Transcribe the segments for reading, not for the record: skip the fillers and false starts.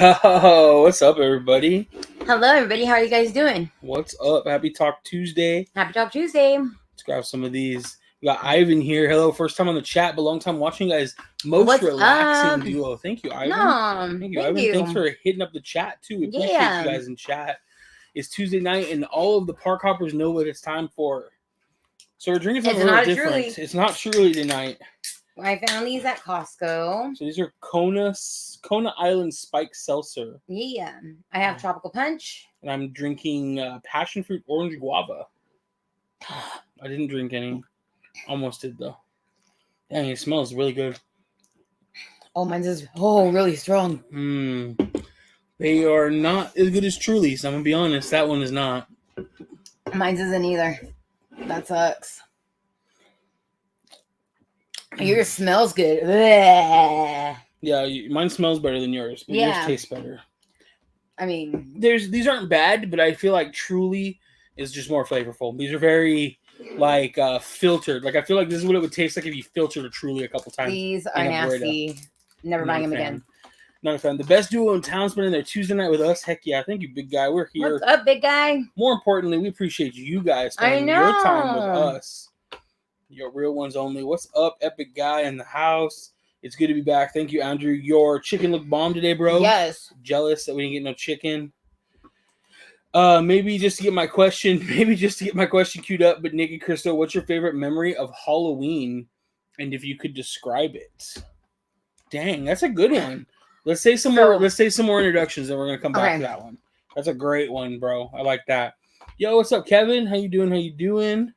Yo, what's up, everybody? Hello, everybody. How are you guys doing? What's up? Happy Talk Tuesday. Happy Talk Tuesday. Let's grab some of these. We got Ivan here. Hello, first time on the chat, but long time watching, guys. Most relaxing duo. Thank you, Ivan. No, thank you, Ivan. Thanks for hitting up the chat too. We appreciate you guys in chat. It's Tuesday night, and all of the park hoppers know what it's time for. So we're drinking something a little different. It's not Truly tonight. I found these at Costco. So these are Kona Island Spike Seltzer. Yeah. I have Tropical Punch. And I'm drinking Passion Fruit Orange Guava. I didn't drink any. Almost did, though. Dang, it smells really good. Oh, mine's is really strong. They are not as good as Truly's. I'm going to be honest. That one is not. Mine's isn't either. That sucks. Yours smells good. Blech. Yeah, mine smells better than yours, but yours tastes better. I mean, these aren't bad, but I feel like Truly is just more flavorful. These are very filtered. Like I feel like this is what it would taste like if you filtered a Truly a couple times. These are nasty. Never buying them again. Not a fan. The best duo in town's been in there Tuesday night with us. Heck yeah, thank you, big guy. We're here. What's up, big guy? More importantly, we appreciate you guys spending your time with us. Your real ones only. What's up, epic guy in the house? It's good to be back. Thank you, Andrew. Your chicken looked bomb today, bro. Yes. Jealous that we didn't get no chicken. Maybe just to get my question queued up. But Nikki Crystal, what's your favorite memory of Halloween? And if you could describe it. Dang, that's a good one. Let's say some more introductions, and we're gonna come back to that one. That's a great one, bro. I like that. Yo, what's up, Kevin? How you doing?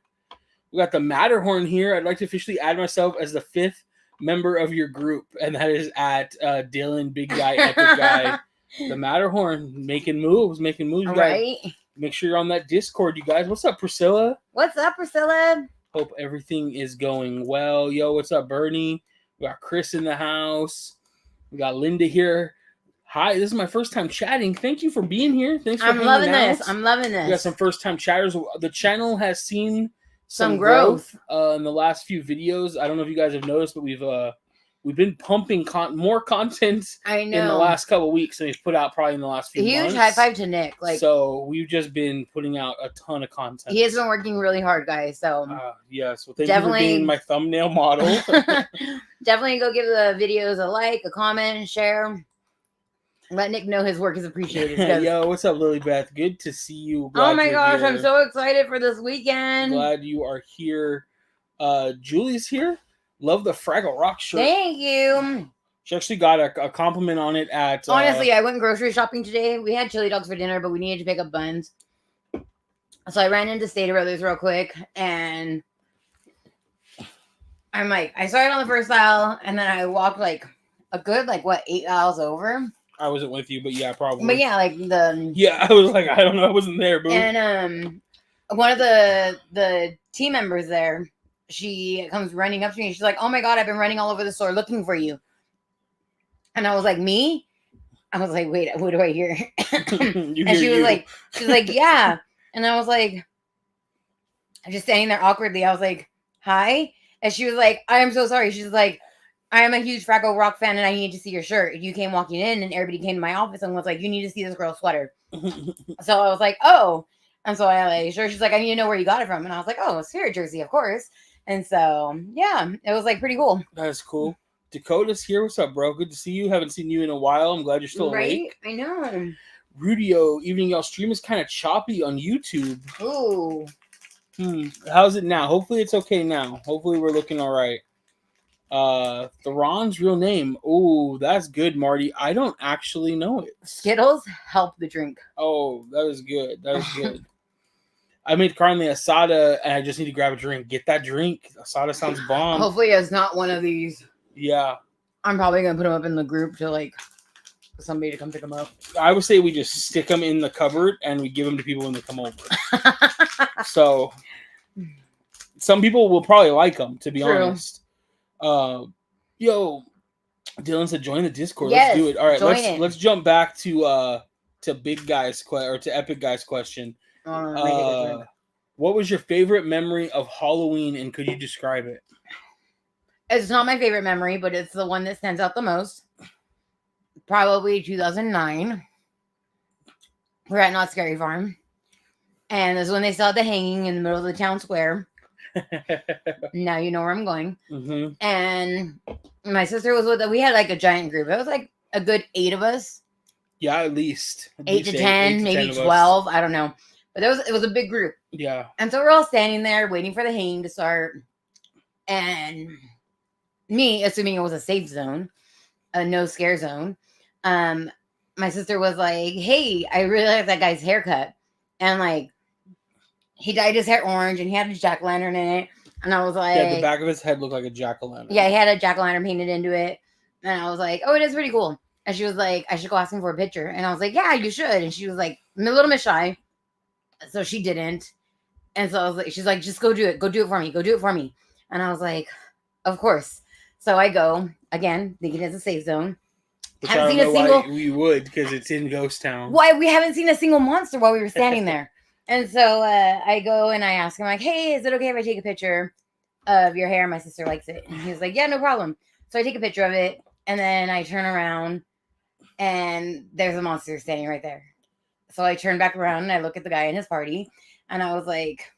We got the Matterhorn here. I'd like to officially add myself as the 5th member of your group, and that is at Dylan, big guy, epic guy. The Matterhorn making moves. Right. Make sure you're on that Discord, you guys. What's up, Priscilla? What's up, Priscilla? Hope everything is going well. Yo, what's up, Bernie? We got Chris in the house. We got Linda here. Hi, this is my first time chatting. Thank you for being here. Thanks for hanging out. I'm loving this. We got some first time chatters. The channel has seen some growth in the last few videos. I don't know if you guys have noticed, but we've been pumping more content in the last couple of weeks than we've put out probably in the last few months. Huge high five to Nick. So we've just been putting out a ton of content. He has been working really hard, guys. So yes, well, thank you for being my thumbnail model. Definitely go give the videos a like, a comment, and share. Let Nick know his work is appreciated. Yo, what's up, Lily Beth? Good to see you. Oh my gosh, I'm so excited for this weekend. Glad you are here. Julie's here. Love the Fraggle Rock shirt. Thank you. She actually got a compliment on it at... Honestly, I went grocery shopping today. We had chili dogs for dinner, but we needed to pick up buns. So I ran into Stater Brothers real quick, and I'm like, I started on the first aisle, and then I walked a good 8 aisles over. I wasn't with you, but yeah, probably. But yeah, I was like, I don't know, I wasn't there, boo. And one of the team members there, she comes running up to me. She's like, "Oh my God, I've been running all over the store looking for you." And I was like, "Me?" I was like, "Wait, what do I hear?" And she was like, "Yeah." And I was like, I'm just standing there awkwardly. I was like, "Hi," and she was like, "I am so sorry." She's like, "I am a huge Fraggle Rock fan, and I need to see your shirt." You came walking in, and everybody came to my office and was like, "You need to see this girl's sweater." So I was like, "Oh," and so I she's like, "I need to know where you got it from," and I was like, "Oh, Spirit Jersey, of course." And so, yeah, it was pretty cool. That's cool. Dakota's here. What's up, bro? Good to see you. Haven't seen you in a while. I'm glad you're still awake. I know. Rudio, evening, y'all. Stream is kind of choppy on YouTube. Ooh. How's it now? Hopefully it's okay now. Hopefully we're looking all right. Theron's real name. Oh, that's good, Marty. I don't actually know it. Skittles help the drink. Oh, that is good. That is good. I made currently asada, and I just need to grab a drink. Get that drink. Asada sounds bomb. Hopefully it's not one of these. Yeah. I'm probably going to put them up in the group to, somebody to come pick them up. I would say we just stick them in the cupboard, and we give them to people when they come over. So, some people will probably like them, to be honest. Yo, Dylan said join the Discord. Yes, let's do it. All right, let's jump back to big guys or to epic guys question. What was your favorite memory of Halloween, and could you describe it? It's not my favorite memory, but it's the one that stands out the most. probably 2009. We're at Knott Scary Farm. And this is when they started the hanging in the middle of the town square. Now you know where I'm going. Mm-hmm. And my sister was with us. We had like a giant group. It was like a good 8 of us. Yeah, at least 8 to 10, maybe 12. I don't know. But it was a big group. Yeah. And so we're all standing there waiting for the hanging to start. And me, assuming it was a safe zone, a no scare zone, my sister was like, hey, I really like that guy's haircut. And like, he dyed his hair orange and he had a jack-o'-lantern in it. And I was like... Yeah, the back of his head looked like a jack-o'-lantern. Yeah, he had a jack-o'-lantern painted into it. And I was like, oh, it is pretty cool. And she was like, I should go ask him for a picture. And I was like, yeah, you should. And she was like, I'm a little bit shy. So she didn't. And so I was like, she's like, just go do it. Go do it for me. Go do it for me. And I was like, of course. So I go, again, thinking it's a safe zone. Which haven't seen a single... Why we would, because it's in Ghost Town. Why we haven't seen a single monster while we were standing there. And so I go and I ask him, like, hey, is it okay if I take a picture of your hair? My sister likes it. And he was like, yeah, no problem. So I take a picture of it. And then I turn around and there's a monster standing right there. So I turn back around and I look at the guy in his party. And I was like,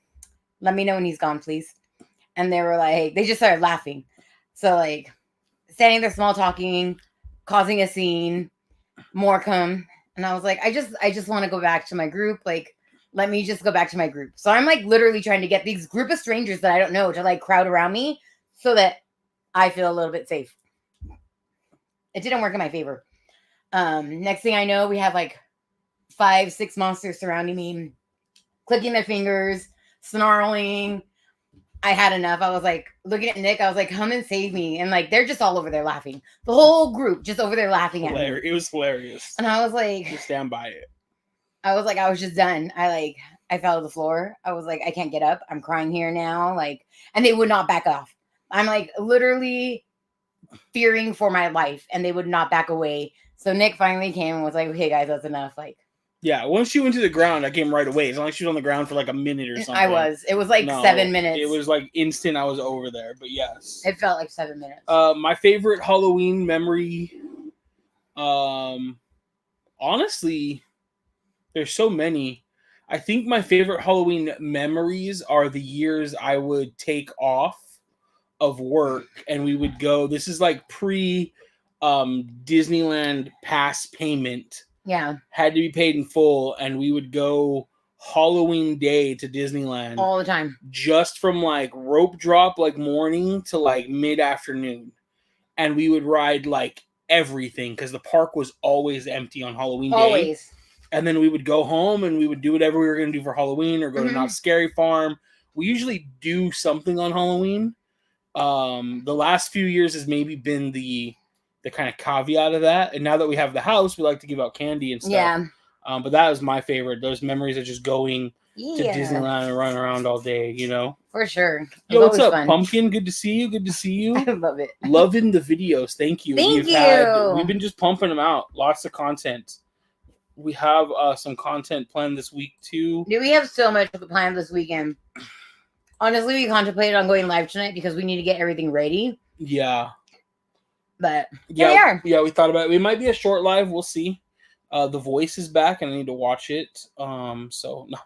let me know when he's gone, please. And they were like, they just started laughing. So like standing there small talking, causing a scene, more come. And I was like, I just want to go back to my group. Like, let me just go back to my group. So I'm like literally trying to get these group of strangers that I don't know to like crowd around me so that I feel a little bit safe. It didn't work in my favor. Next thing I know, we have like 5, 6 monsters surrounding me, clicking their fingers, snarling. I had enough. I was like looking at Nick. I was like, come and save me. And like, they're just all over there laughing. The whole group just over there laughing at me. It was hilarious. And I was like, you stand by it. I was just done. I fell to the floor. I was like, I can't get up. I'm crying here now. Like, and they would not back off. I'm like literally fearing for my life and they would not back away. So Nick finally came and was like, okay guys, that's enough. Like, yeah, once she went to the ground, I came right away. As long as she was on the ground for like a minute or something. It was like 7 minutes. It was like instant. I was over there, but yes. It felt like 7 minutes. My favorite Halloween memory, honestly, there's so many. I think my favorite Halloween memories are the years I would take off of work and we would go. This is like pre Disneyland pass payment. Yeah. Had to be paid in full, and we would go Halloween day to Disneyland. All the time. Just from like rope drop like morning to like mid-afternoon. And we would ride like everything because the park was always empty on Halloween day. Always. And then we would go home and we would do whatever we were going to do for Halloween or go to Knott Scary Farm. We usually do something on Halloween. The last few years has maybe been the kind of caveat of that. And now that we have the house, we like to give out candy and stuff. Yeah. But that was my favorite. Those memories of just going to Disneyland and running around all day, you know? For sure. Yo, what's up, fun. Pumpkin? Good to see you. Good to see you. I love it. Loving the videos. Thank you. Thank you. We've been just pumping them out. Lots of content. We have some content planned this week, too. Dude, we have so much planned this weekend. Honestly, we contemplated on going live tonight because we need to get everything ready. Yeah. But here we are. Yeah, we thought about it. We might be a short live. We'll see. The Voice is back, and I need to watch it. So, no,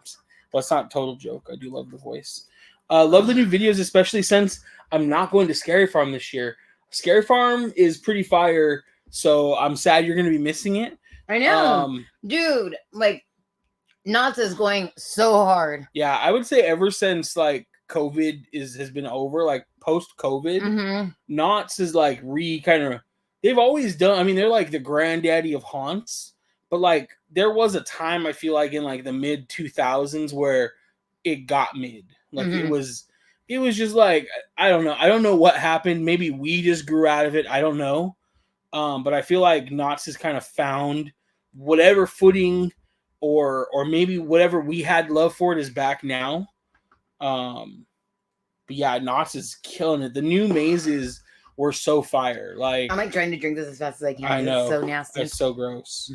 well, it's not a total joke. I do love The Voice. Love the new videos, especially since I'm not going to Scary Farm this year. Scary Farm is pretty fire, so I'm sad you're going to be missing it. I know. Dude, like, Knott's is going so hard. Yeah, I would say ever since, like, COVID has been over, like, post-COVID, Knott's is, like, they've always done, I mean, they're, like, the granddaddy of haunts, but, like, there was a time, I feel like, in, like, the mid-2000s where it got mid. Like, it was just, like, I don't know. I don't know what happened. Maybe we just grew out of it. I don't know. But I feel like Knott's has kind of found whatever footing or maybe whatever we had love for it is back now. But yeah, Knott's is killing it. The new mazes were so fire. Like, I'm like trying to drink this as fast as I can. I know. It's so nasty. That's so gross.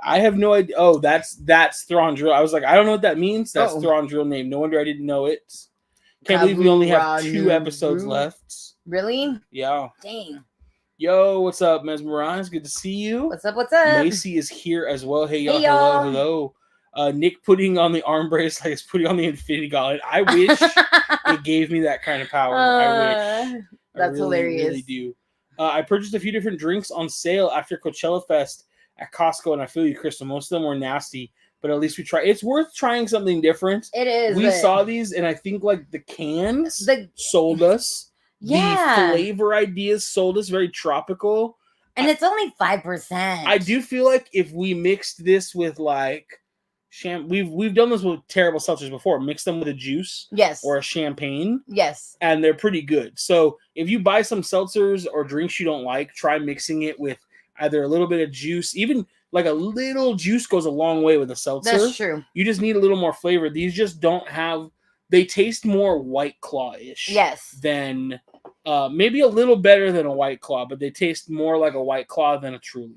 I have no idea. Oh, that's Thrawn's real. I was like, I don't know what that means. That's Thrawn's real name. No wonder I didn't know it. Can't believe we only have 2 episodes left. Really? Yeah. Dang. Yo, what's up, Mesmerize? Good to see you. What's up? What's up? Macy is here as well. Hey, y'all. Hey, y'all. Hello. Nick putting on the arm brace like it's putting on the Infinity Gauntlet. I wish it gave me that kind of power. I wish. That's hilarious. I really do. I purchased a few different drinks on sale after Coachella Fest at Costco, and I feel you, Crystal. Most of them were nasty, but at least we try. It's worth trying something different. It is. We saw these, and I think like the cans sold us. Yeah. The flavor ideas sold us very tropical. And it's only 5%. I do feel like if we mixed this with like we've done this with terrible seltzers before. Mix them with a juice, yes, or a champagne, yes, and they're pretty good. So if you buy some seltzers or drinks you don't like, try mixing it with either a little bit of juice, even like a little juice goes a long way with a seltzer. That's true. You just need a little more flavor. These just don't have. They taste more White Claw-ish. Yes. Than maybe a little better than a White Claw, but they taste more like a White Claw than a Truly.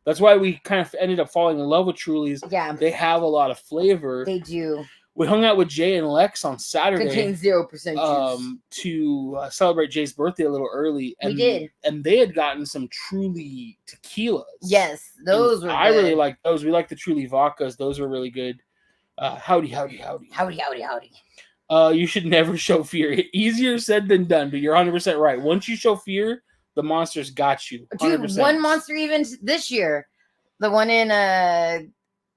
That's why we kind of ended up falling in love with Trulies. Yeah. They have a lot of flavor. They do. We hung out with Jay and Lex on Saturday. Contains 0% juice. To celebrate Jay's birthday a little early. And, we did. And they had gotten some Truly tequilas. Yes, those were I good. really like those. We like the Truly vodkas. Those were really good. Howdy. Howdy. You should never show fear. Easier said than done, but you're 100% right. Once you show fear, the monsters got you. 100%. Dude, one monster even this year. The one in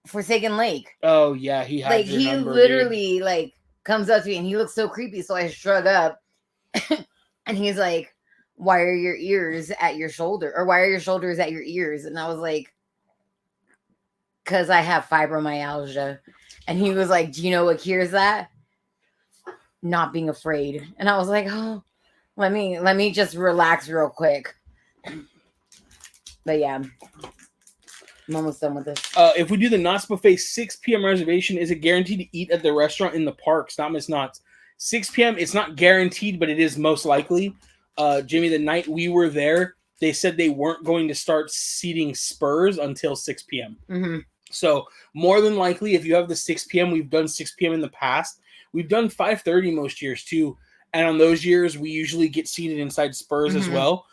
Forsaken Lake. Oh, yeah. He had your number, literally dude. like comes up to me and he looks so creepy. So I shrug up and he's like, why are your ears at your shoulder? Or why are your shoulders at your ears? And I was like, because I have fibromyalgia. And he was like, do you know what cures that? Not being afraid. And I was like, oh, let me just relax real quick. But yeah, I'm almost done with this. If we do the Knott's Buffet 6 p.m. reservation, is it guaranteed to eat at the restaurant in the parks? Not Miss Knott's. 6 p.m. It's not guaranteed, but it is most likely. Jimmy, the night we were there, they said they weren't going to start seating Spurs until 6 p.m. Mm-hmm. So more than likely, if you have the 6 p.m., we've done 6 p.m. in the past. We've done 5:30 most years too. And on those years, we usually get seated inside Spurs as well.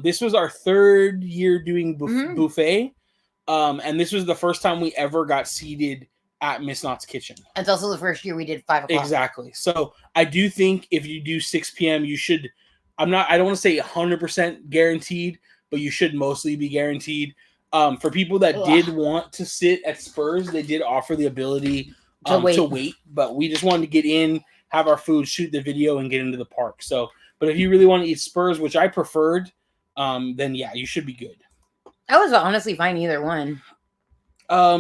This was our third year doing buffet. And this was the first time we ever got seated at Miss Knott's Kitchen. It's also the first year we did 5 o'clock. Exactly. So I do think if you do 6 p.m., you should, I don't want to say 100% guaranteed, but you should mostly be guaranteed. For people that did want to sit at Spurs, they did offer the ability to wait, but we just wanted to get in, have our food, shoot the video, and get into the park. So, but if you really want to eat Spurs, which I preferred, then yeah, you should be good. I was honestly fine either one.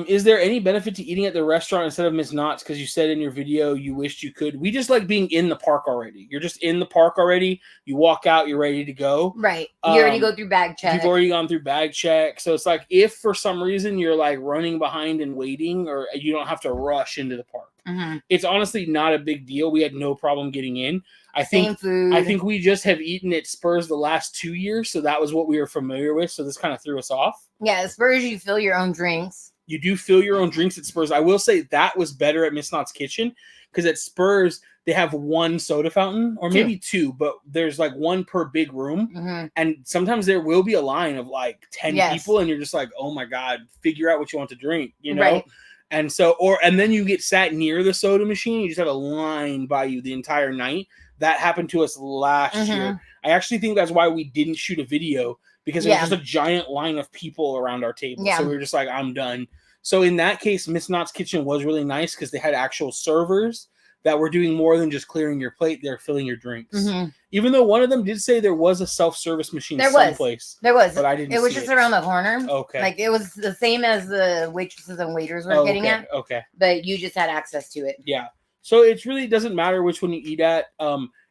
Is there any benefit to eating at the restaurant instead of Miss Knott's? Because you said in your video you wished you could. We just like being in the park already. You're just in the park already. You walk out, you're ready to go. Right. You already go through bag check. You've already gone through bag check. So it's like if for some reason you're like running behind and waiting, or you don't have to rush into the park. It's honestly not a big deal. We had no problem getting in. Same food. I think we just have eaten at Spurs the last 2 years, so that was what we were familiar with. So this kind of threw us off. Yeah, at Spurs you fill your own drinks. You do fill your own drinks at Spurs. I will say that was better at Miss Knott's Kitchen because at Spurs they have one soda fountain or maybe two, but there's like one per big room. And sometimes there will be a line of like 10 people and you're just like, oh my God, figure out what you want to drink, you know? Right. And so, and then you get sat near the soda machine. You just have a line by you the entire night. That happened to us last year. I actually think that's why we didn't shoot a video because it was just a giant line of people around our table. So we were just like, I'm done. So in that case, Miss Knott's Kitchen was really nice because they had actual servers that were doing more than just clearing your plate. They're filling your drinks. Even though one of them did say there was a self-service machine someplace. There was. But I didn't It was see just around the corner. Okay. Like it was the same as the waitresses and waiters were getting at. Okay. But you just had access to it. Yeah. So it really doesn't matter which one you eat at.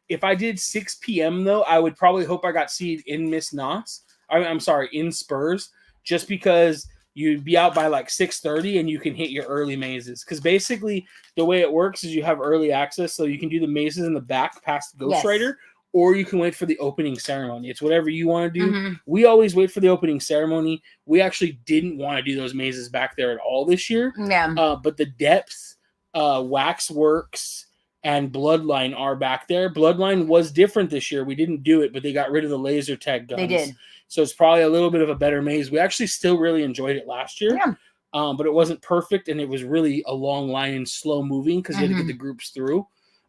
If I did 6 p.m. though, I would probably hope I got seated in Miss Knott's. I'm sorry, in Spurs, just because you'd be out by like 6:30 and you can hit your early mazes. Because basically the way it works is you have early access, so you can do the mazes in the back past Ghost Rider, or you can wait for the opening ceremony. It's whatever you want to do. We always wait for the opening ceremony. We actually didn't want to do those mazes back there at all this year. Yeah. But the Depth, Waxworks, and Bloodline are back there. Bloodline was different this year. We didn't do it, but they got rid of the laser tag guns. They did. So it's probably a little bit of a better maze. We actually still really enjoyed it last year. Yeah. But it wasn't perfect, and it was really a long line and slow moving because you had to get the groups through.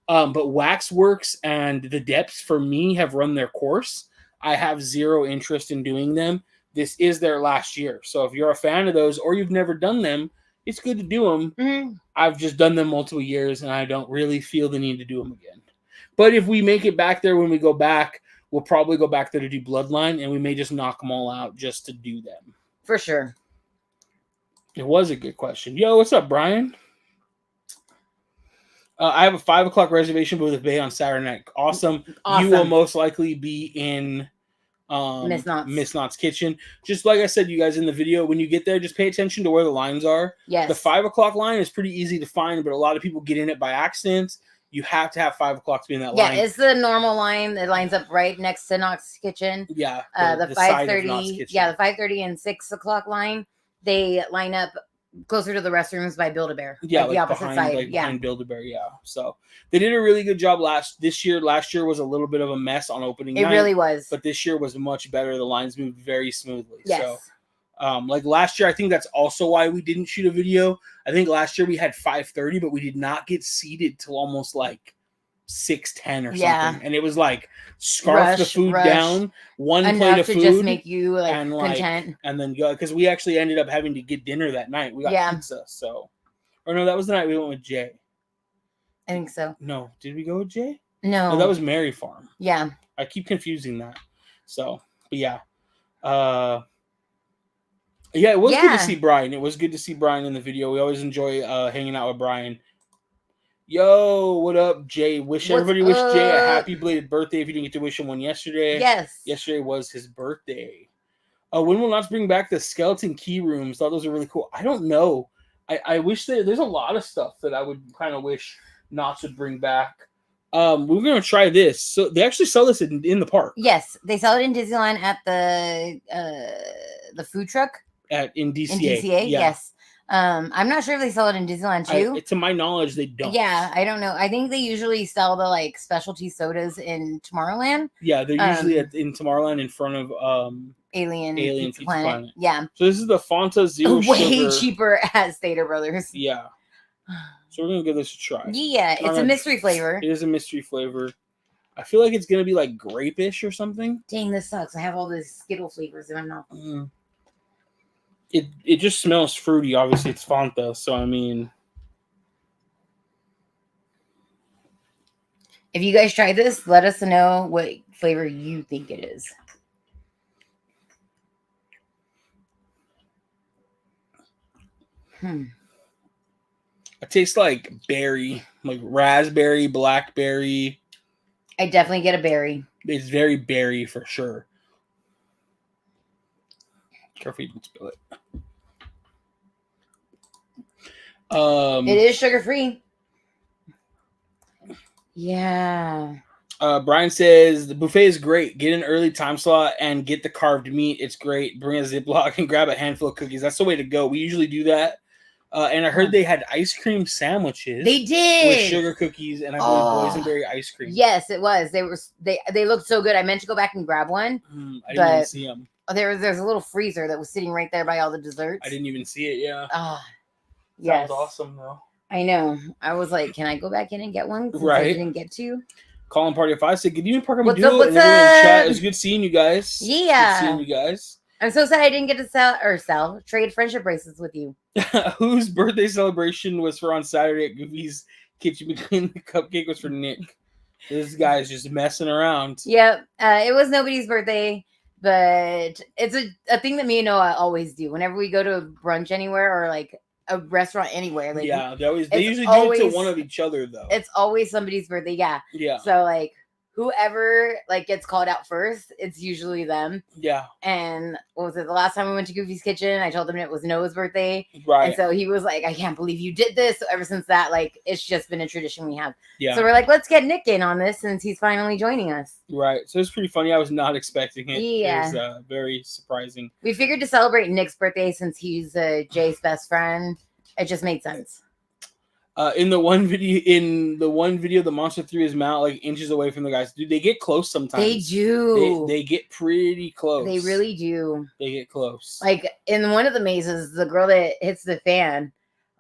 But Waxworks and the Depths, for me, have run their course. I have zero interest in doing them. This is their last year. So if you're a fan of those or you've never done them, it's good to do them. I've just done them multiple years, and I don't really feel the need to do them again. But if we make it back there when we go back, we'll probably go back there to do Bloodline, and we may just knock them all out just to do them. For sure. It was a good question. Yo, what's up, Brian? I have a 5 o'clock reservation booth at Bay on Saturday night. Awesome. You will most likely be in Miss Knott's kitchen. Just like I said, you guys, in the video, when you get there, just pay attention to where the lines are. Yes. The 5 o'clock line is pretty easy to find, but a lot of people get in it by accident. You have to have 5 o'clock to be in that line. Yeah, it's the normal line that lines up right next to Knott's kitchen. Yeah. The 5:30. Yeah, the 5:30 and 6 o'clock line. They line up closer to the restrooms by Build-A-Bear. Yeah, like the opposite side. Like behind Build-A-Bear, yeah. So they did a really good job last year. Last year was a little bit of a mess on opening night. It really was. But this year was much better. The lines moved very smoothly. Yes. So like last year, I think that's also why we didn't shoot a video. I think last year we had 5:30, but we did not get seated till almost like 6:10 or something. And it was like scarf the food down, one plate of food, to just make you like content, and then go, because we actually ended up having to get dinner that night. We got pizza. So, or no, that was the night we went with Jay. I think so. No, did we go with Jay? No, that was Mary Farm. Yeah, I keep confusing that. So, but yeah, it was good to see Brian. It was good to see Brian in the video. We always enjoy hanging out with Brian. Yo, what up, Jay? Everybody wish Jay a happy belated birthday if you didn't get to wish him one yesterday. Yes. Yesterday was his birthday. When will Knott bring back the skeleton key rooms? Thought those were really cool. I don't know. I wish there's a lot of stuff that I would kind of wish Knott would bring back. We're going to try this. So they actually sell this in the park. Yes, they sell it in Disneyland at the food truck. In DCA. In DCA, yes. I'm not sure if they sell it in Disneyland too. To my knowledge, they don't. Yeah, I don't know. I think they usually sell the like specialty sodas in Tomorrowland. Yeah, they're usually in Tomorrowland in front of Alien Pizza Planet. Yeah. So this is the Fanta Zero Way Sugar. Cheaper at Stater Brothers. Yeah. So we're gonna give this a try. Yeah, it's a mystery flavor. It is a mystery flavor. I feel like it's gonna be like grape-ish or something. Dang, this sucks. I have all these Skittle flavors in my mouth. It just smells fruity. Obviously, it's Fanta, so I mean, if you guys try this, let us know what flavor you think it is. It tastes like berry, like raspberry, blackberry. I definitely get a berry. It's very berry for sure. Careful you don't spill it. It is sugar-free. Yeah. Brian says the buffet is great. Get an early time slot and get the carved meat. It's great. Bring a Ziploc and grab a handful of cookies. That's the way to go. We usually do that. And I heard they had ice cream sandwiches. They did with sugar cookies and I believe boysenberry ice cream. Yes, it was. They looked so good. I meant to go back and grab one. I didn't even see them. There's a little freezer that was sitting right there by all the desserts. I didn't even see it. Yeah. Yes. Sounds awesome though. I know. I was like, can I go back in and get one? Since I didn't get to. Calling Party of 5 said, good evening, Parker. What's up? What's up? Chat. It was good seeing you guys. Yeah. Good seeing you guys. I'm so sad I didn't get to trade friendship bracelets with you. Whose birthday celebration was for on Saturday at Goofy's Kitchen Between? The cupcake was for Nick. This guy's just messing around. Yep. It was nobody's birthday, but it's a thing that me and Noah always do. Whenever we go to a brunch anywhere or like a restaurant anywhere. Like, yeah, they usually do it to one of each other though. It's always somebody's birthday. Yeah. Yeah. So like whoever like gets called out first, it's usually them. Yeah. And what was it? The last time we went to Goofy's Kitchen, I told him it was Noah's birthday. Right. And so he was like, I can't believe you did this. So ever since that, like, it's just been a tradition we have. Yeah. So we're like, let's get Nick in on this since he's finally joining us. Right. So it's pretty funny. I was not expecting it. Yeah. It was very surprising. We figured to celebrate Nick's birthday since he's Jay's best friend. It just made sense. In the one video, the monster threw his mount like inches away from the guys. Dude, they get close sometimes. They do. They get pretty close. They really do. They get close. Like in one of the mazes, the girl that hits the fan,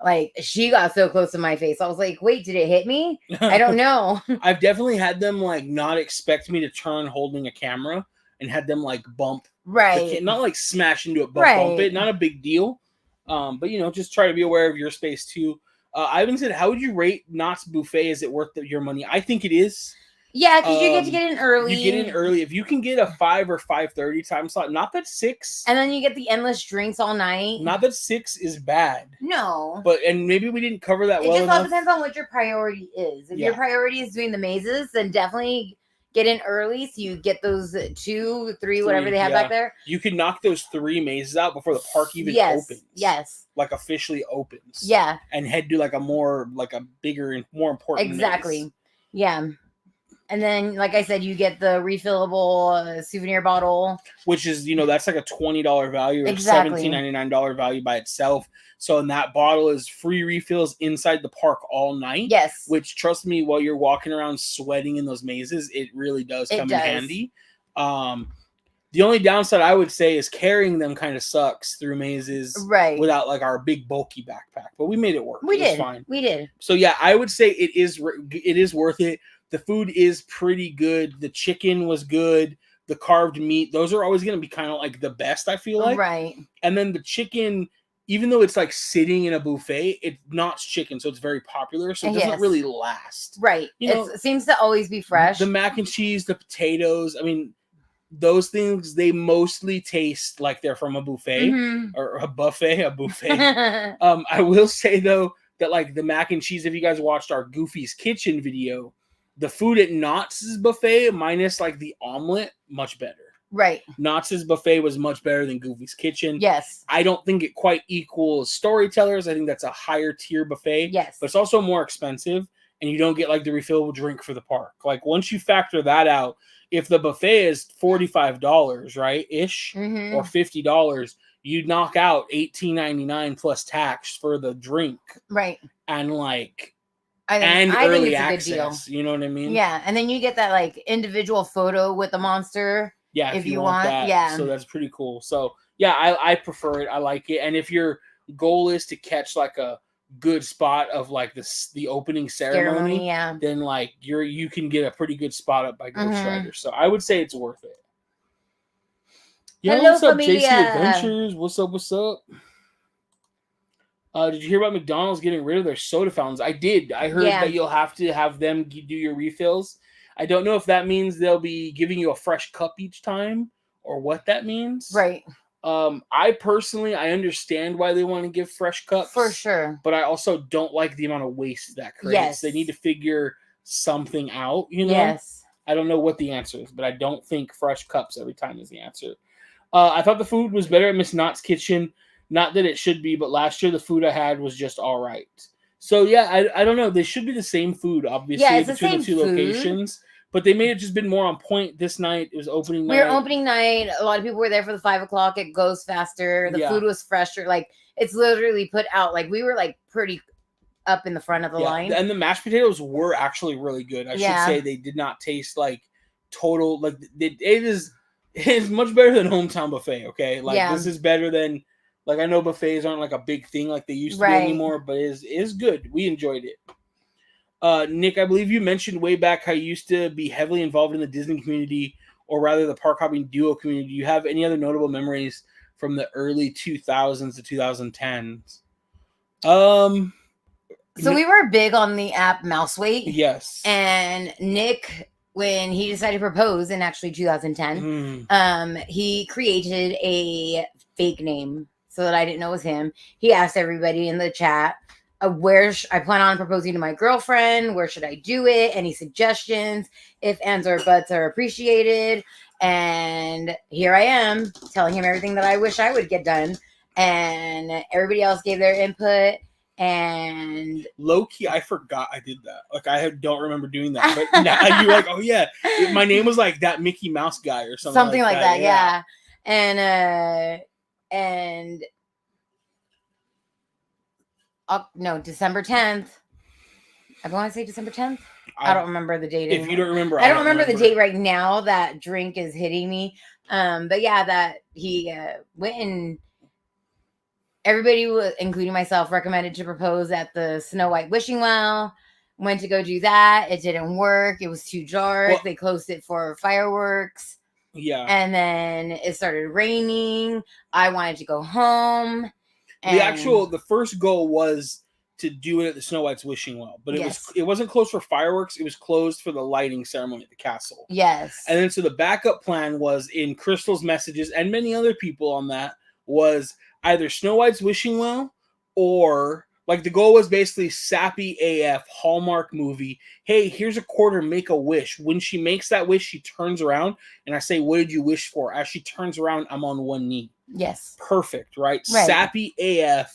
like she got so close to my face. I was like, wait, did it hit me? I don't know. I've definitely had them like not expect me to turn holding a camera and had them like bump. Right. Not like smash into it, but bump it. Not a big deal. But just try to be aware of your space too. Ivan said, how would you rate Knott's buffet? Is it worth your money? I think it is. Yeah, because you get to get in early. You get in early. If you can get a 5 or 5:30 time slot, not that 6. And then you get the endless drinks all night. Not that 6 is bad. No. And maybe we didn't cover that well enough. It just all depends on what your priority is. If your priority is doing the mazes, then definitely get in early so you get those 2, 3, whatever they have back there. You can knock those 3 mazes out before the park even opens. Yes. Like officially opens. Yeah. And head to like a bigger and more important maze. Yeah. And then, like I said, you get the refillable souvenir bottle. Which is, that's like a $20 value or $17.99 value by itself. So, and that bottle is free refills inside the park all night. Yes. Which, trust me, while you're walking around sweating in those mazes, it really does come in handy. The only downside I would say is carrying them kind of sucks through mazes. Right. Without like our big bulky backpack. But we made it work. We did. Fine. We did. So, yeah, I would say it is worth it. The food is pretty good. The chicken was good. The carved meat, those are always going to be kind of like the best, I feel like. Right. And then the chicken, even though it's like sitting in a buffet, it's Knott's chicken, so it's very popular. So it doesn't really last. Right. It seems to always be fresh. The mac and cheese, the potatoes, I mean, those things, they mostly taste like they're from a buffet or a buffet. I will say, though, that like the mac and cheese, if you guys watched our Goofy's Kitchen video, the food at Knott's buffet, minus like the omelet, much better. Right. Knott's buffet was much better than Goofy's Kitchen. Yes. I don't think it quite equals Storytellers. I think that's a higher tier buffet. Yes. But it's also more expensive, and you don't get like the refillable drink for the park. Like once you factor that out, if the buffet is $45, right, ish, or $50, you knock out $18.99 plus tax for the drink. Right. And like. I think early it's access, a good deal. You know what I mean? Yeah, and then you get that like individual photo with the monster. Yeah, if you want that. Yeah, so that's pretty cool. So yeah, I prefer it. I like it. And if your goal is to catch like a good spot of like the opening ceremony, then like you can get a pretty good spot up by Ghost Rider. So I would say it's worth it. Yeah, hello, what's up, familia. JC Adventures? What's up? What's up? Did you hear about McDonald's getting rid of their soda fountains? I did. I heard that you'll have to have them do your refills. I don't know if that means they'll be giving you a fresh cup each time or what that means. Right. I personally, I understand why they want to give fresh cups. For sure. But I also don't like the amount of waste that creates. Yes. They need to figure something out, you know? Yes. I don't know what the answer is, but I don't think fresh cups every time is the answer. I thought the food was better at Miss Knott's Kitchen. Not that it should be, but last year the food I had was just all right. So, yeah, I don't know. They should be the same food, obviously, between the two locations. But they may have just been more on point this night. It was opening night. We were opening night. A lot of people were there for the 5 o'clock. It goes faster. The food was fresher. Like, it's literally put out. Like, we were, like, pretty up in the front of the line. And the mashed potatoes were actually really good. I should say they did not taste like total. Like, it is much better than Hometown Buffet, okay? Like, this is better than. Like, I know buffets aren't like a big thing like they used to be anymore, but it is good. We enjoyed it. Nick, I believe you mentioned way back how you used to be heavily involved in the Disney community, or rather the park hopping duo community. Do you have any other notable memories from the early 2000s to 2010s? So we were big on the app Mouseweight. Yes. And Nick, when he decided to propose in actually 2010, he created a fake name so that I didn't know it was him. He asked everybody in the chat, where I plan on proposing to my girlfriend. Where should I do it? Any suggestions? If ands or buts are appreciated. And here I am telling him everything that I wish I would get done. And everybody else gave their input. And low key, I forgot I did that. Like, don't remember doing that. But now you're like, oh yeah, my name was like that Mickey Mouse guy or something. Something like that, yeah. And no, December 10th, I want to say December 10th. I don't remember the date anymore. If you don't remember, I don't remember the date right now. That drink is hitting me. But yeah, that he went and everybody, including myself, recommended to propose at the Snow White wishing well. Went to go do that. It didn't work. It was too dark. Well, they closed it for fireworks. Yeah. And then it started raining. I wanted to go home. The first goal was to do it at the Snow White's wishing well, but it wasn't closed for fireworks. It was closed for the lighting ceremony at the castle. Yes. And then so the backup plan was, in Crystal's messages and many other people on that, was either Snow White's wishing well, or like the goal was basically sappy AF Hallmark movie. Hey, here's a quarter, make a wish. When she makes that wish, she turns around and I say, what did you wish for? As she turns around, I'm on one knee. Yes. Perfect, right? Sappy AF,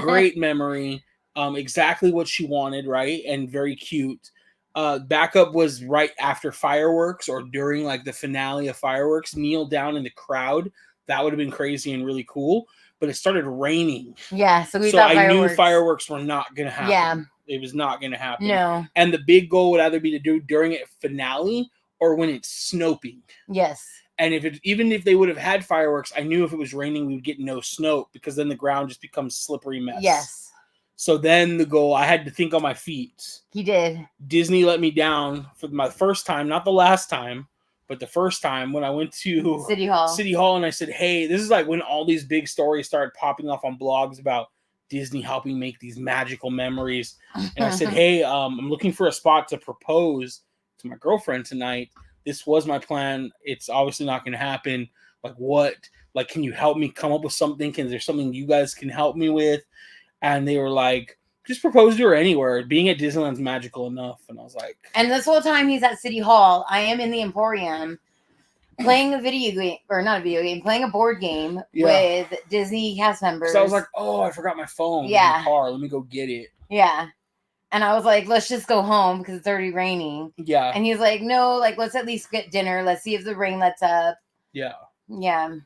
great memory. Exactly what she wanted, right? And very cute. Backup was right after fireworks or during like the finale of fireworks, kneel down in the crowd. That would have been crazy and really cool. But it started raining. Yeah, so I knew fireworks were not going to happen. Yeah. It was not going to happen. No. And the big goal would either be to do during a finale or when it's snowing. Yes. And even if they would have had fireworks, I knew if it was raining, we would get no snow, because then the ground just becomes slippery mess. Yes. So then the goal, I had to think on my feet. He did. Disney let me down for my first time, not the last time, but the first time when I went to City Hall, and I said, hey, this is like when all these big stories started popping off on blogs about Disney helping make these magical memories. And I said, hey, I'm looking for a spot to propose to my girlfriend tonight. This was my plan. It's obviously not going to happen. Like, what? Like, can you help me come up with something? Is there something you guys can help me with? And they were like, just propose to her anywhere. Being at Disneyland's magical enough. And I was like... And this whole time he's at City Hall, I am in the Emporium playing a video game, or not a video game, playing a board game with Disney cast members. So I was like, oh, I forgot my phone in the car. Let me go get it. Yeah. And I was like, let's just go home because it's already raining. Yeah. And he's like, no, like, let's at least get dinner. Let's see if the rain lets up. Yeah. Yeah.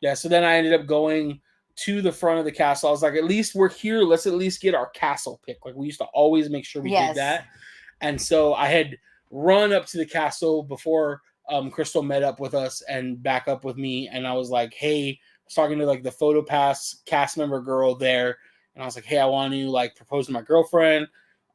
Yeah, so then I ended up going to the front of the castle. I was like, at least we're here. Let's at least get our castle pick. Like, we used to always make sure we did that. And so I had run up to the castle before Crystal met up with us and back up with me. And I was like, hey, I was talking to like the PhotoPass cast member girl there. And I was like, hey, I want to like propose to my girlfriend.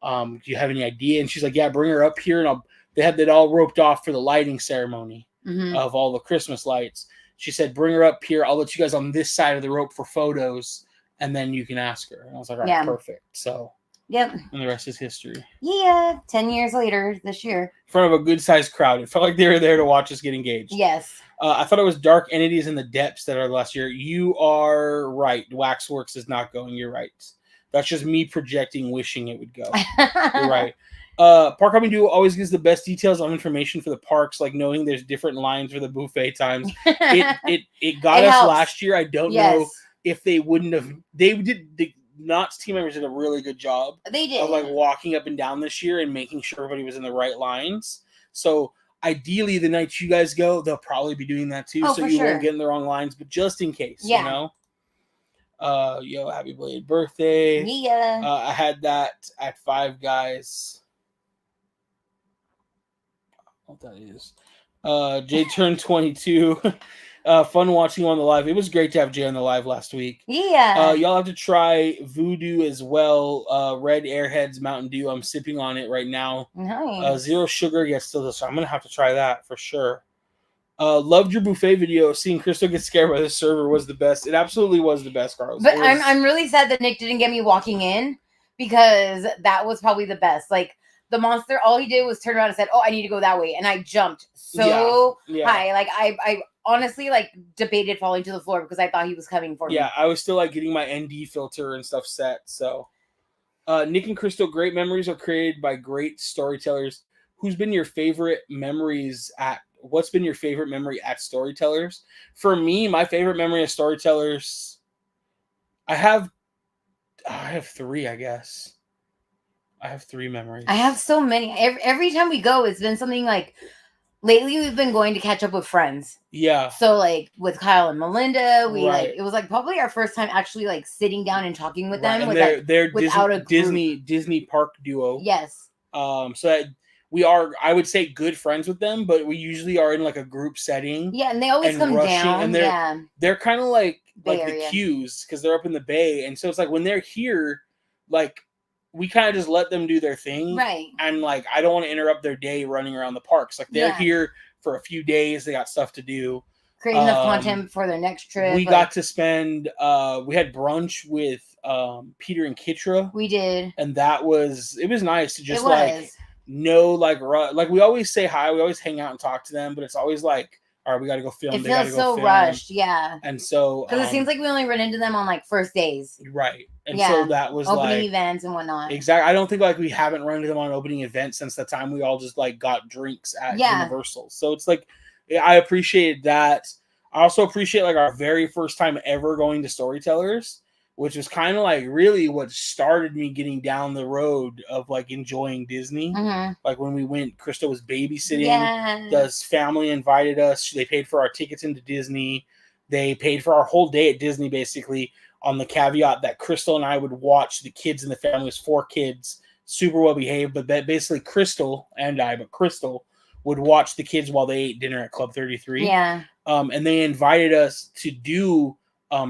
Do you have any idea? And she's like, yeah, bring her up here. And they had that all roped off for the lighting ceremony of all the Christmas lights. She said, bring her up here. I'll let you guys on this side of the rope for photos, and then you can ask her. And I was like, all right, perfect. So, and the rest is history. Yeah, 10 years later this year. In front of a good-sized crowd. It felt like they were there to watch us get engaged. Yes. I thought it was Dark Entities in the Depths that are last year. You are right. Waxworks is not going. You're right. That's just me projecting, wishing it would go. You're right. Park Hopping Duo always gives the best details on information for the parks, like knowing there's different lines for the buffet times. It got us helps. Last year. I don't know if they wouldn't have. The Knott's team members did a really good job. They did. Of like walking up and down this year and making sure everybody was in the right lines. So ideally, the night you guys go, they'll probably be doing that too. Oh, so you won't get in the wrong lines, but just in case, you know. Happy belated birthday. Yeah. I had that at Five Guys. What that is. Jay turned 22. Fun watching on the live. It was great to have Jay on the live last week. Yeah. Y'all have to try Voodoo as well. Red Airheads Mountain Dew. I'm sipping on it right now. Nice. Zero sugar. Yes, still this. I'm gonna have to try that for sure. Loved your buffet video. Seeing Crystal get scared by the server was the best. It absolutely was the best, Carlos. But I'm really sad that Nick didn't get me walking in, because that was probably the best. Like, the monster, all he did was turn around and said, oh, I need to go that way. And I jumped so high. Like, I honestly, like, debated falling to the floor because I thought he was coming for me. Yeah, I was still, like, getting my ND filter and stuff set. So, Nick and Crystal, great memories are created by great storytellers. Who's been your favorite memories at... What's been your favorite memory at Storytellers? For me, my favorite memory of Storytellers, I have 3, I guess. I have 3 memories. I have so many. Every time we go, it's been something like, lately we've been going to catch up with friends. Yeah. So like with Kyle and Melinda, it was like probably our first time actually like sitting down and talking with them. And they're without a Disney park duo. Yes. So that we are, I would say, good friends with them, but we usually are in like a group setting. Yeah, and they always and come rushing, down. and Yeah. they're kind of like Bay the Area. Qs because they're up in the Bay, and so it's like when they're here, like we kind of just let them do their thing, Right. and like I don't want to interrupt their day running around the parks. Like they're Yeah. here for a few days, they got stuff to do. Create enough content for their next trip. We got to spend. We had brunch with Peter and Kitra. We did, and it was nice to just It was. like we always say hi, we always hang out and talk to them, but it's always like, all right, we got to go film. It They gotta feels go so film. rushed, yeah. And so Because it seems like we only run into them on like first days, right, and Yeah. so that was opening like events and whatnot. exactly. I don't think like we haven't run into them on opening events since the time we all just like got drinks at Yeah. Universal. So it's like I appreciated that. I also appreciate like our very first time ever going to Storytellers, which was kind of like really what started me getting down the road of like enjoying Disney. Mhm. Like when we went, Crystal was babysitting. Yes. The family invited us. They paid for our tickets into Disney. They paid for our whole day at Disney, basically, on the caveat that Crystal and I would watch the kids in the family. It was 4 kids, super well behaved, but basically Crystal and I, but Crystal would watch the kids while they ate dinner at Club 33. Yeah. And they invited us to do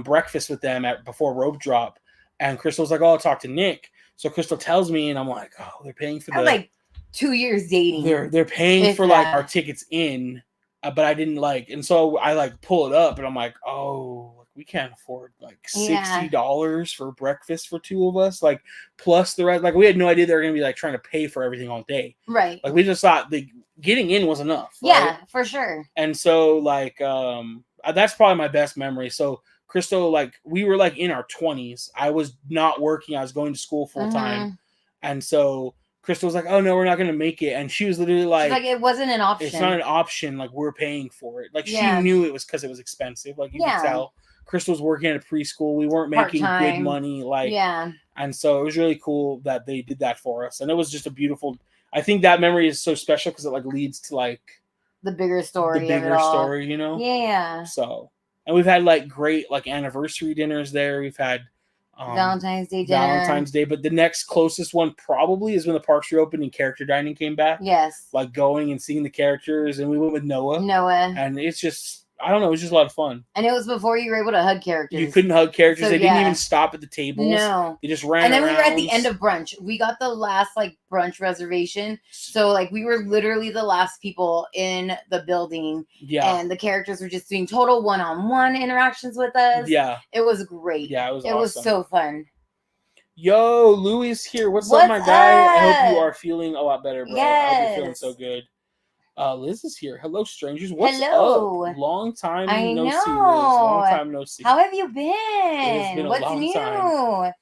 breakfast with them before rope drop. And Crystal's like, "Oh, I'll talk to Nick." So Crystal tells me, and I'm like, "Oh, they're paying for I was like 2 years dating. they're paying If for like that. our tickets in." But I didn't like, and so I like pull it up, and I'm like, "Oh, we can't afford like $60 for breakfast for 2 of us, like plus the rest." Like we had no idea they were gonna be like trying to pay for everything all day. Right. Like we just thought the getting in was enough. Right? Yeah, for sure. And so like that's probably my best memory. So Crystal, like we were like in our 20s. I was not working. I was going to school full time. Mhm. And so Crystal was like, "Oh no, we're not gonna make it." And she was literally She's like, like, it wasn't an option. "It's not an option. Like we're paying for it." Like Yeah. she knew it was because it was expensive. Like you Yeah. could tell. Crystal was working at a preschool. We weren't making good Part-time. money. Like Yeah. and so it was really cool that they did that for us. And it was just a beautiful. I think that memory is so special because it like leads to like The bigger story. the bigger of it all. story, you know. Yeah. So, and we've had like great like anniversary dinners there. We've had Valentine's Day dinner. Valentine's Day, but the next closest one probably is when the parks reopened and character dining came back. Yes. Like going and seeing the characters, and we went with Noah. And it's just, I don't know, it was just a lot of fun. And it was before you were able to hug characters. You couldn't hug characters. So, they didn't yeah. even stop at the tables. No. They just ran And then we were at around. the end of brunch. We got the last like brunch reservation. So like we were literally the last people in the building. Yeah. And the characters were just doing total one-on-one interactions with us. Yeah. It was great. Yeah, it was It awesome. was so fun. Yo, Louis is here. What's up, my guy? I hope you are feeling a lot better, bro. I hope you're feeling Yes. so good. Liz is here. Hello, strangers. What's Hello. up? Long time I no see, Liz. know. Long time no see. How have you been? been a What's long new? time.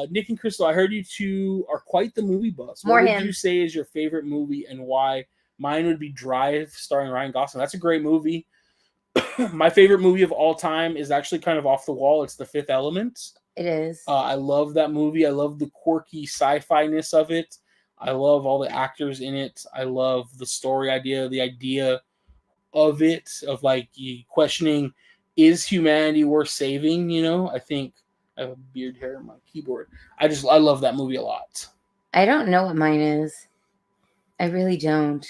Nick and Crystal, I heard you two are quite the movie buffs. More What would him. you say is your favorite movie and why? Mine would be Drive, starring Ryan Gosling. That's a great movie. My favorite movie of all time is actually kind of off the wall. It's The Fifth Element. It is. I love that movie. I love the quirky sci-fi-ness of it. I love all the actors in it. I love the story idea, the idea of it, of like you questioning, is humanity worth saving? You know, I think I have a beard hair on my keyboard. I love that movie a lot. I don't know what mine is. I really don't.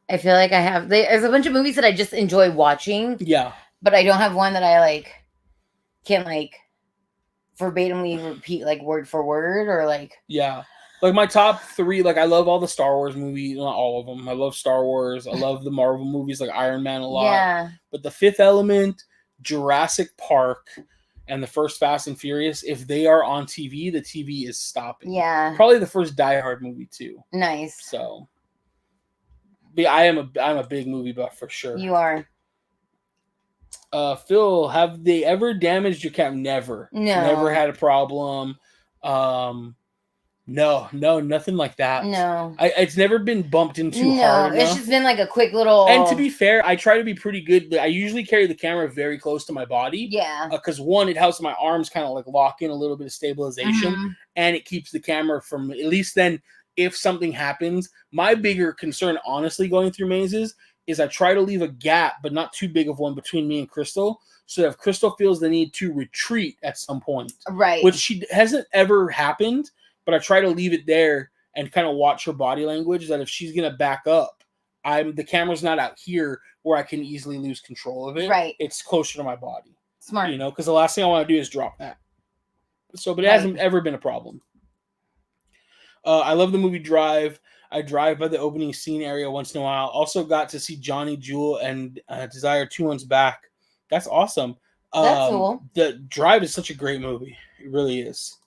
I feel like I have. There's a bunch of movies that I just enjoy watching. Yeah. But I don't have one that I like can like verbatimly repeat like word for word or like. Yeah. Like my top 3, like I love all the Star Wars movies, not all of them. I love Star Wars. I love the Marvel movies like Iron Man a lot. Yeah. But The Fifth Element, Jurassic Park, and the first Fast and Furious, if they are on TV, the TV is stopping. Yeah. Probably the first Die Hard movie too. Nice. So, but I'm a big movie buff for sure. You are. Phil, have they ever damaged your camera? Never. No. Never had a problem. No, nothing like that. No. It's never been bumped into hard enough. It's just been like a quick little. And to be fair, I try to be pretty good. I usually carry the camera very close to my body. Yeah. Because one, it helps my arms kind of like lock in a little bit of stabilization, and it keeps the camera from, at least then, if something happens. My bigger concern, honestly, going through mazes is I try to leave a gap, but not too big of one, between me and Crystal, so that if Crystal feels the need to retreat at some point, right, which she hasn't ever happened, but I try to leave it there and kind of watch her body language, that if she's gonna back up, the camera's not out here where I can easily lose control of it. Right. It's closer to my body. Smart. You know, because the last thing I want to do is drop that. So, but it hasn't ever been a problem. I love the movie Drive. I drive by the opening scene area once in a while. Also got to see Johnny, Jewel, and Desire 2 months back. That's awesome. That's cool. The Drive is such a great movie. It really is.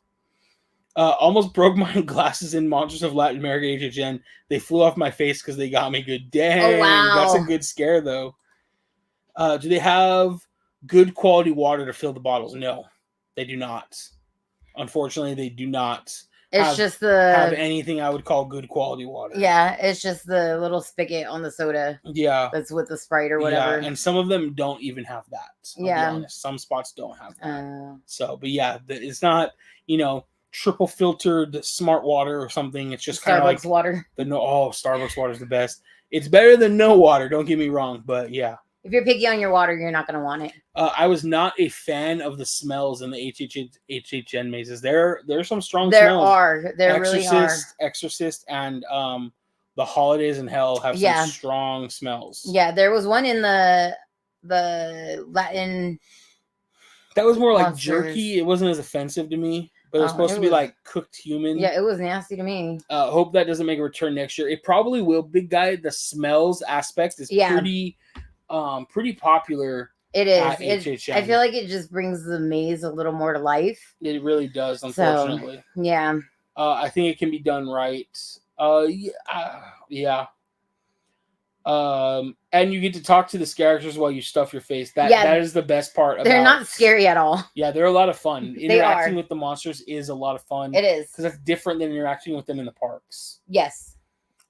Almost broke my glasses in Monsters of Latin America HHN. They flew off my face because they got me good. Dang, wow. That's a good scare, though. Do they have good quality water to fill the bottles? No, they do not. Unfortunately, they do not. It's just have anything I would call good quality water. Yeah, it's just the little spigot on the soda. Yeah. That's with the Sprite or whatever. Yeah, and some of them don't even have that. I'll be honest. Some spots don't have that. So, but yeah, it's not, triple filtered smart water or something. It's just kind of like water. Starbucks water is the best. It's better than no water, don't get me wrong, but yeah. If you're picky on your water, you're not going to want it. I was not a fan of the smells in the HHN mazes. There are some strong there smells. There really are. Exorcist and the Holidays in Hell have some strong smells. Yeah, there was one in the Latin. That was more like jerky. It wasn't as offensive to me, but it was supposed to be like cooked human. Yeah, it was nasty to me. Hope that doesn't make a return next year. It probably will. Big guy, the smells aspect is pretty popular. It is. I feel like it just brings the maze a little more to life. It really does, unfortunately. So, yeah. I think it can be done right. Yeah. And you get to talk to the characters while you stuff your face. That is the best part. They're not scary at all. Yeah, they're a lot of fun. Interacting with the monsters is a lot of fun. It is. Because that's different than interacting with them in the parks. Yes.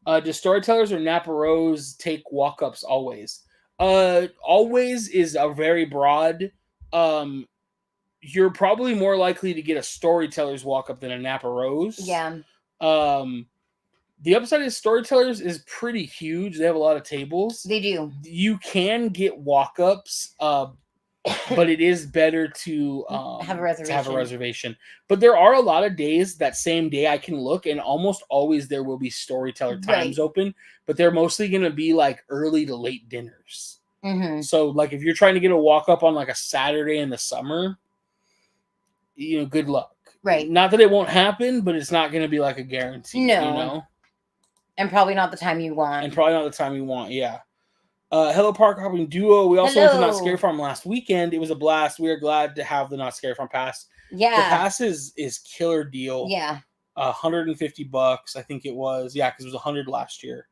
Do Storytellers or Napa Rose take walk-ups always? Always is a very broad. You're probably more likely to get a Storytellers walk-up than a Napa Rose. Yeah. The upside of Storytellers is pretty huge. They have a lot of tables. They do. You can get walk-ups, but it is better to have a reservation. But there are a lot of days that same day I can look, and almost always there will be Storyteller times open, but they're mostly going to be like early to late dinners. Mm-hmm. So like if you're trying to get a walk-up on like a Saturday in the summer, good luck. Right. Not that it won't happen, but it's not going to be like a guarantee. No. And probably not the time you want. Yeah. Hello Park Hopping Duo. We also went to Not Scary Farm last weekend. It was a blast. We are glad to have the Not Scary Farm pass. Yeah. The pass is killer deal. Yeah. $150, I think it was. Yeah, because it was $100 last year.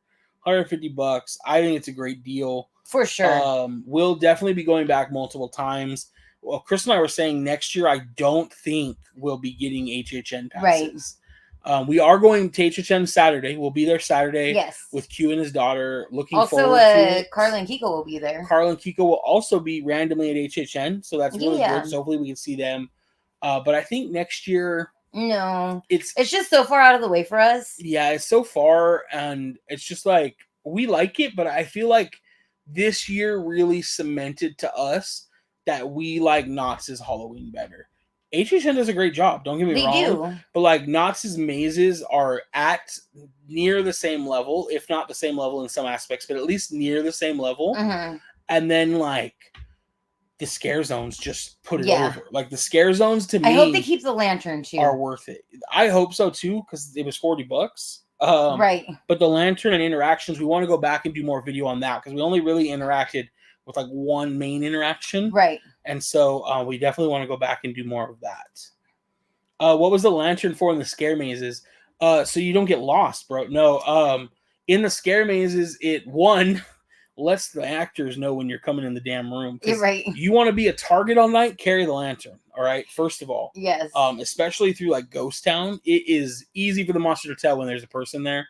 $150. I think it's a great deal. For sure. We'll definitely be going back multiple times. Well, Chris and I were saying next year, I don't think we'll be getting HHN passes. Right. We are going to HHN Saturday. We'll be there Saturday. Yes. With Q and his daughter. Looking also, forward to it. Carla and Kiko will be there. Carla and Kiko will also be randomly at HHN. So that's really good. So hopefully we can see them. But I think next year... No. It's just so far out of the way for us. Yeah, it's so far. And it's just like, we like it. But I feel like this year really cemented to us that we like Knott's Halloween better. HHN does a great job. Don't get me wrong. They do. But like Knott's mazes are at near the same level, if not the same level in some aspects, but at least near the same level. Mm-hmm. And then like the scare zones just put it over. Like the scare zones to me, I hope they keep the lantern too. Are worth it. I hope so too because it was $40. Right. But the lantern and interactions, we want to go back and do more video on that because we only really interacted with like one main interaction. Right. And so we definitely want to go back and do more of that. What was the lantern for in the scare mazes? So you don't get lost, bro. No. In the scare mazes, it lets the actors know when you're coming in the damn room. Right. You want to be a target all night, carry the lantern. All right. First of all. Yes. Especially through like Ghost Town. It is easy for the monster to tell when there's a person there.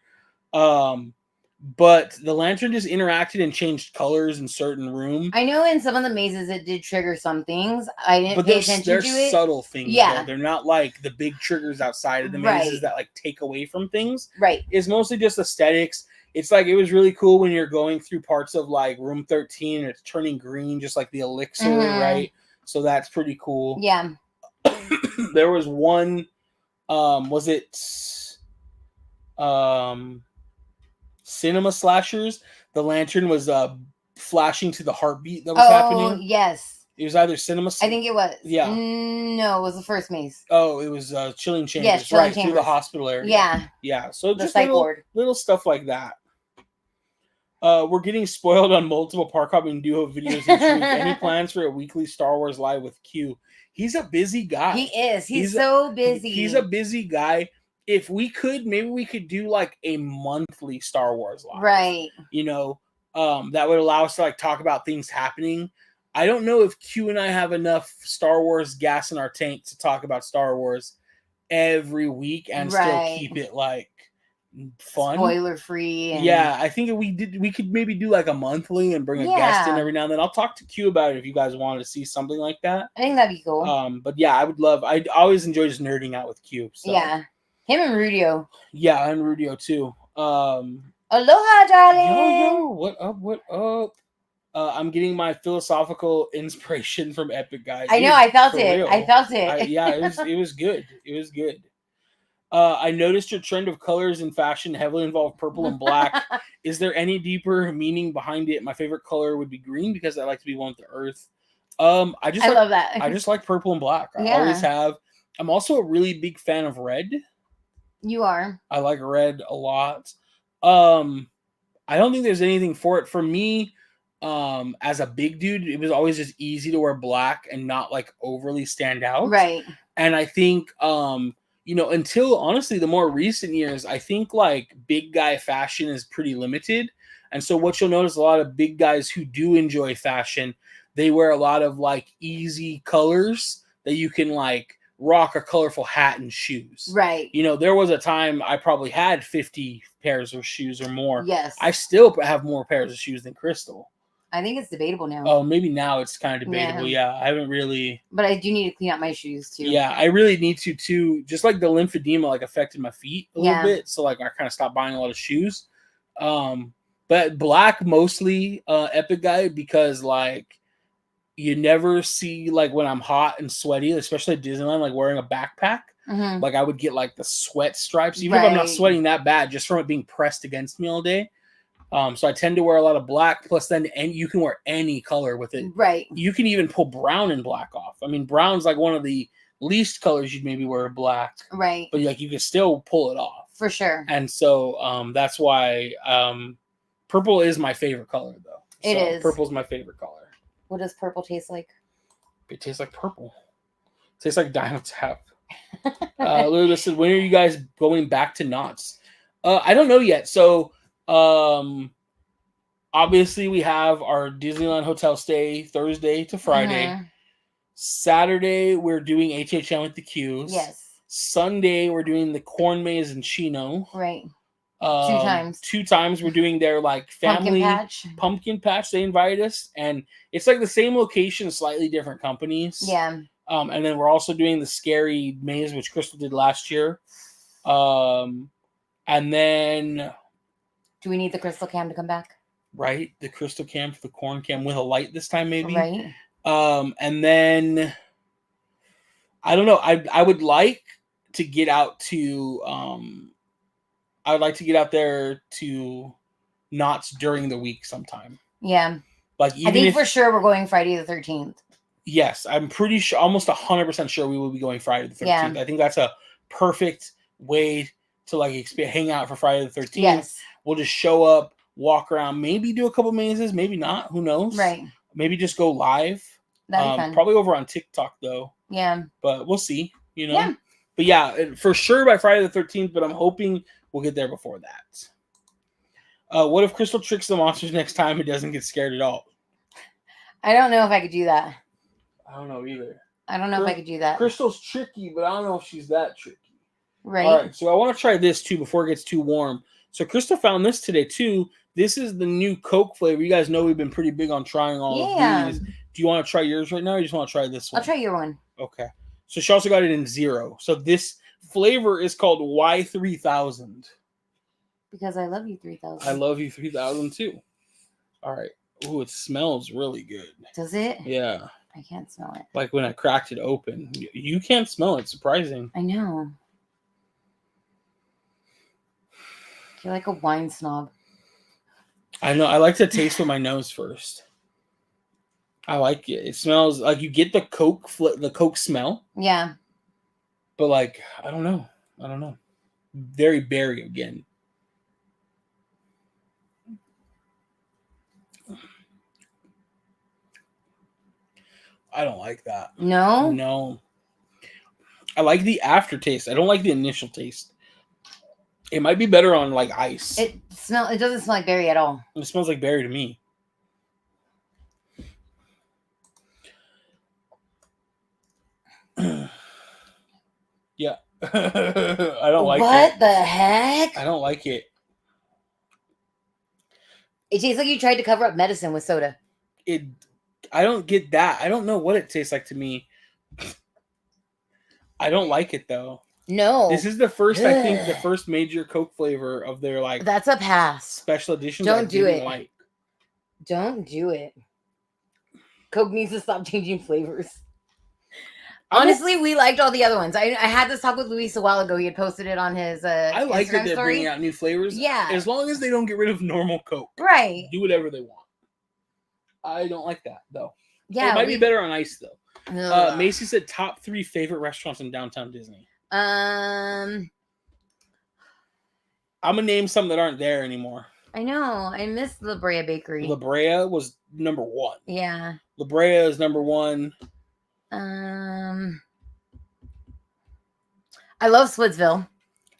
But the lantern just interacted and changed colors in certain rooms. I know in some of the mazes it did trigger some things. I didn't pay attention to it. They're subtle things. Yeah. Though. They're not like the big triggers outside of the mazes that like take away from things. Right. It's mostly just aesthetics. It's like it was really cool when you're going through parts of like room 13 and it's turning green just like the elixir, right? So that's pretty cool. Yeah. There was one was it Cinema slashers. The lantern was flashing to the heartbeat that was Oh, happening. yes. It was either cinema. I think it was. Yeah. No, it was the first maze. Oh, it was chilling chambers. Yes, chilling right, through the chambers. hospital area. Yeah. Yeah. So The just psych ward. little stuff like that. We're getting spoiled on multiple park hopping duo videos. Any plans for a weekly Star Wars live with Q? He's a busy guy. He is. He's so busy. He's a busy guy. If we could, maybe we could do like a monthly Star Wars live. Right. You know, that would allow us to like talk about things happening. I don't know if Q and I have enough Star Wars gas in our tank to talk about Star Wars every week and still keep it like fun, spoiler free. Yeah, I think we could maybe do like a monthly and bring a guest in every now and then. I'll talk to Q about it if you guys wanted to see something like that. I think that'd be cool. But yeah, I always enjoy just nerding out with Q. So. Yeah, him and Rudio. Yeah, and Rudio too. Aloha, darling. Yo, what up? What up? I'm getting my philosophical inspiration from Epic Guys. I know, I felt it. I felt it. Yeah, it was good. It was good. I noticed your trend of colors in fashion heavily involved purple and black. Is there any deeper meaning behind it? My favorite color would be green because I like to be one with the earth. I love that. I just like purple and black. I always have. I'm also a really big fan of red. You are. I like red a lot. I don't think there's anything for it. For me, as a big dude, it was always just easy to wear black and not like overly stand out. Right. And I think until honestly the more recent years, I think like big guy fashion is pretty limited. And so what you'll notice, a lot of big guys who do enjoy fashion, they wear a lot of like easy colors that you can like rock a colorful hat and shoes. Right. There was a time I probably had 50 pairs of shoes or more. Yes. I still have more pairs of shoes than Crystal. I think it's debatable now. Oh, maybe now it's kind of debatable. Yeah, I haven't really. But I do need to clean out my shoes too. Yeah, I really need to too. Just like the lymphedema like affected my feet a little bit, so like I kind of stopped buying a lot of shoes. But black mostly, Epic Guy, because like you never see like when I'm hot and sweaty, especially at Disneyland, like wearing a backpack. Mm-hmm. Like I would get like the sweat stripes, even if I'm not sweating that bad, just from it being pressed against me all day. So I tend to wear a lot of black, plus then and you can wear any color with it. Right. You can even pull brown and black off. I mean, brown's like one of the least colors you'd maybe wear black. Right. But like you can still pull it off. For sure. And so that's why purple is my favorite color though. It is. Purple's my favorite color. What does purple taste like? It tastes like purple. It tastes like Dino Tap. Lulu said, when are you guys going back to Knott's? I don't know yet. So obviously we have our Disneyland hotel stay Thursday to Friday. Mm-hmm. Saturday we're doing HHN with the Qs. Yes. Sunday we're doing the corn maze in Chino. Right. 2 times we're doing their like family pumpkin patch. They invited us, and it's like the same location, slightly different companies. Yeah. And then we're also doing the scary maze, which Crystal did last year. And then. Do we need the crystal cam to come back? Right. The crystal cam for the corn cam with a light this time, maybe. Right. And then I don't know. I would like to get out to I would like to get out there to Knott's during the week sometime. Yeah. Like even I think for sure we're going Friday the 13th. Yes, I'm pretty sure, almost 100% sure we will be going Friday the 13th. Yeah. I think that's a perfect way to like hang out for Friday the 13th. Yes. We'll just show up, walk around, maybe do a couple mazes, maybe not. Who knows? Right. Maybe just go live. That'd be fun. Probably over on TikTok though. Yeah. But we'll see. Yeah. But yeah, for sure by Friday the 13th. But I'm hoping we'll get there before that. What if Crystal tricks the monsters next time and doesn't get scared at all? I don't know if I could do that. I don't know either. I don't know if I could do that. Crystal's tricky, but I don't know if she's that tricky. Right. All right. So I want to try this too before it gets too warm. So Crystal found this today too. This is the new Coke flavor. You guys know we've been pretty big on trying all of these. Do you want to try yours right now, or you just want to try this one? I'll try your one. Okay. So she also got it in 0. So this flavor is called Y3000. Because I love you 3000. I love you 3000 too. All right. Ooh, it smells really good. Does it? Yeah. I can't smell it. Like when I cracked it open. You can't smell it. Surprising. I know. You're like a wine snob. I know. I like to taste with my nose first. I like it. It smells like you get the Coke smell. Yeah. But like, I don't know. Very berry again. I don't like that. No. I like the aftertaste. I don't like the initial taste. It might be better on like ice. It doesn't smell like berry at all. It smells like berry to me. Yeah. I don't like it. What the heck? I don't like it. It tastes like you tried to cover up medicine with soda. I don't get that. I don't know what it tastes like to me. I don't like it though. No. This is the first, I think, the first major Coke flavor of their like. That's a pass. Special edition. Don't do it. Like. Don't do it. Coke needs to stop changing flavors. Honestly, we liked all the other ones. I had this talk with Luis a while ago. He had posted it on his I like that they're bringing out new flavors. Yeah. As long as they don't get rid of normal Coke. Right. Do whatever they want. I don't like that, though. Yeah. It might be better on ice, though. Macy said top 3 favorite restaurants in downtown Disney. I'm going to name some that aren't there anymore. I know. I miss La Brea Bakery. La Brea was number 1. Yeah. La Brea is number 1. I love Splitsville.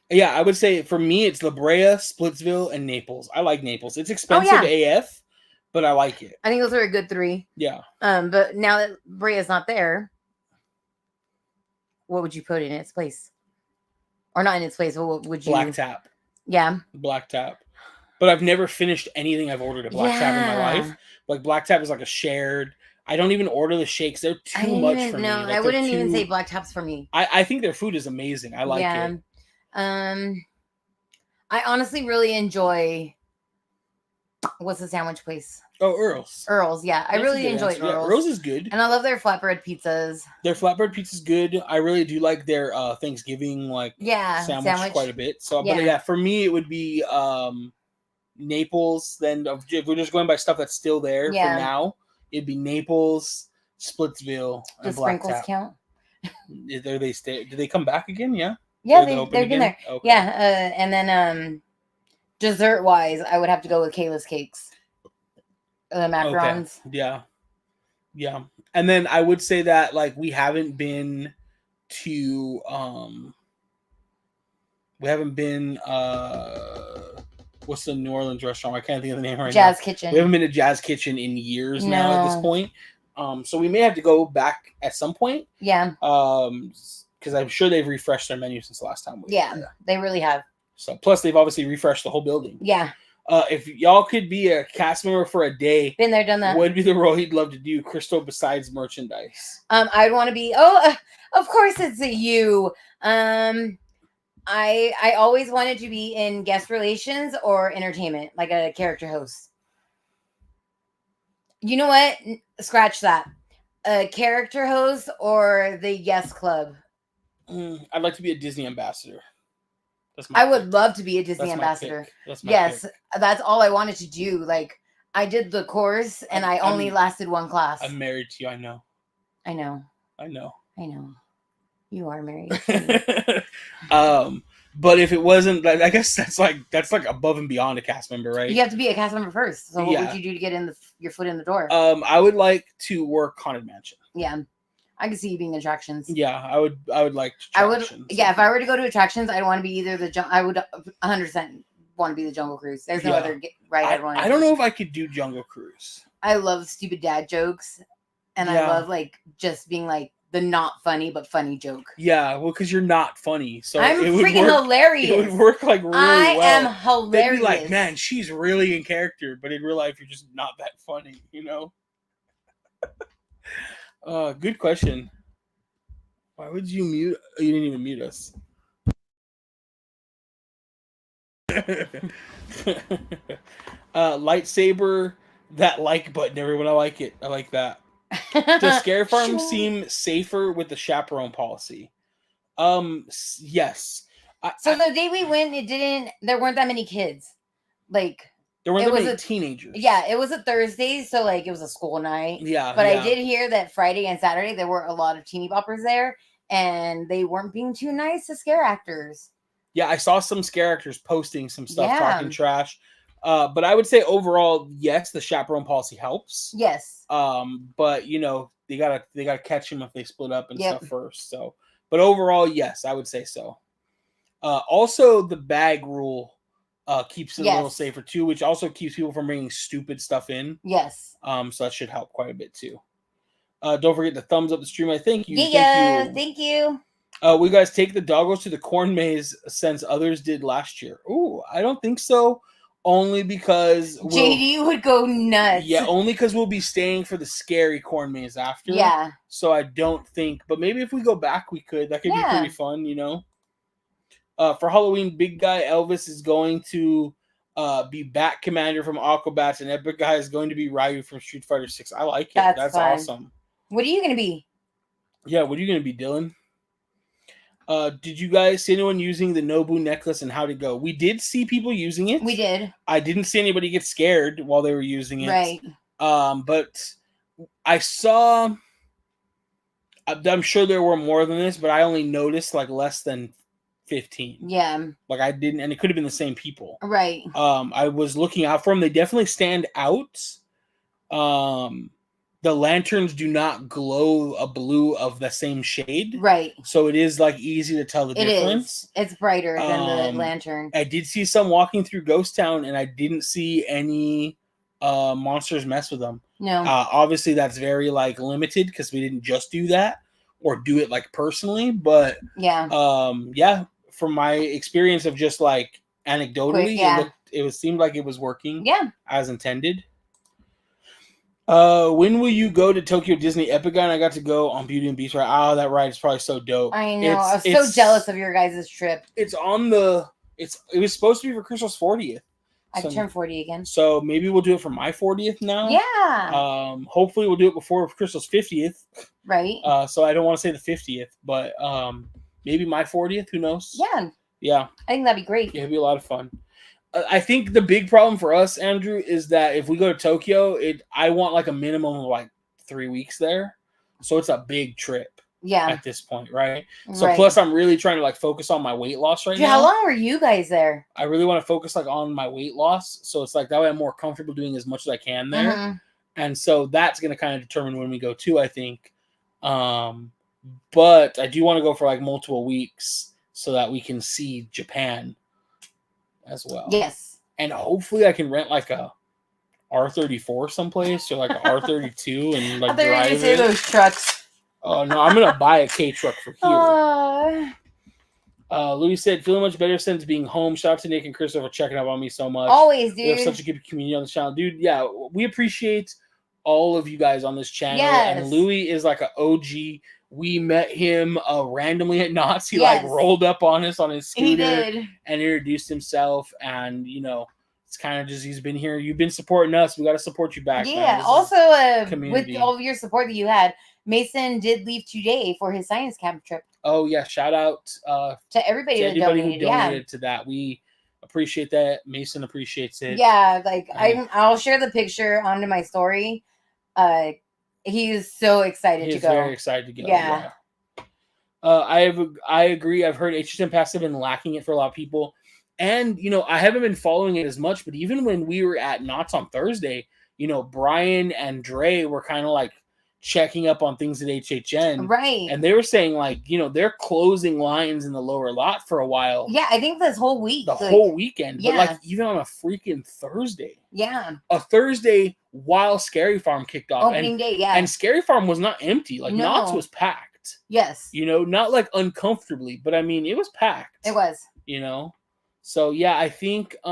Yeah, I would say for me it's La Brea, Splitsville, and Naples. I like Naples. It's expensive AF, but I like it. I think those are a good 3. Yeah. But now that Brea's not there, what would you put in its place? Or not in its place, but what would you? Black Tap. Yeah. Black Tap. But I've never finished anything I've ordered at Black Tap in my life. Like Black Tap is like a shared. I don't even order the shakes. They're too much for me. No, like, I wouldn't even say Black Tap's for me. I think their food is amazing. I like it. I honestly really enjoy. What's the sandwich place? Oh, Earl's. Earl's, yeah. I really enjoy Earl's. Yeah, Earl's is good. And I love their flatbread pizzas. Their flatbread pizza's good. I really do like their Thanksgiving sandwich quite a bit. So, but yeah, for me it would be Naples. Then if we're just going by stuff that's still there for now, it'd be Naples, Splitsville, and Black Sprinkles Tap. Count? There they stay. Did they come back again? Yeah. Yeah, they've been there. Okay. Yeah, and then dessert wise, I would have to go with Kayla's Cakes. The macarons. Okay. Yeah. And then I would say that like we haven't been to what's the New Orleans restaurant? I can't think of the name right now. Jazz Kitchen. We haven't been to Jazz Kitchen in years now at this point. So we may have to go back at some point. Yeah. Because I'm sure they've refreshed their menu since the last time we were there. They really have. So plus they've obviously refreshed the whole building. Yeah. If y'all could be a cast member for a day, been there, done that. What would be the role you'd love to do, Crystal, besides merchandise? I'd want to be. Of course, it's a you. I always wanted to be in guest relations or entertainment, like a character host. You know what? Scratch that. A character host or the Yes Club. I'd like to be a Disney ambassador. I would love to be a Disney ambassador. Yes, that's all I wanted to do. Like I did the course and I only lasted 1 class. I'm married to you. I know. I know. You are married. But if it wasn't, I guess that's like above and beyond a cast member, right? You have to be a cast member first. So what would you do to get your foot in the door? I would like to work Haunted Mansion. Yeah. I can see you being attractions. Yeah, I would like attractions. If I were to go to attractions, I'd want to be either I would 100% want to be the Jungle Cruise. There's no other ride I'd want to do. I don't know if I could do Jungle Cruise. I love stupid dad jokes. And I love like just being like the not funny but funny joke. Yeah, well, because you're not funny. So I'm freaking hilarious. It would work like really well. I am hilarious. They'd be like, man, she's really in character, but in real life you're just not that funny, you know? Good question. Why would you mute? You didn't even mute us. Lightsaber, that like button, everyone. I like it. I like that. Does Scare Farm seem safer with the chaperone policy? Yes. So the day we went, there weren't that many kids. Like, there weren't that many teenagers. Yeah, it was a Thursday, so like it was a school night. Yeah. But I did hear that Friday and Saturday there were a lot of teeny boppers there, and they weren't being too nice to scare actors. Yeah, I saw some scare actors posting some stuff, talking trash. But I would say overall, yes, the chaperone policy helps. Yes. But you know, they gotta catch them if they split up and stuff first. So, but overall, yes, I would say so. Also, the bag rule keeps it a little safer too, which also keeps people from bringing stupid stuff in. Yes. So that should help quite a bit too. Don't forget to thumbs up the stream. I thank you. Yeah, thank you. We guys take the doggos to the corn maze since others did last year. Ooh, I don't think so. Only because JD would go nuts. Yeah, only because we'll be staying for the scary corn maze after. Yeah. So I don't think, but maybe if we go back, we could. That could be pretty fun, you know. For Halloween, Big Guy Elvis is going to be Bat Commander from Aquabats, and Epic Guy is going to be Ryu from Street Fighter 6. I like it. That's awesome. What are you gonna be? Yeah, what are you gonna be, Dylan? Did you guys see anyone using the Nobu necklace and how to go? We did see people using it. We did. I didn't see anybody get scared while they were using it. Right. But I saw. I'm sure there were more than this, but I only noticed like less than 15. Yeah. Like I didn't, and it could have been the same people. Right. I was looking out for them. They definitely stand out. The lanterns do not glow a blue of the same shade. Right. So it is like easy to tell the difference. It's brighter than the lantern. I did see some walking through Ghost Town, and I didn't see any monsters mess with them. No. Obviously that's very like limited because we didn't just do that or do it like personally, but yeah, from my experience of just like anecdotally, it seemed like it was working as intended. When will you go to Tokyo Disney Epic? And I got to go on Beauty and Beast ride. Oh, that ride is probably so dope. I know. I was so jealous of your guys' trip. It was supposed to be for Crystal's 40th. I turned 40 again. So maybe we'll do it for my 40th now. Yeah. Hopefully we'll do it before Crystal's 50th. Right. So I don't want to say the 50th, but maybe my 40th. Who knows? Yeah. Yeah. I think that'd be great. Yeah, it'd be a lot of fun. I think the big problem for us, Andrew, is that if we go to Tokyo, I want like a minimum of like 3 weeks there. So it's a big trip. Yeah. At this point, right? So plus I'm really trying to like focus on my weight loss right now. How long were you guys there? I really want to focus like on my weight loss. So it's like that way I'm more comfortable doing as much as I can there. Mm-hmm. And so that's going to kind of determine when we go too, I think. But I do want to go for like multiple weeks so that we can see Japan as well. Yes. And hopefully I can rent like a R34 someplace or like a R32 and like drive it. Those trucks. Oh no, I'm gonna buy a K truck for here. Louis said, feeling much better since being home. Shout out to Nick and Chris for checking up on me so much. Always, dude. We have such a good community on this channel. Dude, yeah, we appreciate all of you guys on this channel. Yes. And Louis is like an OG. We met him randomly at Knott's. He like rolled up on us on his scooter and introduced himself. And you know, it's kind of just he's been here. You've been supporting us. We got to support you back. Yeah. Also, with all of your support that you had, Mason did leave today for his science camp trip. Oh yeah, shout out to everybody who donated to that. We appreciate that. Mason appreciates it. Yeah, like I'll share the picture onto my story. He's so excited to go. He's very excited to go. Yeah. I agree. I've heard HSM Pass have been lacking it for a lot of people. And, you know, I haven't been following it as much, but even when we were at Knott's on Thursday, you know, Brian and Dre were kind of like checking up on things at HHN. Right. And they were saying like, you know, they're closing lines in the lower lot for a while. Yeah, I think this whole week. The whole weekend. Yeah. But like even on a freaking Thursday. Yeah. A Thursday while Scary Farm kicked off. Opening day, yeah. And Scary Farm was not empty. Like Knott's was packed. Yes. You know, not like uncomfortably, but I mean it was packed. It was. You know? So yeah, I think I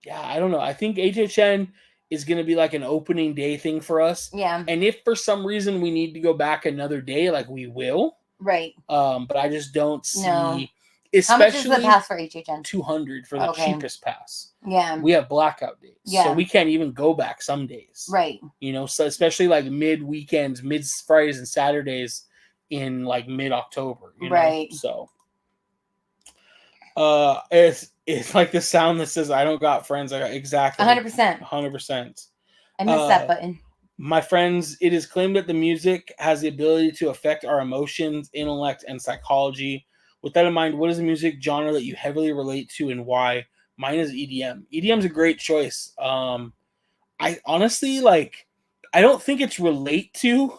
don't know. I think HHN is going to be like an opening day thing for us. Yeah. And if for some reason we need to go back another day, like we will. Right. But I just don't see. No. Especially how much is the pass for HHN? $200 for the cheapest pass. Yeah. We have blackout days. Yeah. So we can't even go back some days. Right. You know, so especially like mid weekends, mid Fridays and Saturdays in like mid October. You know? Right. So. It's like the sound that says, "I don't got friends." I got exactly 100%. 100%. I missed that button. My friends, it is claimed that the music has the ability to affect our emotions, intellect, and psychology. With that in mind, what is the music genre that you heavily relate to and why? Mine is EDM. EDM is a great choice. I honestly I don't think it's relate to,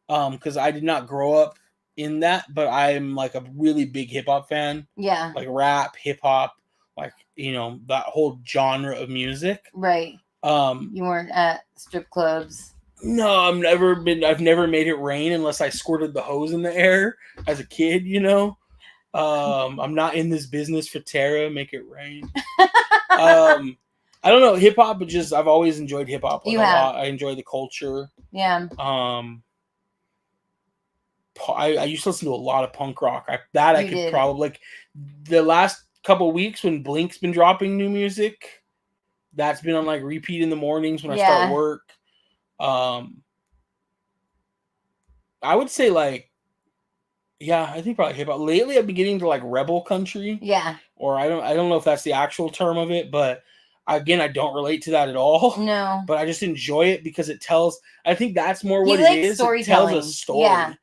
because I did not grow up in that, but I'm like a really big hip hop fan. Yeah. Like rap, hip hop, like that whole genre of music. Right. You weren't at strip clubs. No, I've never made it rain unless I squirted the hose in the air as a kid, I'm not in this business for Tara, make it rain. I don't know, hip hop, I've always enjoyed hip hop a lot. I enjoy the culture. Yeah. I used to listen to a lot of punk rock. I could probably the last couple of weeks when Blink's been dropping new music, that's been on repeat in the mornings when I start work. I would say I think probably hip hop. Lately I've been getting to rebel country. Yeah. Or I don't know if that's the actual term of it, but again, I don't relate to that at all. No. But I just enjoy it because I think that's more what it is. It tells a story. Yeah.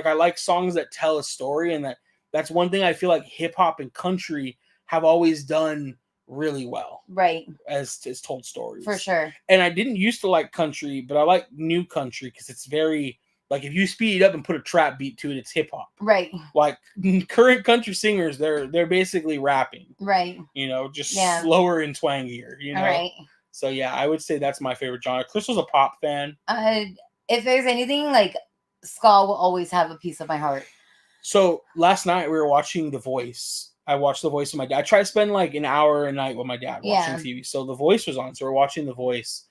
I like songs that tell a story, and that's one thing I feel like hip hop and country have always done really well. Right. As told stories. For sure. And I didn't used to like country, but I like new country because it's very if you speed it up and put a trap beat to it, it's hip hop. Right. Current country singers, they're basically rapping. Right. Just slower and twangier, Right. So yeah, I would say that's my favorite genre. Crystal's a pop fan. If there's anything ska will always have a piece of my heart. So last night we were watching The Voice. I watched The Voice with my dad. I try to spend an hour a night with my dad watching TV. So The Voice was on. So we're watching The Voice.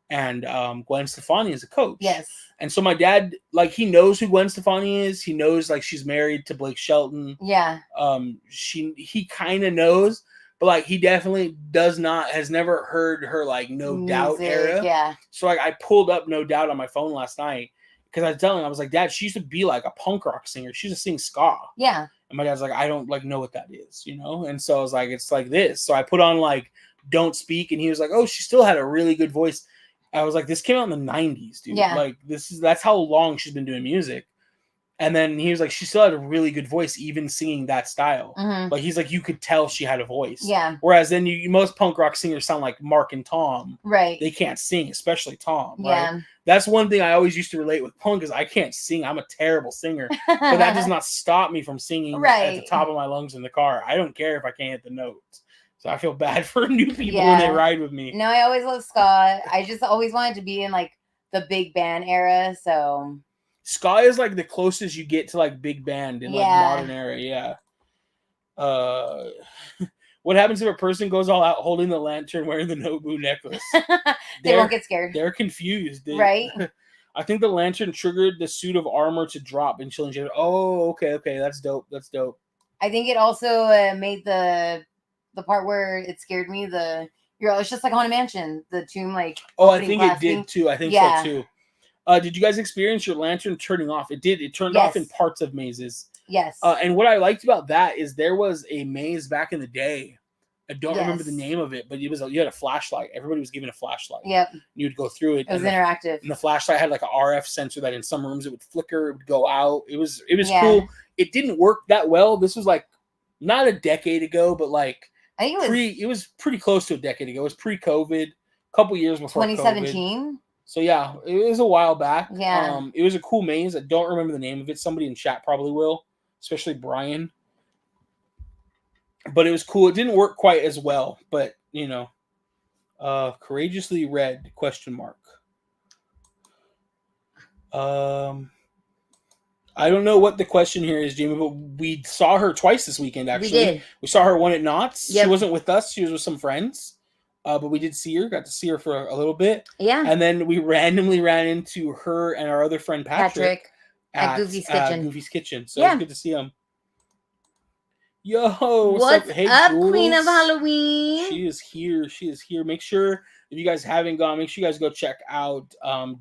And Gwen Stefani is a coach. Yes. And so my dad, he knows who Gwen Stefani is. He knows she's married to Blake Shelton. Yeah. He kind of knows, but he definitely has never heard her No Doubt era. Yeah. So I pulled up No Doubt on my phone last night because I was telling him, I was like, Dad, she used to be a punk rock singer. She used to sing ska. Yeah. And my dad's like, I don't know what that is, And so I was like, it's like this. So I put on Don't Speak, and he was like, oh, she still had a really good voice. I was like, this came out in the 90s, dude. Yeah. That's how long she's been doing music. And then he was like, she still had a really good voice, even singing that style. Mm-hmm. He's like, you could tell she had a voice. Yeah. Whereas then most punk rock singers sound like Mark and Tom. Right. They can't sing, especially Tom. Yeah. Right? That's one thing I always used to relate with punk is I can't sing. I'm a terrible singer. But that does not stop me from singing at the top of my lungs in the car. I don't care if I can't hit the notes. So I feel bad for new people when they ride with me. No, I always love ska. I just always wanted to be in the big band era. So ska is the closest you get to big band in modern era. Yeah. What happens if a person goes all out holding the lantern wearing the Nobu necklace? They won't get scared. They're confused. Right. I think the lantern triggered the suit of armor to drop and chilling. Oh, okay. That's dope. I think it also made the part where it scared me, it's just Haunted Mansion, the tomb, I think it did too. I think so too. Did you guys experience your lantern turning off? It did. It turned off in parts of mazes. Yes. And what I liked about that is there was a maze back in the day. I don't remember the name of it, but you had a flashlight. Everybody was given a flashlight. Yep. You would go through it. It was interactive. And the flashlight had an RF sensor that in some rooms it would flicker, it would go out. It was cool. It didn't work that well. This was not a decade ago, but I think it was pretty close to a decade ago. It was pre-COVID, a couple years before 2017. COVID. So yeah, it was a while back. Yeah. It was a cool maze. I don't remember the name of it. Somebody in chat probably will, especially Brian. But it was cool. It didn't work quite as well, but courageously read ? I don't know what the question here is, Jamie, but we saw her twice this weekend, actually. We did. We saw her one at Knott's. Yep. She wasn't with us. She was with some friends. But we did see her. Got to see her for a little bit. Yeah. And then we randomly ran into her and our other friend, Patrick at Goofy's Kitchen. Goofy's Kitchen. So it was good to see him. Yo, what's up? Hey, up, Jules. Queen of Halloween? She is here. Make sure, if you guys haven't gone, make sure you guys go check out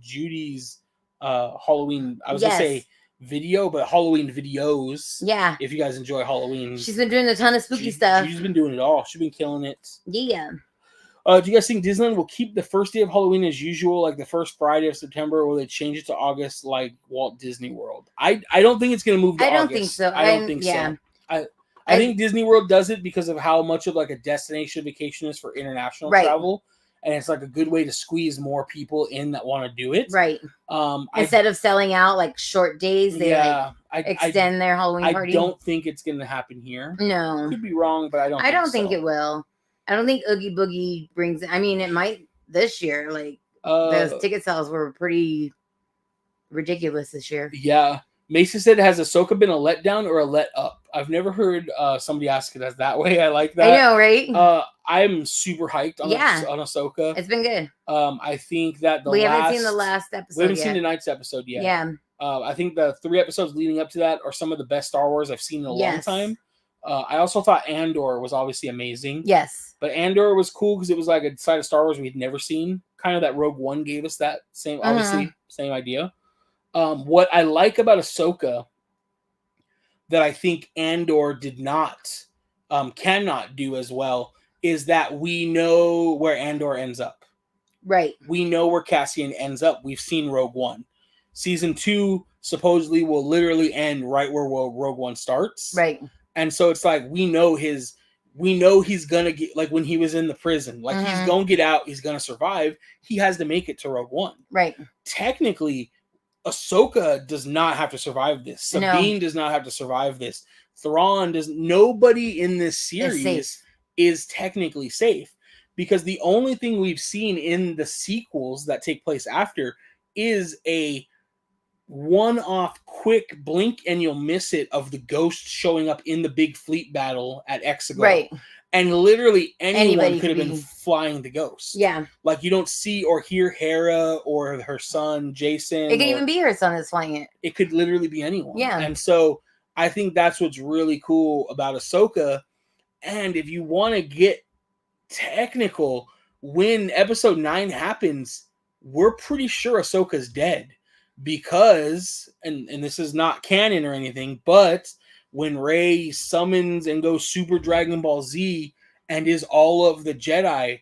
Judy's Halloween. I was going to say video, but Halloween videos. Yeah. If you guys enjoy Halloween. She's been doing a ton of spooky stuff. She's been doing it all. She's been killing it. Yeah. Do you guys think Disneyland will keep the first day of Halloween as usual, like the first Friday of September, or will they change it to August like Walt Disney World? I don't think it's going to move to August. I don't think so. I don't think so. I think Disney World does it because of how much of like a destination vacation is for international travel. And it's like a good way to squeeze more people in that want to do it. Right. Instead of selling out like short days, they extend their Halloween party. I don't think it's going to happen here. No. Could be wrong, but I don't think it will. I don't think Oogie Boogie brings. I mean, it might this year. Like those ticket sales were pretty ridiculous this year. Yeah, Mason said, "Has Ahsoka been a letdown or a let up?" I've never heard somebody ask it as that way. I like that. I know, right? I'm super hyped on Ahsoka. It's been good. I think that we haven't seen the last episode. We haven't seen tonight's episode yet. Yeah. I think the 3 episodes leading up to that are some of the best Star Wars I've seen in a long time. I also thought Andor was obviously amazing. Yes. But Andor was cool because it was like a side of Star Wars we'd never seen. Kind of that Rogue One gave us that same, obviously, same idea. What I like about Ahsoka that I think Andor did not, cannot do as well, is that we know where Andor ends up. Right. We know where Cassian ends up. We've seen Rogue One. Season 2 supposedly will literally end right where Rogue One starts. Right. And so it's like we know he's gonna get, like when he was in the prison, like he's gonna get out, he's gonna survive. He has to make it to Rogue One. Right. Technically, Ahsoka does not have to survive this. Sabine does not have to survive this. Thrawn does. Nobody in this series is technically safe because the only thing we've seen in the sequels that take place after is a one-off quick blink and you'll miss it of the ghost showing up in the big fleet battle at Exegol. Right. And literally anyone could have been flying the ghost. Yeah. Like you don't see or hear Hera or her son Jason. It could even be her son that's flying it. It could literally be anyone. Yeah. And so I think that's what's really cool about Ahsoka. And if you want to get technical, when episode 9 happens, we're pretty sure Ahsoka's dead. Because, and this is not canon or anything, but when Rey summons and goes Super Dragon Ball Z and is all of the Jedi,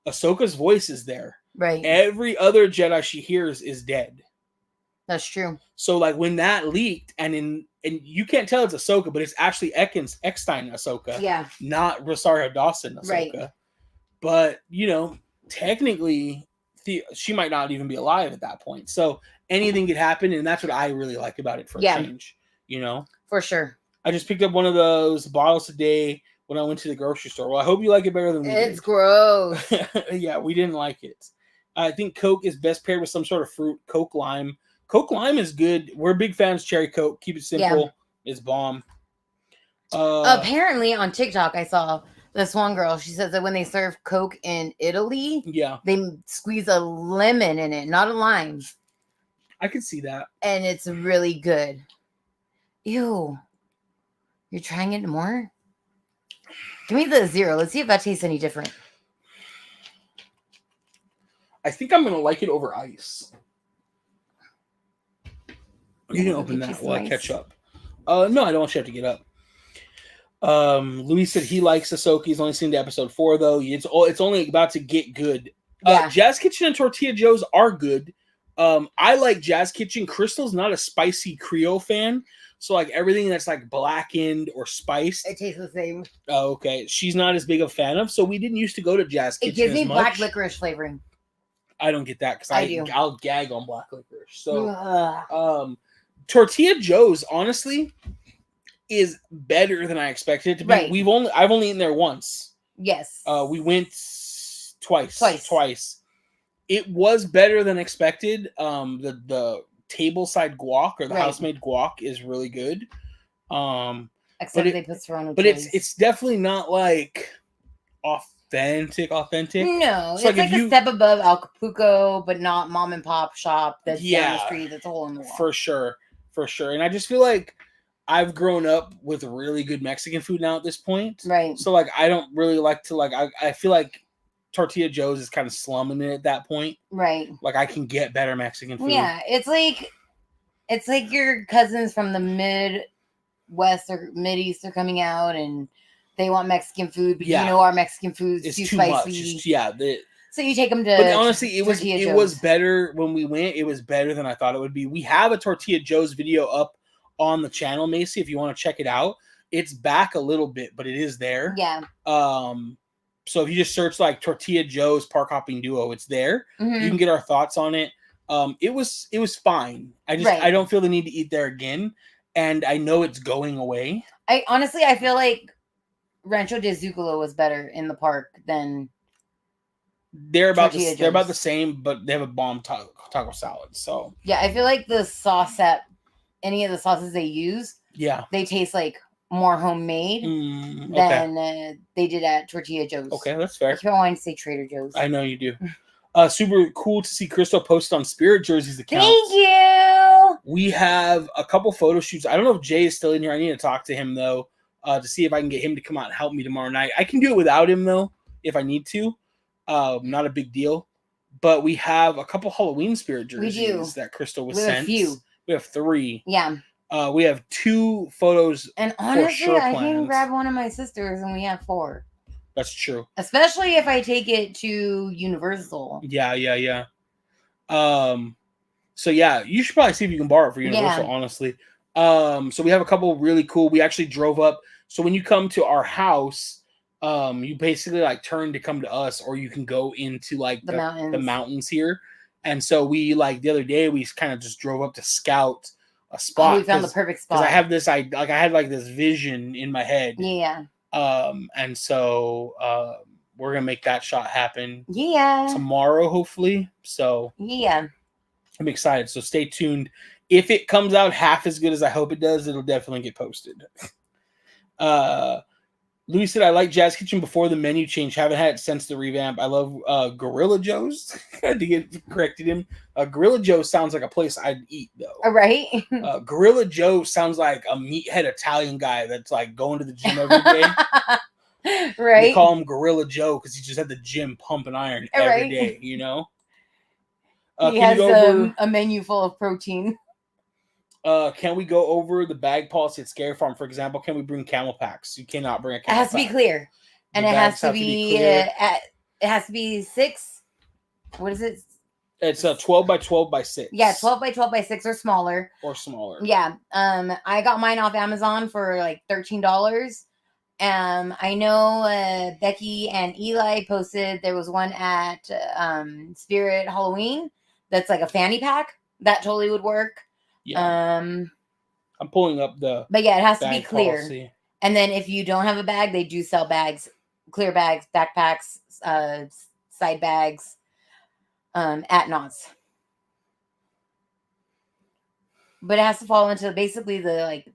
Ahsoka's voice is there. Right. Every other Jedi she hears is dead. That's true. So like when that leaked, and you can't tell it's Ahsoka, but it's actually Eckstein Ahsoka. Yeah. Not Rosario Dawson Ahsoka. Right. But, technically she might not even be alive at that point. So anything could happen, and that's what I really like about it for a change. For sure. I just picked up one of those bottles today when I went to the grocery store. Well, I hope you like it better than we did. It's gross. Yeah, we didn't like it. I think Coke is best paired with some sort of fruit. Coke Lime. Coke Lime is good. We're big fans of Cherry Coke. Keep it simple. Yeah. It's bomb. Apparently on TikTok, I saw this one girl. She says that when they serve Coke in Italy, they squeeze a lemon in it, not a lime. I could see that. And it's really good. Ew. You're trying it more? Give me the 0. Let's see if that tastes any different. I think I'm going to like it over ice. You can open that while I catch up. No, I don't want you to have to get up. Luis said he likes Ahsoka. He's only seen to episode 4, though. It's only about to get good. Jazz Kitchen and Tortilla Joe's are good. I like Jazz Kitchen. Crystal's not a spicy Creole fan. So like everything that's like blackened or spiced, it tastes the same. Oh, okay. She's not as big a fan of. So we didn't used to go to Jazz Kitchen. It gives me black licorice flavoring. I don't get that because I'll gag on black licorice. So Tortilla Joe's honestly is better than I expected it to be. Right. I've only eaten there once. Yes. We went twice. It was better than expected. The table side guac or the house-made guac is really good. Except they put serrano but it's definitely not like authentic. No, it's like a step above Acapulco, but not mom and pop shop that's down the street that's a hole in the wall. For sure. And I just feel like I've grown up with really good Mexican food now at this point. Right. So like I don't really like to I feel like Tortilla Joe's is kind of slumming it at that point. Right. Like I can get better Mexican food. Yeah, it's like It's like your cousins from the Midwest or Mideast are coming out and they want Mexican food, but Yeah. you know our Mexican food's It's too too spicy. much. Yeah. So you take them to But honestly, it Tortilla was Joe's. better when we went. It was better than I thought it would be. We have a Tortilla Joe's video up on the channel, Macy, if you want to check it out. It's back a little bit, but it is there. Yeah. So if you just search like Tortilla Joe's Park Hopping Duo, it's there. You can get our thoughts on it. It was fine. I don't feel the need to eat there again, and I know it's going away. I honestly feel like Rancho de Zucolo was better in the park than they're about the same, but they have a bomb taco salad. So yeah, I feel like the sauce at any of the sauces they use, they taste like more homemade than they did at Tortilla Joe's. Okay, that's fair. I keep on wanting to say Trader Joe's. I know you do. Super cool to see Crystal post on Spirit Jerseys account. Thank you. We have a couple photo shoots. I don't know if Jay is still in here. I need to talk to him though, to see if I can get him to come out and help me tomorrow night. I can do it without him though, if I need to. Not a big deal. But we have a couple Halloween Spirit jerseys that Crystal was sent. We have 3. Yeah. We have 2 photos. And honestly, I can grab one of my sisters and we have 4. That's true. Especially if I take it to Universal. Yeah. So yeah, you should probably see if you can borrow it for Universal, honestly. So we have a couple really cool. We actually drove up. So when you come to our house, you basically like turn to come to us, or you can go into like the mountains here. And so we like the other day we kind of just drove up to scout a spot. We found the perfect spot. Because I have this I had like this vision in my head. Yeah. And so we're gonna make that shot happen. Yeah. Tomorrow, hopefully. So yeah. I'm excited. So stay tuned. If it comes out half as good as I hope it does, it'll definitely get posted. Louis said, I like Jazz Kitchen before the menu change. Haven't had it since the revamp. I love Gorilla Joe's. I had to get corrected him. Gorilla Joe sounds like a place I'd eat, though. All right. Gorilla Joe sounds like a meathead Italian guy that's like going to the gym every day. Right. They call him Gorilla Joe because he just had the gym pumping iron every day, you know? He has a menu full of protein. Can we go over the bag policy at Scary Farm? For example, can we bring camel packs? You cannot bring a camel pack. It has to be clear. And it has to be it has to be 6. What is it? It's a 12 by 12 by 6. Yeah, 12 by 12 by 6 or smaller. Yeah. I got mine off Amazon for like $13. I know Becky and Eli posted there was one at Spirit Halloween that's like a fanny pack. That totally would work. Yeah. I'm pulling up but yeah, it has to be clear. Policy. And then if you don't have a bag, they do sell bags, clear bags, backpacks, side bags, at Knott's. But it has to fall into basically the like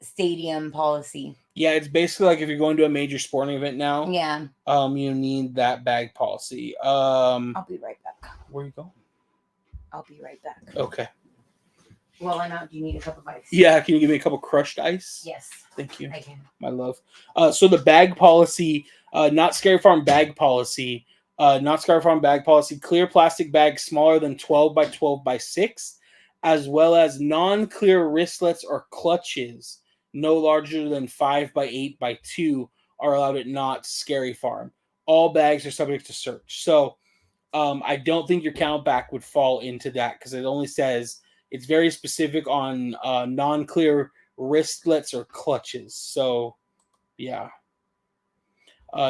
stadium policy. Yeah, it's basically like if you're going to a major sporting event now. Yeah. You need that bag policy. I'll be right back. Where are you going? I'll be right back. Okay. Well, I know. Do you need a cup of ice? Yeah, can you give me a cup of crushed ice? Yes. Thank you. I can. My love. So the bag policy, not Scary Farm bag policy, clear plastic bags smaller than 12 by 12 by 6, as well as non-clear wristlets or clutches no larger than 5 by 8 by 2 are allowed at Knott Scary Farm. All bags are subject to search. So I don't think your CamelBak would fall into that because it only says it's very specific on non-clear wristlets or clutches. So, yeah.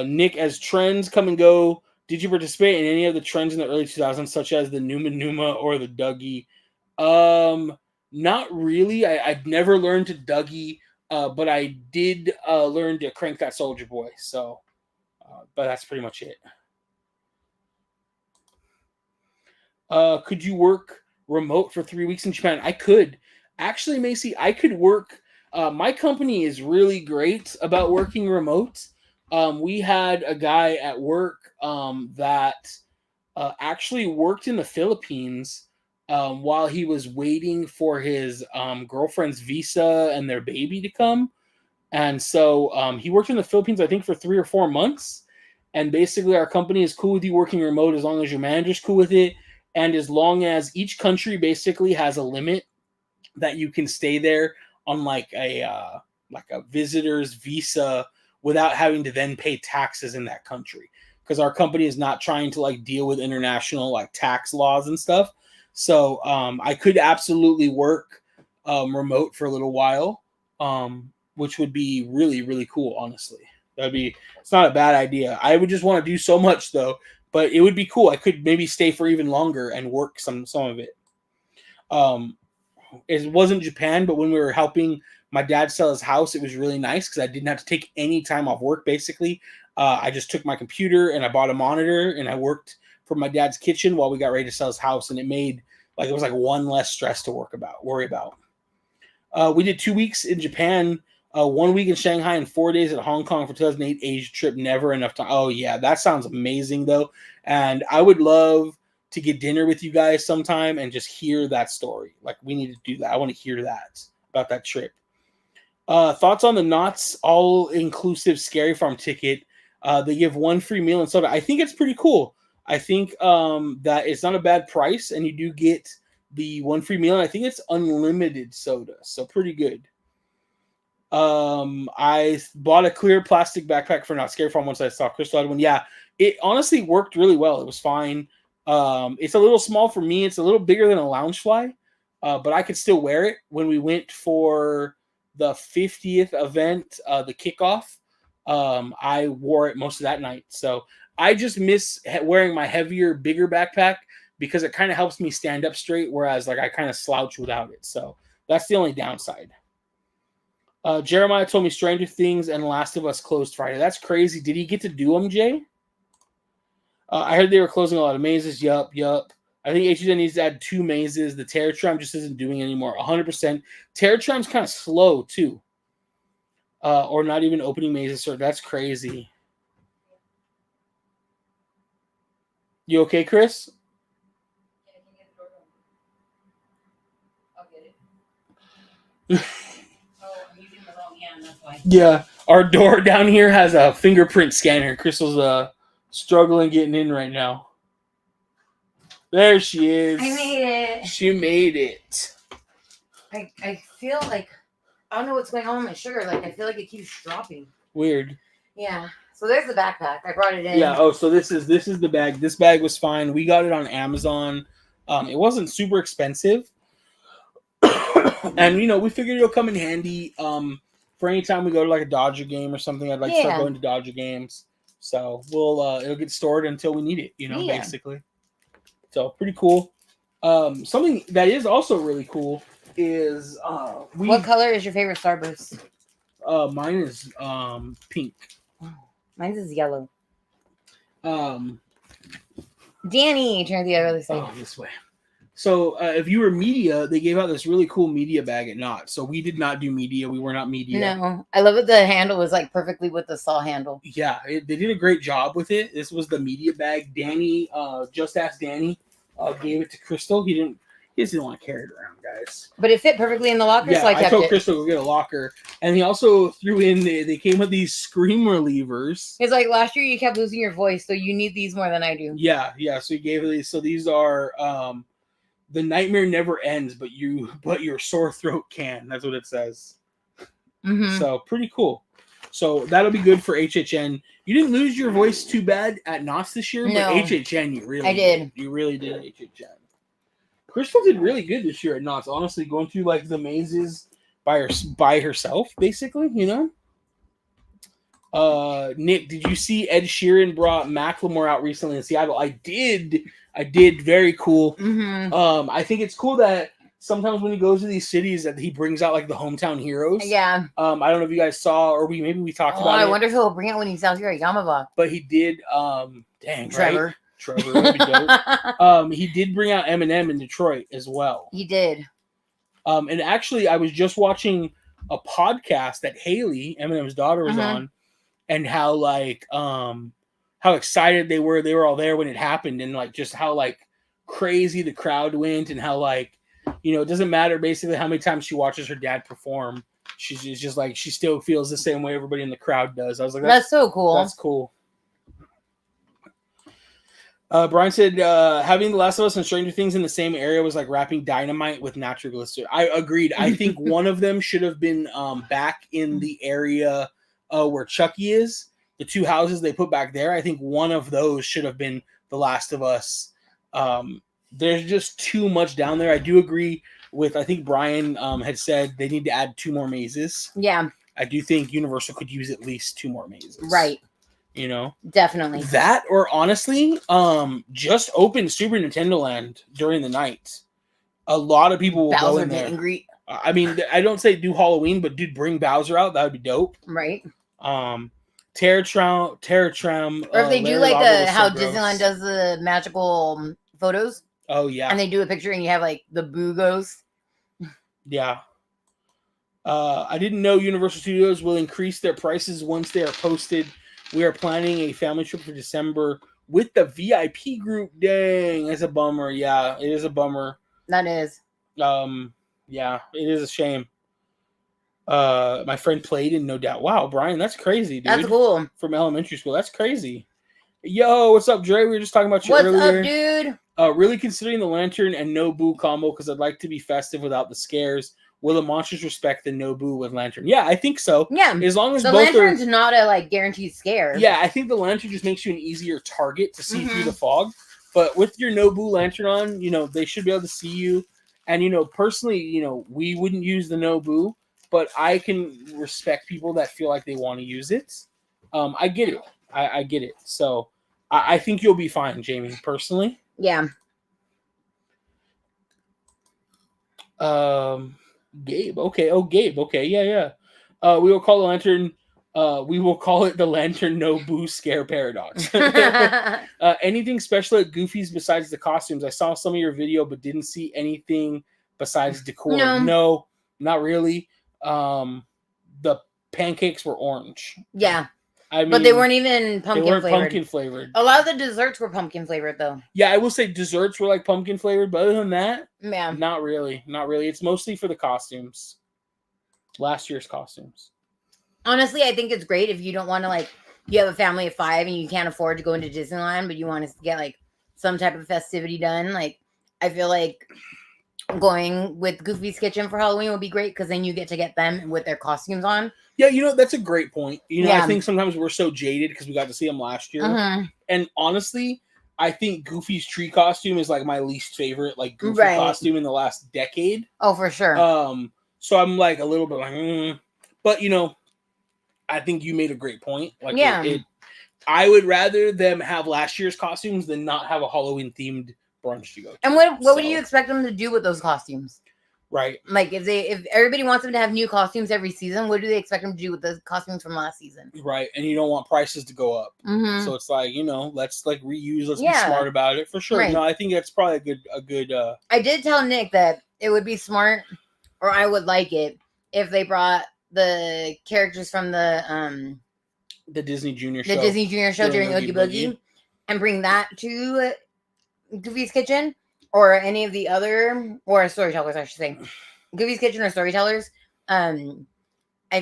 Nick, as trends come and go, did you participate in any of the trends in the early 2000s, such as the Numa or the Dougie? Not really. I'd never learned to Dougie, but I did learn to crank that Soldier Boy. So, but that's pretty much it. Could you work remote for 3 weeks in Japan? I could. Actually, Macy, I could work. My company is really great about working remote. We had a guy at work that actually worked in the Philippines while he was waiting for his girlfriend's visa and their baby to come. And so he worked in the Philippines, I think, for 3 or 4 months. And basically, our company is cool with you working remote as long as your manager's cool with it. And as long as each country basically has a limit that you can stay there on like a visitor's visa without having to then pay taxes in that country, because our company is not trying to like deal with international like tax laws and stuff. So I could absolutely work remote for a little while, which would be really, really cool. Honestly, it's not a bad idea. I would just want to do so much though, but it would be cool. I could maybe stay for even longer and work some of it. It wasn't Japan, but when we were helping my dad sell his house, it was really nice because I didn't have to take any time off work. Basically, I just took my computer and I bought a monitor and I worked from my dad's kitchen while we got ready to sell his house, and it made it was like one less stress to worry about. We did 2 weeks in Japan, 1 week in Shanghai, and 4 days at Hong Kong for 2008 Asia trip. Never enough time. Oh yeah, that sounds amazing though, and I would love to get dinner with you guys sometime and just hear that story. Like, we need to do that. I want to hear that about that trip. Thoughts on the Knott's all-inclusive Scary Farm ticket? They give 1 free meal and soda. I think it's pretty cool. I think that it's not a bad price, and you do get the 1 free meal, and I think it's unlimited soda, so pretty good. I bought a clear plastic backpack for Knott's Scary Farm once I saw Crystal had one. Yeah, it honestly worked really well. It was fine. It's a little small for me. It's a little bigger than a Loungefly, but I could still wear it. When we went for the 50th event, the kickoff, I wore it most of that night. So I just miss wearing my heavier, bigger backpack because it kind of helps me stand up straight, whereas like I kind of slouch without it. So that's the only downside. Jeremiah told me Stranger Things and Last of Us closed Friday. That's crazy. Did he get to do them, Jay? I heard they were closing a lot of mazes. Yup. I think HDN needs to add 2 mazes. The Terror Tram just isn't doing anymore. 100%. Terror Tram's kind of slow, too. Or not even opening mazes. So that's crazy. You okay, Chris? I'll get it. I'm using the wrong hand, that's why. Yeah. Our door down here has a fingerprint scanner. Crystal's struggling getting in right now. There she is. I made it. She made it. I feel like I don't know what's going on with my sugar. Like, I feel like it keeps dropping. Weird. Yeah. So there's the backpack. I brought it in. Yeah. Oh, so this is the bag. This bag was fine. We got it on Amazon. It wasn't super expensive, and we figured it'll come in handy. For any time we go to like a Dodger game or something, I'd like to start going to Dodger games. So it'll get stored until we need it, basically. So pretty cool. Something that is also really cool is what color is your favorite Starburst? Mine is pink. Mine is yellow. Danny, turn the other side. Oh, this way. So if you were media, they gave out this really cool media bag at Knott. So we did not do media. We were not media. No, I love it. The handle was like perfectly with the saw handle. Yeah, they did a great job with it. This was the media bag. Danny, just asked Danny, gave it to Crystal. He just didn't want to carry it around, guys. But it fit perfectly in the locker, yeah, so I kept told it. Crystal to go get a locker. And he also threw in, they came with these scream relievers. It's like last year you kept losing your voice, so you need these more than I do. Yeah. So he gave these. So these are the nightmare never ends, but your sore throat can. That's what it says. Mm-hmm. So pretty cool. So that'll be good for HHN. You didn't lose your voice too bad at Knott's this year, No. but HHN you really did. You really did HHN. Crystal did really good this year at Knott's, honestly, going through like the mazes by herself, basically, Nick, did you see Ed Sheeran brought Macklemore out recently in Seattle? I did. Very cool. Mm-hmm. I think it's cool that sometimes when he goes to these cities that he brings out like the hometown heroes. Yeah. I don't know if you guys saw or we talked about it. I wonder if he'll bring it when he's out here at Yamava. But he did. Dang, Trevor. Right? Trevor, that'd be dope. He did bring out Eminem in Detroit as well. He did. And actually, I was just watching a podcast that Haley, Eminem's daughter, was on, and how how excited they were. They were all there when it happened, and like just how like crazy the crowd went, and how like it doesn't matter basically how many times she watches her dad perform. She's just like she still feels the same way everybody in the crowd does. I was like, that's so cool. That's cool. Brian said having The Last of Us and Stranger Things in the same area was like wrapping dynamite with nitroglycerin. I agreed. I think one of them should have been back in the area where Chucky is. The 2 houses they put back there. I think one of those should have been The Last of Us. There's just too much down there. I do agree with, I think Brian had said they need to add 2 more mazes. Yeah. I do think Universal could use at least 2 more mazes. Right. You know? Definitely. That, or honestly, just open Super Nintendo Land during the night. A lot of people will go in there. Angry. I mean, I don't say do Halloween, but dude, bring Bowser out. That would be dope. Right. Terror Tram. Or if they do like how Disneyland does the magical photos. Oh, yeah. And they do a picture and you have like the Boo Ghost. Yeah. I didn't know Universal Studios will increase their prices once they are posted. We are planning a family trip for December with the VIP group. Dang, that's a bummer. Yeah, it is a bummer. That is. Yeah, it is a shame. My friend played and no doubt. Wow, Brian, that's crazy, dude. That's cool. From elementary school. That's crazy. Yo, what's up, Dre? We were just talking about you earlier. What's up, dude? Really considering the lantern and no boo combo because I'd like to be festive without the scares. Will the monsters respect the no boo with lantern? Yeah, I think so. Yeah. As long as the both lantern's not a like guaranteed scare. Yeah, I think the lantern just makes you an easier target to see through the fog. But with your no boo lantern on, you know, they should be able to see you. And, you know, personally, you know, we wouldn't use the no boo, but I can respect people that feel like they want to use it. I get it. I get it. So I think you'll be fine, Jamie, personally. Yeah. Gabe. Okay. Oh, Gabe. Okay. Yeah. We will call the lantern. We will call it the lantern no boo scare paradox. Anything special at Goofy's besides the costumes? I saw some of your video, but didn't see anything besides decor. No, not really. The pancakes were orange. Yeah. I mean, but they weren't even pumpkin flavored. A lot of the desserts were pumpkin flavored, though. Yeah, I will say desserts were like pumpkin flavored, but other than that, yeah, not really. Not really. It's mostly for the costumes. Last year's costumes. Honestly, I think it's great if you don't want to, like, you have a family of 5 and you can't afford to go into Disneyland, but you want to get, like, some type of festivity done. Like, I feel like going with Goofy's Kitchen for Halloween would be great because then you get to get them with their costumes on. Yeah, you know, that's a great point. You know, I think sometimes we're so jaded because we got to see them last year. And honestly, I think Goofy's tree costume is, like, my least favorite, like, Goofy costume in the last decade. Oh, for sure. So I'm, like, a little bit like, But, you know, I think you made a great point. Like, I would rather them have last year's costumes than not have a Halloween themed brunch to go to. And what would you expect them to do with those costumes? Right. Like if everybody wants them to have new costumes every season, what do they expect them to do with the costumes from last season? Right. And you don't want prices to go up. So it's like, you know, let's like reuse, let's be smart about it for sure. Right. No, I think that's probably a good I did tell Nick that it would be smart, or I would like it, if they brought the characters from the Disney Junior show. The Disney Junior show during Oogie Boogie and bring that to Goofy's Kitchen. Or any of the other, or Storytellers, I should say. Goofy's Kitchen or Storytellers. I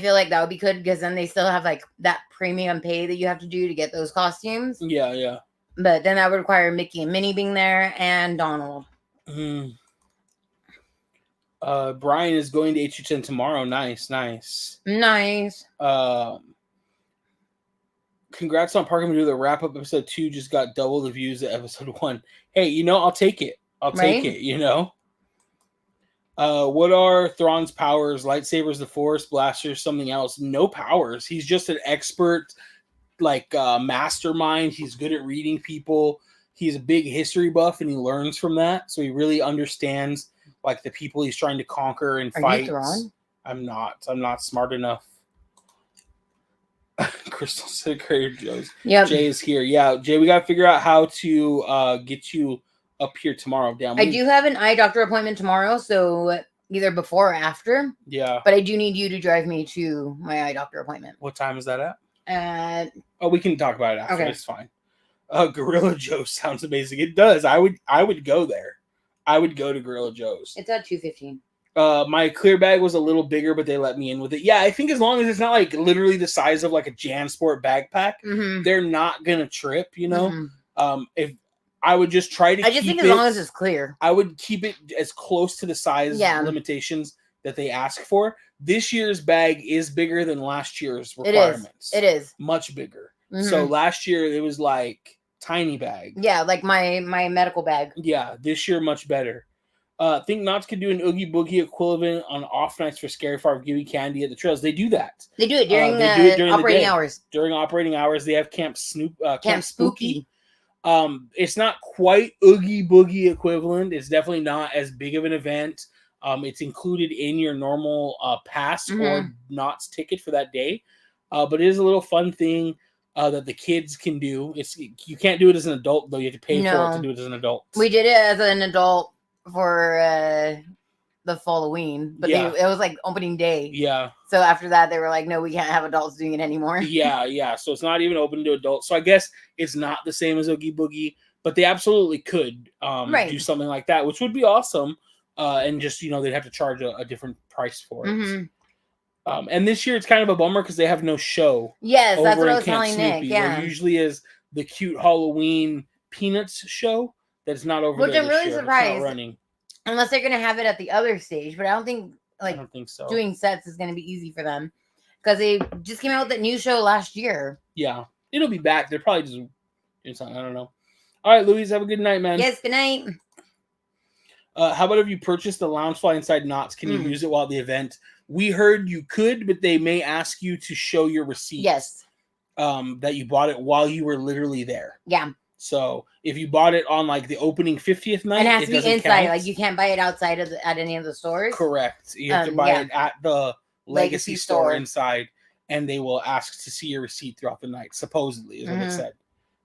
feel like that would be good because then they still have like that premium pay that you have to do to get those costumes. Yeah. But then that would require Mickey and Minnie being there and Donald. Brian is going to HHN tomorrow. Nice. Congrats on Parker Medu. The wrap-up episode 2 just got double the views of episode 1. Hey, you know, I'll take it. You know. What are Thrawn's powers? Lightsabers, the Force, blasters, something else? No powers. He's just an expert, like, mastermind. He's good at reading people. He's a big history buff, and he learns from that. So he really understands, like, the people he's trying to conquer and fight. You Thrawn? I'm not smart enough. Crystal said, "Creator Joe's." Yep. Jay is here. Yeah, Jay, we got to figure out how to get you up here tomorrow. Damn. I do have an eye doctor appointment tomorrow, so either before or after. Yeah. But I do need you to drive me to my eye doctor appointment. What time is that at? We can talk about it after. Okay. It's fine. Gorilla Joe sounds amazing. It does. I would go there. I would go to Gorilla Joe's. It's at 2:15. My clear bag was a little bigger, but they let me in with it. Yeah, I think as long as it's not like literally the size of like a JanSport backpack, they're not gonna trip, you know. If I would just try to I just keep think as long as it's clear. I would keep it as close to the size Yeah. limitations that they ask for. This year's bag is bigger than last year's It requirements. is. It is. Much bigger. Mhm. So last year it was like tiny bag. Yeah, like my medical bag. Yeah, this year much better. Think Knott could do an Oogie Boogie equivalent on off nights for Scary Farm, give you candy at the trails. They do that. They do it during, during operating the day. hours. During operating hours, they have Camp Spooky. Spooky. It's not quite Oogie Boogie equivalent. It's definitely not as big of an event. It's included in your normal pass or Knott's ticket for that day. But it is a little fun thing that the kids can do. You can't do it as an adult, though. You have to pay for it to do it as an adult. We did it as an adult for the Halloween, but it was like opening day. Yeah. So after that, they were like, no, we can't have adults doing it anymore. Yeah. So it's not even open to adults. So I guess it's not the same as Oogie Boogie, but they absolutely could do something like that, which would be awesome. And just, they'd have to charge a different price for it. And this year it's kind of a bummer because they have no show. Yes, that's what I was telling Nick. Yeah. There usually is the cute Halloween Peanuts show that's not over there. Which I'm really surprised. It's not running. Unless they're going to have it at the other stage. But I don't think so. Doing sets is going to be easy for them. Because they just came out with that new show last year. Yeah. It'll be back. They're probably just doing something. I don't know. All right, Louise, have a good night, man. Yes, good night. How about if you purchase the Loungefly inside Knott's, can you use it while at the event? We heard you could, but they may ask you to show your receipt. Yes. That you bought it while you were literally there. Yeah. So if you bought it on like the opening 50th night, and it has to be inside. Count. Like you can't buy it outside at any of the stores. Correct. You have to buy it at the Legacy store inside, and they will ask to see your receipt throughout the night. Supposedly, is what it said.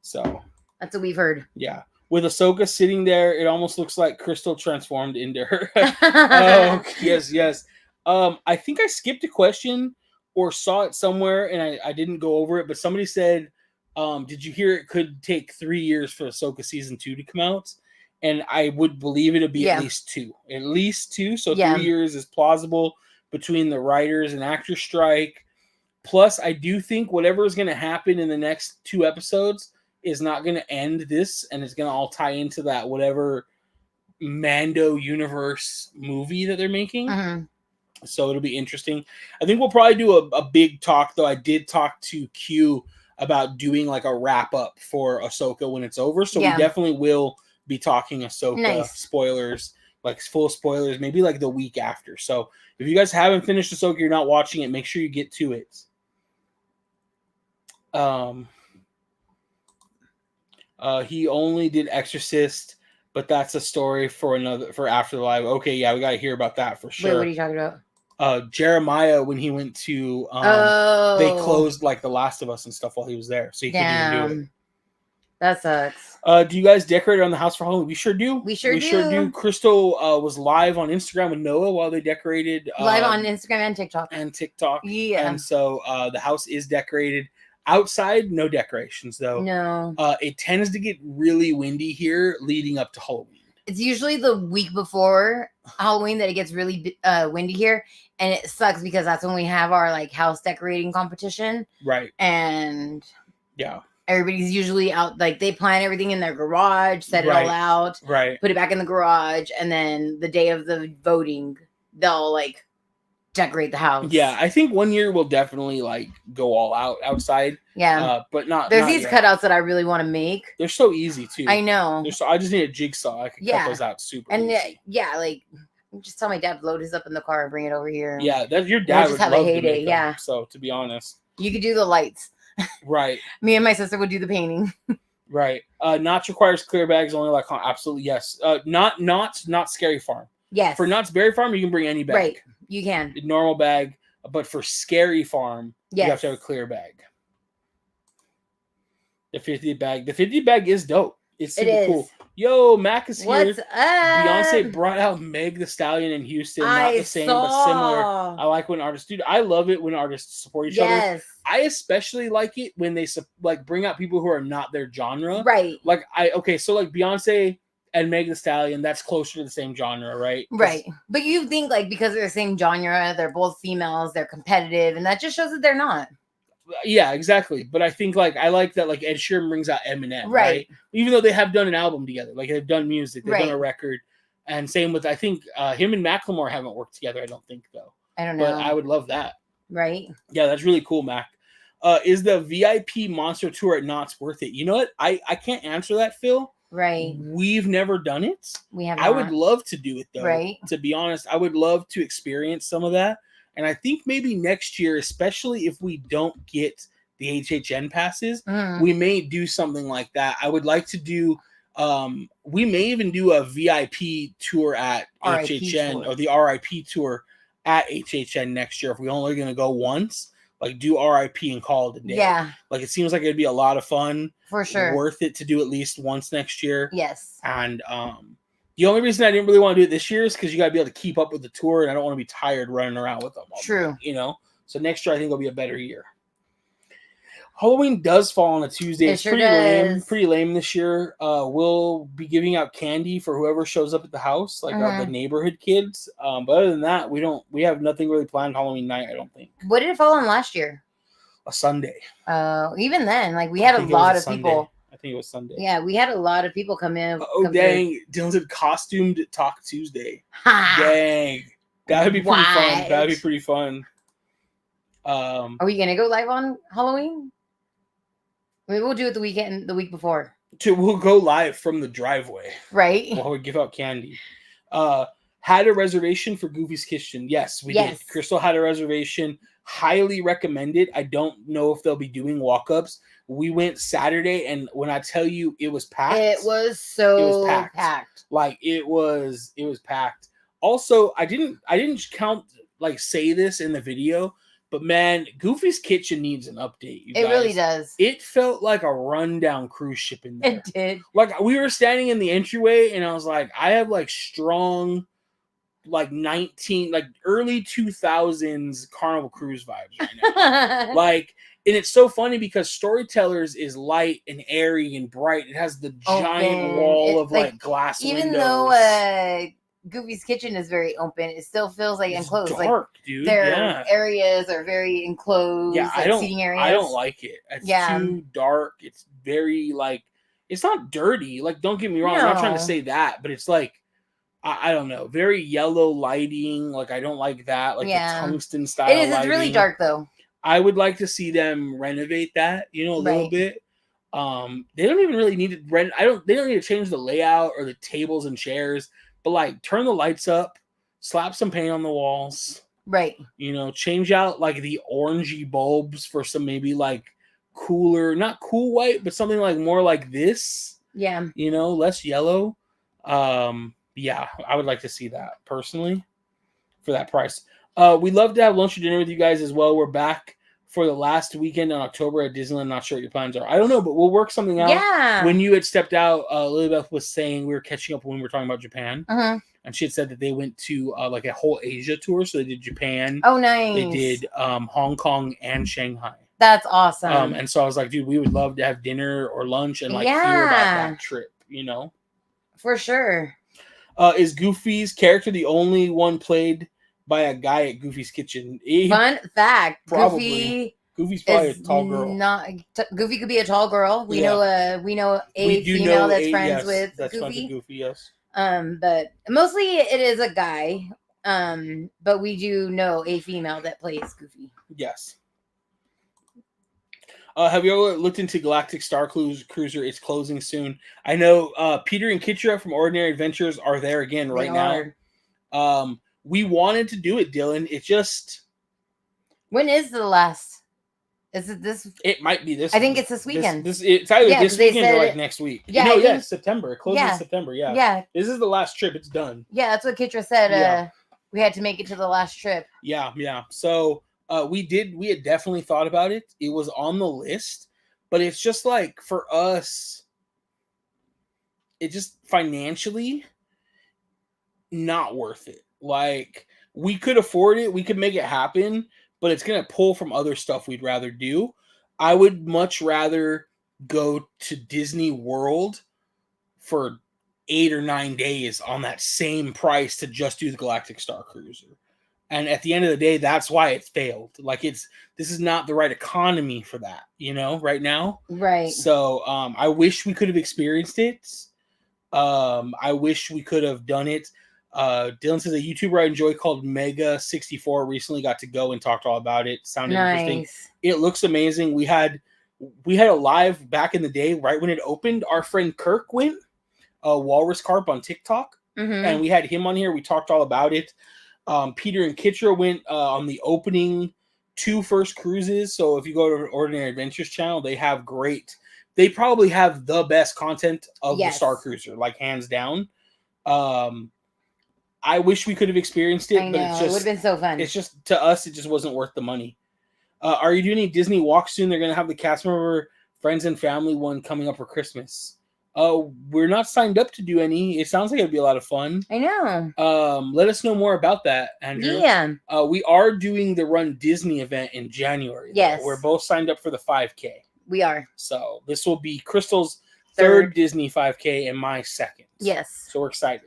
So that's what we've heard. Yeah. With Ahsoka sitting there, it almost looks like Crystal transformed into her. Oh, yes. I think I skipped a question or saw it somewhere, and I didn't go over it, but somebody said, did you hear it could take 3 years for Ahsoka season 2 to come out? And I would believe it'd be at least 2. At least 2. So 3 years is plausible between the writers and actor strike. Plus, I do think whatever is going to happen in the next 2 episodes is not going to end this, and it's going to all tie into that whatever Mando universe movie that they're making. So it'll be interesting. I think we'll probably do a big talk, though. I did talk to Q about doing like a wrap up for Ahsoka when it's over. So we definitely will be talking Ahsoka spoilers, like full spoilers, maybe like the week after. So if you guys haven't finished Ahsoka, you're not watching it, make sure you get to it. He only did Exorcist, but that's a story for After the Live. Okay, yeah, we got to hear about that for sure. Wait, what are you talking about? Jeremiah, when he went to they closed like The Last of Us and stuff while he was there, so he couldn't even do it. That sucks. Do you guys decorate around the house for Halloween? We sure do. We sure do. Crystal was live on Instagram with Noah while they decorrated. Live on Instagram and TikTok. Yeah. And so the house is decorated. Outside, no decorations though. No. It tends to get really windy here leading up to Halloween. It's usually the week before Halloween that it gets really windy here, and it sucks because that's when we have our like house decorating competition. Right. And yeah, everybody's usually out, like they plan everything in their garage, set it all out, put it back in the garage, and then the day of the voting, they'll like decorate the house. Yeah, I think one year we'll definitely like go all out outside. Yeah, but not. There's these cutouts that I really want to make. They're so easy too. I know. I just need a jigsaw. I can cut those out super. And easy. like just tell my dad to load his up in the car and bring it over here. Yeah, that's your dad. We'll just have a heyday. Yeah. So to be honest, you could do the lights. Right. Me and my sister would do the painting. Right. Knott's requires clear bags only. Like absolutely yes. Not Scary Farm. Yes. For Knott's Berry Farm, you can bring any bag. Right. You can. A normal bag, but for Scary Farm, you have to have a clear bag. The 50 bag is dope. It's super cool. Yo, Mac is here. What's up? Beyonce brought out Meg the Stallion in Houston. Not the same, but similar. I like when artists do. I love it when artists support each other. I especially like it when they like bring out people who are not their genre. Right. Like so like Beyonce and Meg the Stallion, that's closer to the same genre, right? Right. But you think like because they're the same genre, they're both females, they're competitive, and that just shows that they're not. Yeah, exactly. But I think like I like that like Ed Sheeran brings out Eminem, right? Even though they have done an album together, like they've done music, they've done a record, and same with I think him and Macklemore haven't worked together. I don't think though. I don't know, but I would love that. Right? Yeah, that's really cool, Mac. Is the VIP Monster Tour at Knott's worth it? You know what? I can't answer that, Phil. Right. We've never done it. We have. I would love to do it though. Right. To be honest, I would love to experience some of that. And I think maybe next year, especially if we don't get the HHN passes, we may do something like that. I would like to do, we may even do a VIP tour at HHN or the RIP tour at HHN next year. If we're only going to go once, like do RIP and call it a day. Yeah. Like it seems like it'd be a lot of fun. For sure. Worth it to do at least once next year. Yes. And, the only reason I didn't really want to do it this year is because you got to be able to keep up with the tour, and I don't want to be tired running around with them. True. You know? So next year, I think will be a better year. Halloween does fall on a Tuesday. It's sure pretty does. lame. Pretty lame this year. We'll be giving out candy for whoever shows up at the house, like the neighborhood kids. But other than that, we have nothing really planned Halloween night, I don't think. What did it fall on last year? A Sunday. Even then, like we had a lot of people. I think it was Sunday. Yeah, we had a lot of people come in. Dang. Dylan said costumed Talk Tuesday. Dang. That would be pretty fun. That would be pretty fun. Are we going to go live on Halloween? Maybe we'll do it the week before. We'll go live from the driveway. Right. While we give out candy. Had a reservation for Goofy's Kitchen. Yes, we did. Crystal had a reservation. Highly recommended. I don't know if they'll be doing walk-ups. We went Saturday, and when I tell you it was packed. It was so packed. Like it was packed. Also, I didn't say this in the video, but man, Goofy's Kitchen needs an update. You guys. Really does. It felt like a rundown cruise ship in there. It did. Like we were standing in the entryway, and I was like, I have like strong, like early 2000s Carnival Cruise vibes right now. Like, and it's so funny because Storytellers is light and airy and bright. It has the giant wall of like glass even windows. Though Goofy's Kitchen is very open, it still feels like enclosed. Dark, like dude. Their areas are very enclosed. Yeah, seating areas. I don't like it. It's too dark. It's very like it's not dirty. Like, don't get me wrong. I'm not trying to say that, but it's like I don't know, very yellow lighting. Like I don't like that. Like the tungsten style. It is. It's lighting. really dark though. I would like to see them renovate that, a little bit. They don't even really need to they don't need to change the layout or the tables and chairs, but like turn the lights up, slap some paint on the walls. Right. Change out like the orangey bulbs for some maybe like cooler, not cool white, but something like more like this. Yeah. Less yellow. Yeah, I would like to see that personally for that price. We'd love to have lunch or dinner with you guys as well. We're back for the last weekend in October at Disneyland. Not sure what your plans are. I don't know, but we'll work something out. Yeah. When you had stepped out, Lilybeth was saying we were catching up when we were talking about Japan. And she had said that they went to like a whole Asia tour. So they did Japan. Oh, nice. They did Hong Kong and Shanghai. That's awesome. And so I was like, dude, we would love to have dinner or lunch and like hear about that trip, For sure. Is Goofy's character the only one played by a guy at Goofy's Kitchen? Fun fact. Probably. Goofy's probably a tall girl. Goofy could be a tall girl. We know a female that's friends with that's Goofy. Friends with Goofy, yes. But mostly it is a guy. But we do know a female that plays Goofy. Yes. Have you ever looked into Galactic Star Cruiser? It's closing soon. I know Peter and Kitra from Ordinary Adventures are there again right now. We wanted to do it, Dylan. It just... When is the last? Is it this? It might be this. I think it's this weekend. It's either this weekend or like next week. Yeah, September. It closes in September. Yeah. Yeah. This is the last trip. It's done. Yeah, that's what Kitra said. We had to make it to the last trip. Yeah. So we had definitely thought about it. It was on the list, but it's just like for us, it just financially not worth it. Like we could afford it, we could make it happen, but it's gonna pull from other stuff we'd rather do. I would much rather go to Disney World for 8 or 9 days on that same price to just do the Galactic Star Cruiser. And at the end of the day, that's why it failed. Like this is not the right economy for that, right now. Right. So I wish we could have experienced it. I wish we could have done it. Dylan says a YouTuber I enjoy called Mega64 recently got to go and talked all about it. Sounded interesting. It looks amazing. We had a live back in the day, right when it opened. Our friend Kirk went, Walrus Carp on TikTok, and we had him on here. We talked all about it. Peter and Kitra went on the opening 2 first cruises. So if you go to Ordinary Adventures channel, they probably have the best content of the Star Cruiser, like hands down. I wish we could have experienced it, but it would have been so fun. It's just, to us, it just wasn't worth the money. Are you doing any Disney walks soon? They're going to have the cast member, friends, and family one coming up for Christmas. We're not signed up to do any. It sounds like it'd be a lot of fun. I know. Let us know more about that, Andrew. Yeah. We are doing the Run Disney event in January. Yes. We're both signed up for the 5K. We are. So this will be Crystal's third Disney 5K and my second. Yes. So we're excited.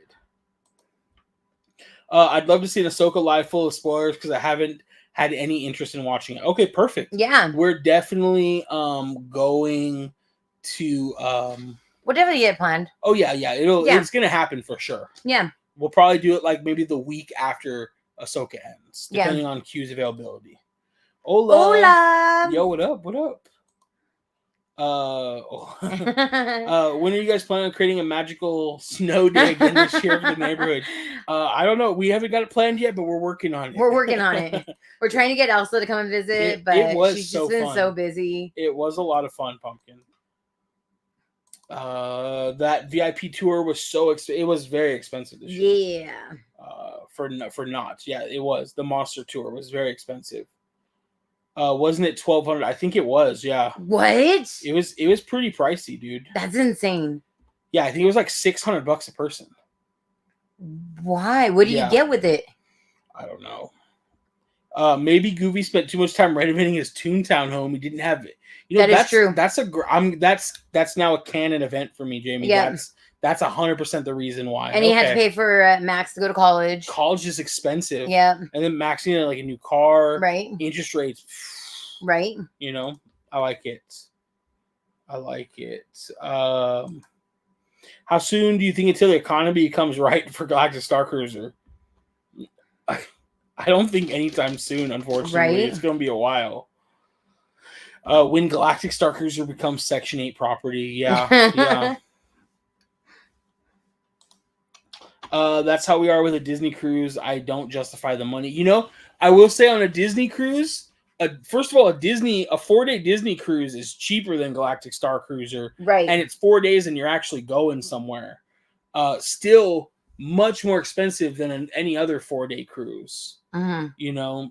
I'd love to see an Ahsoka live full of spoilers because I haven't had any interest in watching it. Okay, perfect. Yeah. We're definitely going to we'll definitely get it planned. Oh yeah. It's gonna happen for sure. Yeah. We'll probably do it like maybe the week after Ahsoka ends, depending on Q's availability. Hola. Yo, what up? What up? When are you guys planning on creating a magical snow day again this year for the neighborhood? I don't know. We haven't got it planned yet, but we're working on it. We're working on it. We're trying to get Elsa to come and visit, but she's just been so busy. It was a lot of fun, Pumpkin. That VIP tour was it was very expensive this year. Yeah. For Knott. Yeah, it was. The monster tour was very expensive. Wasn't it $1,200? I think it was. Yeah. What? It was pretty pricey, dude. That's insane. Yeah, I think it was like $600 a person. Why? What do you get with it? I don't know. Maybe Goofy spent too much time renovating his Toontown home. He didn't have it. That's true. That's now a canon event for me, Jamie. Yeah. That's 100% the reason why. And he had to pay for Max to go to college. College is expensive. Yeah. And then Max needed like a new car. Right. Interest rates. Right. I like it. How soon do you think until the economy becomes right for Galactic Star Cruiser? I don't think anytime soon, unfortunately. Right? It's going to be a while. When Galactic Star Cruiser becomes Section 8 property. Yeah. That's how we are with a Disney cruise. I don't justify the money. I will say on a Disney cruise, first of all, a 4-day Disney cruise is cheaper than Galactic Star Cruiser. Right. And it's 4 days and you're actually going somewhere. Still much more expensive than any other 4-day cruise.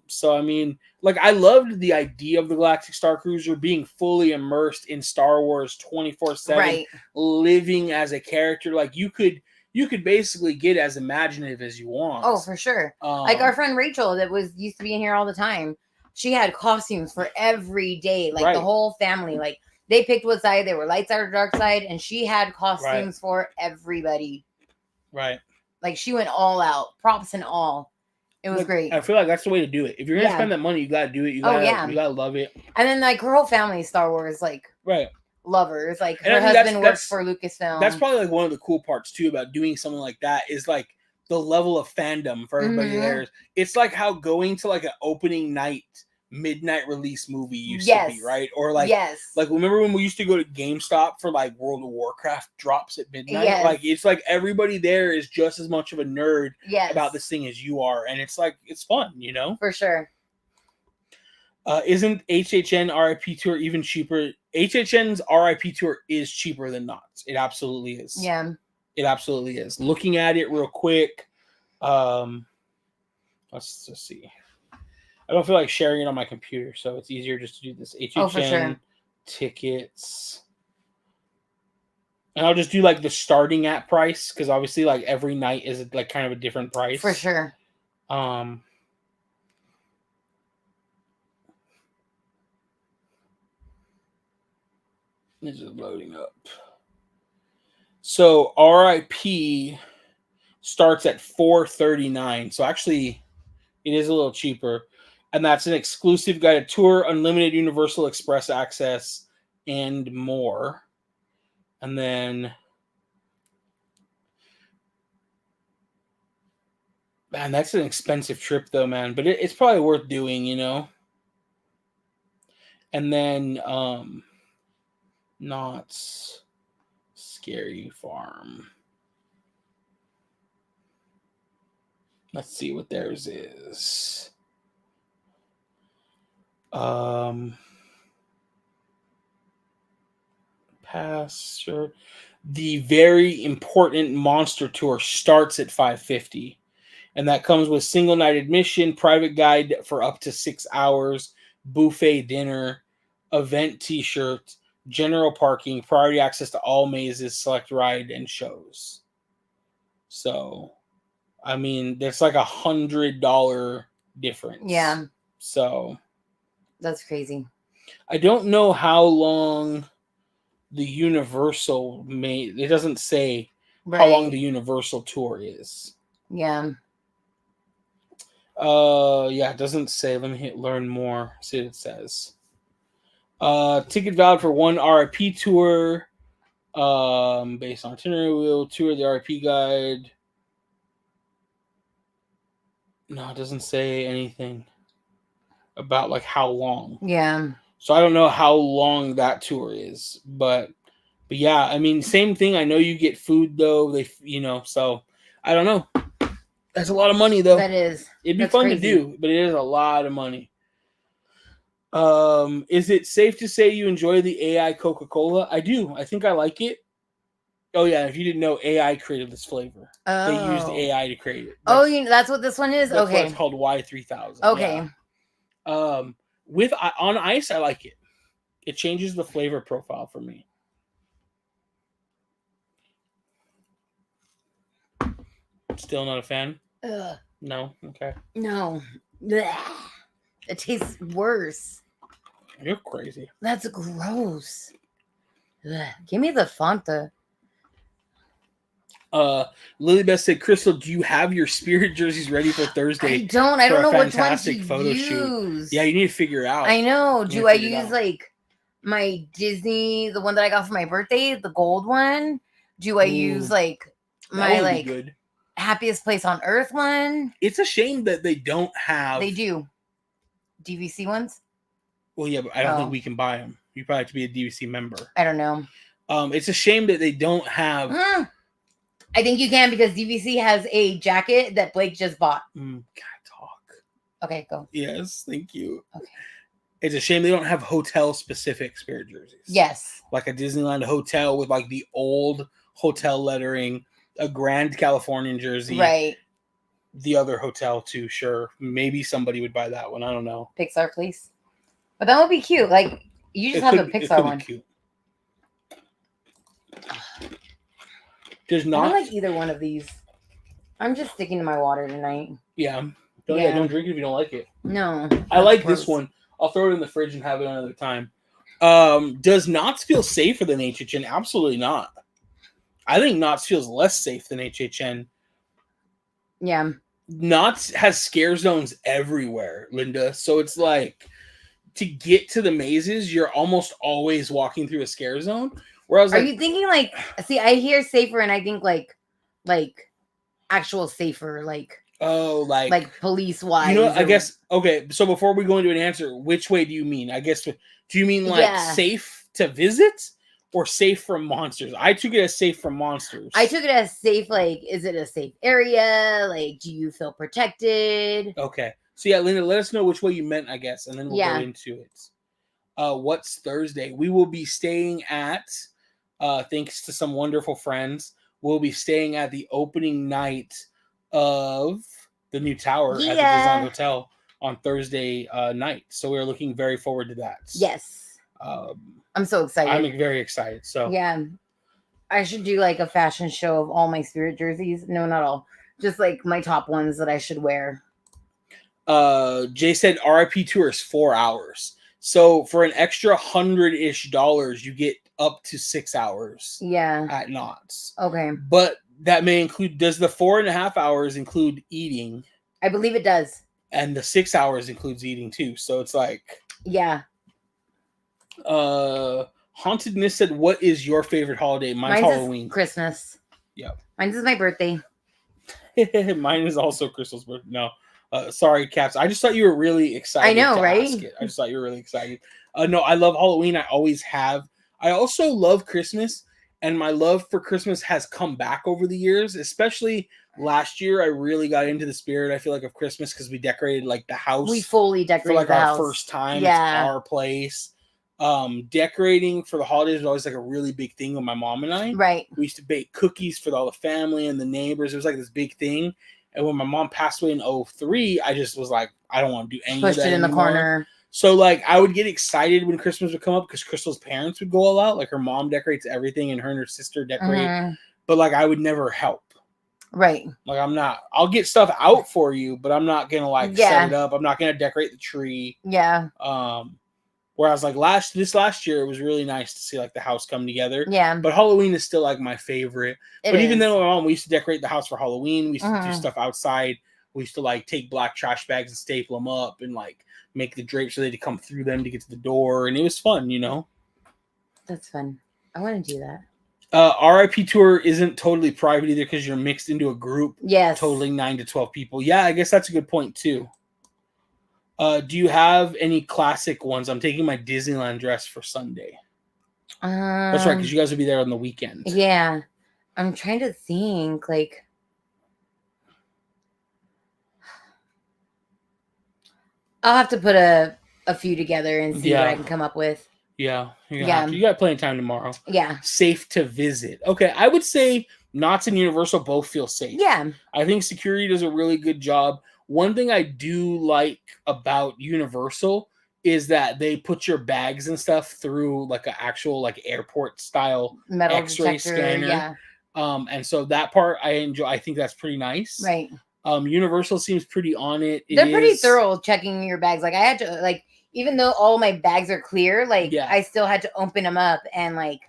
So I mean, like, I loved the idea of the Galactic Star Cruiser being fully immersed in Star Wars 24/7, right, living as a character. Like, you could basically get as imaginative as you want. Oh, for sure. Like our friend Rachel that used to be in here all the time. She had costumes for every day, like the whole family. Like, they picked what side they were, light side or dark side, and she had costumes for everybody. Right. Like, she went all out, props and all. It was great. I feel like that's the way to do it. If you're gonna spend that money, you gotta do it. You gotta love it. And then, like, her whole family is Star Wars, like, lovers. Like, her husband works for Lucasfilm. That's probably like one of the cool parts too about doing something like that is like the level of fandom for everybody there. It's like how going to like an opening night midnight release movie used to be, right? Or like, like, remember when we used to go to GameStop for like World of Warcraft drops at midnight? Like, it's like everybody there is just as much of a nerd about this thing as you are, and it's like, it's fun, for sure. Isn't HHN RIP tour even cheaper? HHN's RIP tour is cheaper than Knott's. It absolutely is. Yeah, it absolutely is. Looking at it real quick, let's just see. I don't feel like sharing it on my computer, so it's easier just to do this. HHN tickets. And I'll just do like the starting at price, because obviously like every night is like kind of a different price. For sure. This is loading up. So RIP starts at $439. So actually It is a little cheaper. And that's an exclusive guided tour, unlimited Universal Express access, and more. And then, man, that's an expensive trip though, man. But it's probably worth doing, you know. And then, Knott's Scary Farm. Let's see what theirs is. Passer. The very important monster tour starts at $550, and that comes with single night admission, private guide for up to 6 hours, buffet dinner, event T-shirt, general parking, priority access to all mazes, select ride, and shows. So, I mean, there's like $100 difference. Yeah. So that's crazy. I don't know how long the Universal made. It doesn't say how long the Universal tour is. Yeah. Yeah, it doesn't say. Let me hit learn more. See what it says. Ticket valid for one RIP tour. Based on itinerary, will tour the RIP guide. No, it doesn't say anything about like how long. Yeah. So I don't know how long that tour is, but yeah, I mean, same thing. I know you get food though. So I don't know. That's a lot of money though. That is. It'd be fun to do, but it is a lot of money. Is it safe to say you enjoy the AI Coca-Cola? I do. I think I like it. Oh yeah, if you didn't know, AI created this flavor. Oh. They used AI to create it. That's what this one is? That's okay. What it's called Y3000. Okay. Yeah. On ice, I like it. It changes the flavor profile for me. Still not a fan? Ugh. No? Okay. No. Blech. It tastes worse. You're crazy. That's gross. Ugh. Give me the Fanta. Lilybeth said, Crystal, do you have your Spirit jerseys ready for Thursday? I don't. I don't know which one to photo use. Shoot. Yeah, you need to figure out. I know. Do I use like my Disney, the one that I got for my birthday, the gold one? Do I use like my like good. Happiest Place on Earth one? It's a shame that they don't have. They do. DVC ones? Well, yeah, but I don't think we can buy them. You probably have to be a DVC member. I don't know. It's a shame that they don't have. I think you can because DVC has a jacket that Blake just bought. Can I talk? Okay, go. Yes, thank you. Okay. It's a shame they don't have hotel-specific Spirit jerseys. Yes. Like a Disneyland hotel with like the old hotel lettering, a Grand Californian jersey. Right. The other hotel too, sure. Maybe somebody would buy that one. I don't know. Pixar, please. But that would be cute. Like, you just have the Pixar one. Cute. There's I not. don't like either one of these. I'm just sticking to my water tonight. Yeah. Don't drink it if you don't like it. No. I like this one. I'll throw it in the fridge and have it another time. Does Knott's feel safer than HHN? Absolutely not. I think Knott's feels less safe than HHN. Yeah. Knott's has scare zones everywhere, Linda. So it's like to get to the mazes, you're almost always walking through a scare zone. Whereas, are you thinking like? See, I hear safer, and I think like actual safer, like police wise. You know, I guess. Okay, so before we go into an answer, which way do you mean? I guess. Do you mean like safe to visit or safe from monsters? I took it as safe from monsters. I took it as safe. Like, is it a safe area? Like, do you feel protected? Okay. So yeah, Linda, let us know which way you meant, I guess, and then we'll go into it. What's Thursday? We will be staying at, thanks to some wonderful friends, we'll be staying at the opening night of the new tower at the Design Hotel on Thursday night. So we're looking very forward to that. Yes. I'm so excited. I'm very excited. So yeah, I should do like a fashion show of all my Spirit jerseys. No, not all. Just like my top ones that I should wear. Jay said RIP tour is 4 hours. So for an extra $100-ish, you get up to 6 hours. Yeah. At Knott's. Okay. But that may include. Does the 4.5 hours include eating? I believe it does. And the 6 hours includes eating too. So it's like, Yeah. Hauntedness said, "What is your favorite holiday?" Mine's Halloween. Christmas. Yep. Mine's is my birthday. Mine is also Crystal's birthday. No, sorry, Caps. I just thought you were really excited. I know, to right? ask it. I just thought you were really excited. No, I love Halloween. I always have. I also love Christmas, and my love for Christmas has come back over the years. Especially last year, I really got into the spirit. I feel like of Christmas because we decorated like the house. We fully decorated for like the our house. first time. Yeah. It's our place. Decorating for the holidays was always like a really big thing with my mom and I. Right. We used to bake cookies for all the family and the neighbors. It was like this big thing. And when my mom passed away in 2003, I just was like, I don't want to do any Pushed of that it in anymore. the corner. So like I would get excited when Christmas would come up because Crystal's parents would go all out. Like her mom decorates everything and her and her sister decorate. But like I would never help. Right. Like I'll get stuff out for you, but I'm not gonna like set it up. I'm not gonna decorate the tree. Yeah. Whereas like this last year, it was really nice to see like the house come together. Yeah. But Halloween is still like my favorite. But even then, with my mom, we used to decorate the house for Halloween. We used to do stuff outside. We used to like take black trash bags and staple them up and like make the drapes so they had to come through them to get to the door. And it was fun, you know? That's fun. I want to do that. RIP tour isn't totally private either because you're mixed into a group. Yes. Totaling 9 to 12 people. Yeah, I guess that's a good point too. Do you have any classic ones? I'm taking my Disneyland dress for Sunday. That's right, because you guys will be there on the weekend. Yeah. I'm trying to think, like... I'll have to put a few together and see what I can come up with. Yeah. You got plenty of time tomorrow. Yeah. Safe to visit. Okay, I would say Knott's and Universal both feel safe. Yeah. I think security does a really good job. One thing I do like about Universal is that they put your bags and stuff through like an actual like airport style metal X-ray detector, scanner. Yeah. And so that part I enjoy. I think that's pretty nice. Right. Universal seems pretty on it. They're pretty thorough checking your bags. Like I had to like, even though all my bags are clear, like I still had to open them up and like,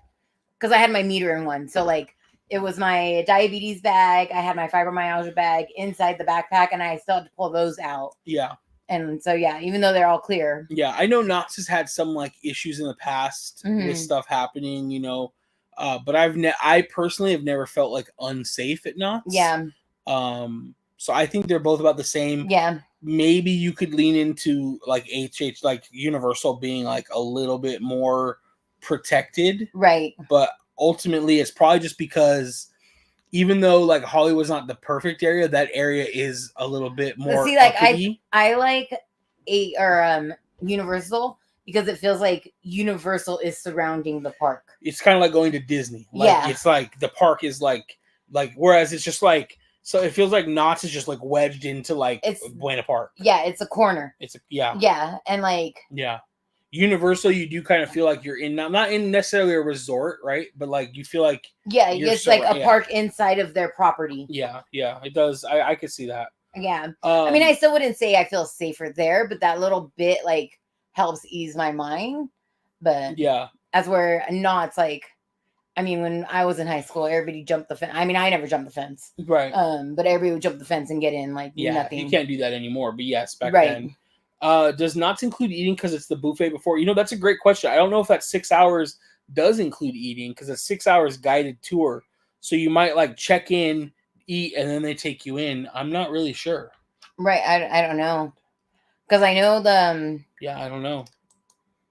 because I had my meter in one. So like it was my diabetes bag. I had my fibromyalgia bag inside the backpack and I still had to pull those out. Yeah. And so, yeah, even though they're all clear. Yeah. I know Knott's has had some like issues in the past with stuff happening, you know, but I personally have never felt like unsafe at Knott's. Yeah. So I think they're both about the same. Yeah. Maybe you could lean into like like Universal being like a little bit more protected. Right. But ultimately it's probably just because even though like Hollywood's not the perfect area, that area is a little bit more. See, like I like Universal because it feels like Universal is surrounding the park. It's kind of like going to Disney. Like, it's like the park is like whereas it's just like. So it feels like Knott's is just like wedged into like Buena Park. Yeah, it's a corner. Yeah, and like Universal, you do kind of feel like you're in not in necessarily a resort, right? But like you feel like it's like a park inside of their property. Yeah, it does. I could see that. Yeah, I mean, I still wouldn't say I feel safer there, but that little bit like helps ease my mind. But as where Knott's like. I mean, when I was in high school, everybody jumped the fence. I mean, I never jumped the fence. Right. But everybody would jump the fence and get in, like, nothing. You can't do that anymore. But yes, back then. Does Knott's include eating because it's the buffet before? You know, that's a great question. I don't know if that 6 hours does include eating because it's 6 hours guided tour. So you might, like, check in, eat, and then they take you in. I'm not really sure. Right. I don't know. Because I know the... I don't know.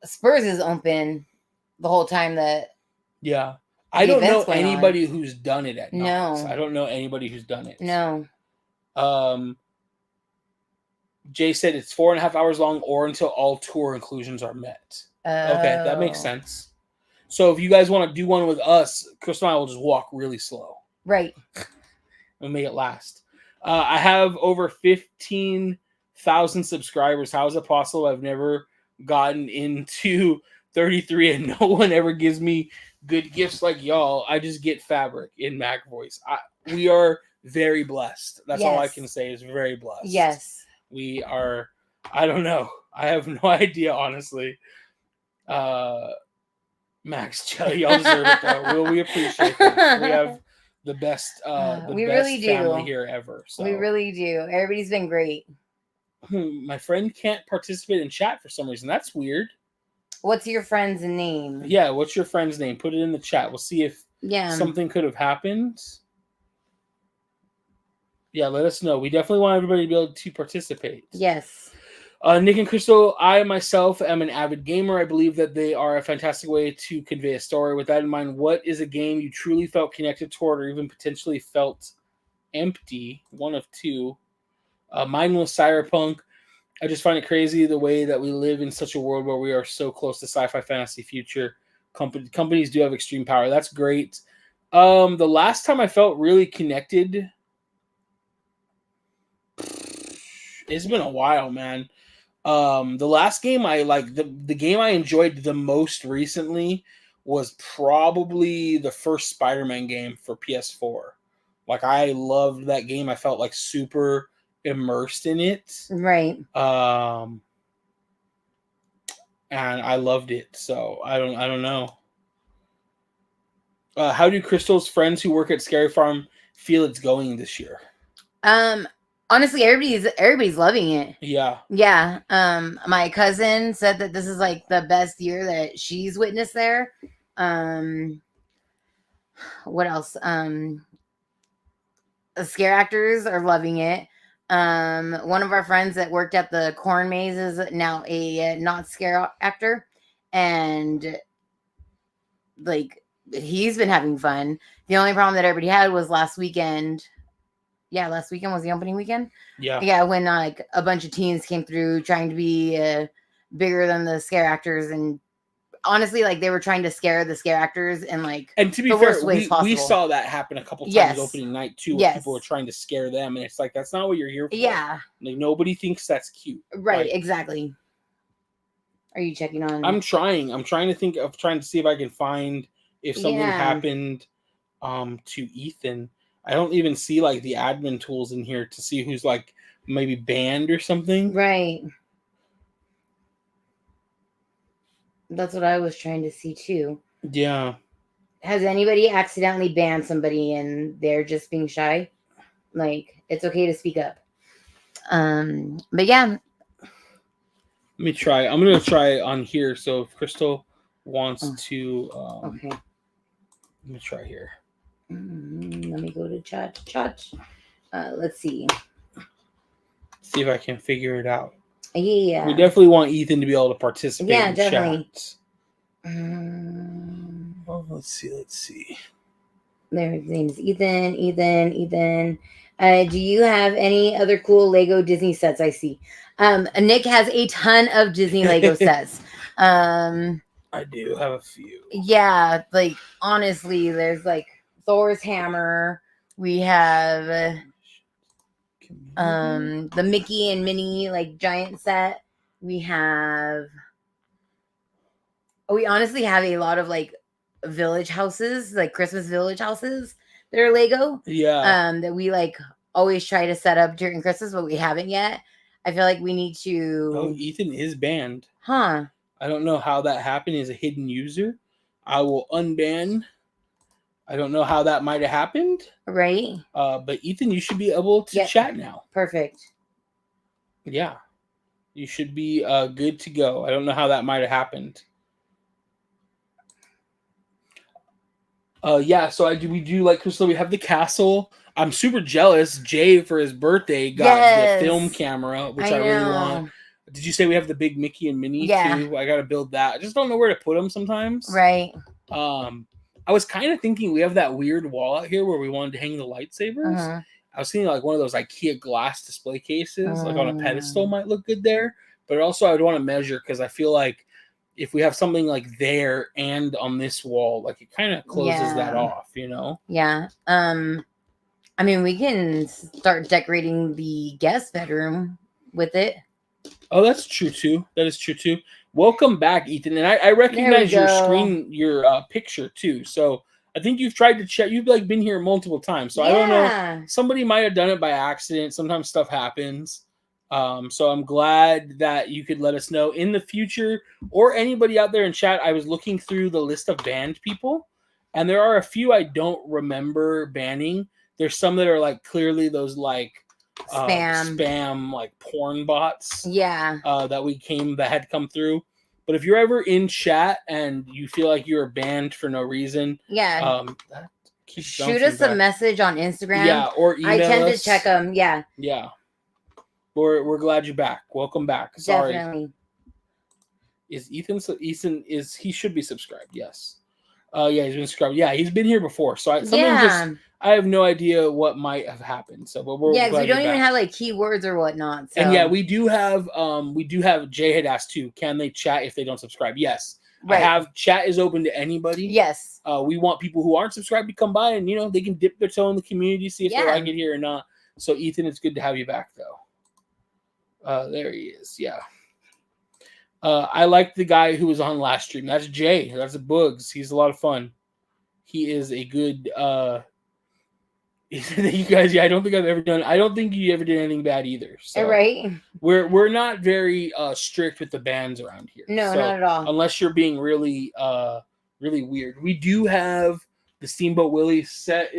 Spurs is open the whole time that... Yeah. I don't know anybody who's done it at Knott's. No. I don't know anybody who's done it. No. Jay said it's 4.5 hours long or until all tour inclusions are met. Okay, that makes sense. So if you guys want to do one with us, Chris and I will just walk really slow. Right. And make it last. I have over 15,000 subscribers. How is it possible I've never gotten into 33 and no one ever gives me good gifts like y'all? I just get fabric in Mac voice. We are very blessed. That's all I can say is very blessed. Yes. We are, I don't know. I have no idea, honestly. Max, y'all deserve it though. We appreciate it. We have the best we best really family here ever. So. We really do. Everybody's been great. My friend can't participate in chat for some reason. That's weird. What's your friend's name? Yeah, what's your friend's name? Put it in the chat. We'll see if something could have happened. Yeah, let us know. We definitely want everybody to be able to participate. Yes. Nick and Crystal, I myself am an avid gamer. I believe that they are a fantastic way to convey a story. With that in mind, what is a game you truly felt connected toward or even potentially felt empty? One of two. Mine was Cyberpunk. I just find it crazy the way that we live in such a world where we are so close to sci-fi fantasy future. Companies do have extreme power. That's great. The last time I felt really connected, it's been a while, man. The last game I like, the game I enjoyed the most recently was probably the first Spider-Man game for PS4. Like, I loved that game. I felt like super immersed in it. Right. And I loved it. So I don't know. How do Crystal's friends who work at Scary Farm feel it's going this year? Honestly, everybody's loving it. Yeah. Yeah. My cousin said that this is like the best year that she's witnessed there. What else? The scare actors are loving it. One of our friends that worked at the corn maze is now a not scare actor, and like he's been having fun. The only problem that everybody had was last weekend. Yeah, last weekend was the opening weekend. Yeah, when like a bunch of teens came through trying to be bigger than the scare actors, and honestly, like they were trying to scare the scare actors and like. And to be fair, we saw that happen a couple times opening night too, where people were trying to scare them, and it's like that's not what you're here for. Yeah, like nobody thinks that's cute. Right? Like, exactly. Are you checking on? I'm trying to think of trying to see if I can find if something happened to Ethan. I don't even see like the admin tools in here to see who's like maybe banned or something. Right. That's what I was trying to see too. Yeah. Has anybody accidentally banned somebody and they're just being shy? Like, it's okay to speak up. But yeah. Let me try. I'm gonna try on here. So if Crystal wants to okay. Let me try here. Let me go to chat. Let's see. See if I can figure it out. Yeah. We definitely want Ethan to be able to participate. Yeah, in definitely. Chat. Let's see. Their name is Ethan. Do you have any other cool Lego Disney sets? I see. Nick has a ton of Disney Lego sets. I do have a few. Yeah, like honestly, there's like Thor's hammer. We have the Mickey and Minnie like giant set. We honestly have a lot of like village houses, like Christmas village houses that are Lego. Yeah. That we like always try to set up during Christmas, but we haven't yet. I feel like we need to. Oh, Ethan is banned. Huh. I don't know how that happened. He's a hidden user. I will unban. I don't know how that might have happened. Right. But Ethan, you should be able to chat now. Perfect. Yeah. You should be good to go. I don't know how that might have happened. Yeah, so we do like Crystal. We have the castle. I'm super jealous. Jay for his birthday got the film camera, which I really want. Did you say we have the big Mickey and Minnie too? I gotta build that. I just don't know where to put them sometimes. Right. I was kind of thinking we have that weird wall out here where we wanted to hang the lightsabers. I was thinking like one of those IKEA glass display cases, like on a pedestal, might look good there. But also, I would want to measure because I feel like if we have something like there and on this wall, like it kind of closes that off, you know? Yeah. I mean, we can start decorating the guest bedroom with it. Oh, that's true too. That is true too. Welcome back, Ethan. And I recognize your screen, your picture too. So I think you've tried to check. You've like been here multiple times. So I don't know. Somebody might have done it by accident. Sometimes stuff happens. So I'm glad that you could let us know in the future, or anybody out there in chat. I was looking through the list of banned people, and there are a few I don't remember banning. There's some that are like clearly those like spam like porn bots. Yeah. That had come through. But if you're ever in chat and you feel like you're banned for no reason, yeah, that keeps shoot us a message on Instagram. Yeah, or email I tend us. to check them. Yeah. Yeah. We're glad you're back. Welcome back. Sorry. Definitely. Is Ethan he should be subscribed? Yes. Yeah, he's been subscribed. Yeah, he's been here before. So I have no idea what might have happened. So, but we're because we don't even have like keywords or whatnot. So. And yeah, we do have Jay had asked too. Can they chat if they don't subscribe? Yes. Right. Chat is open to anybody. Yes. We want people who aren't subscribed to come by and they can dip their toe in the community, see if they like it here or not. So Ethan, it's good to have you back though. There he is. Yeah. I like the guy who was on last stream. That's Jay. That's Boogs. He's a lot of fun. He is a good. You guys, I don't think you ever did anything bad either. So right. We're not very strict with the bans around here. No, so, not at all. Unless you're being really really weird. We do have the Steamboat Willie set.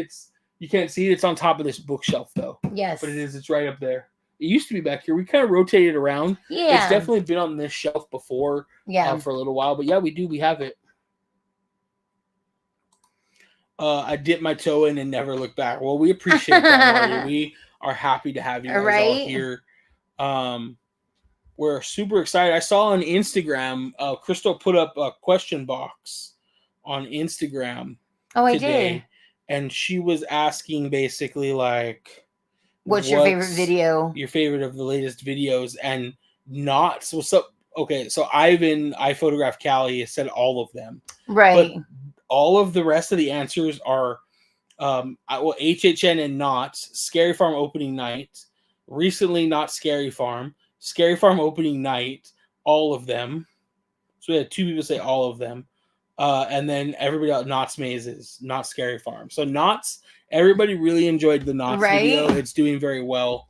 You can't see it. It's on top of this bookshelf though. Yes. But it's right up there. It used to be back here. We kind of rotated around. Yeah. It's definitely been on this shelf before. Yeah. For a little while. But yeah, we have it. I dipped my toe in and never looked back. Well, we appreciate that, Mario. We are happy to have you guys all here. We're super excited. I saw on Instagram, Crystal put up a question box on Instagram. Oh, I did. And she was asking basically like, what's your favorite video? Your favorite of the latest videos, and Knott. So okay, so Ivan, I Photographed Callie, said all of them. Right. But all of the rest of the answers are HHN and Knott's Scary Farm opening night, recently not Scary Farm opening night, all of them. So we had 2 people say all of them. And then everybody else, Knott's Mazes, not Scary Farm. So Knott's, everybody really enjoyed the Knott's video. It's doing very well.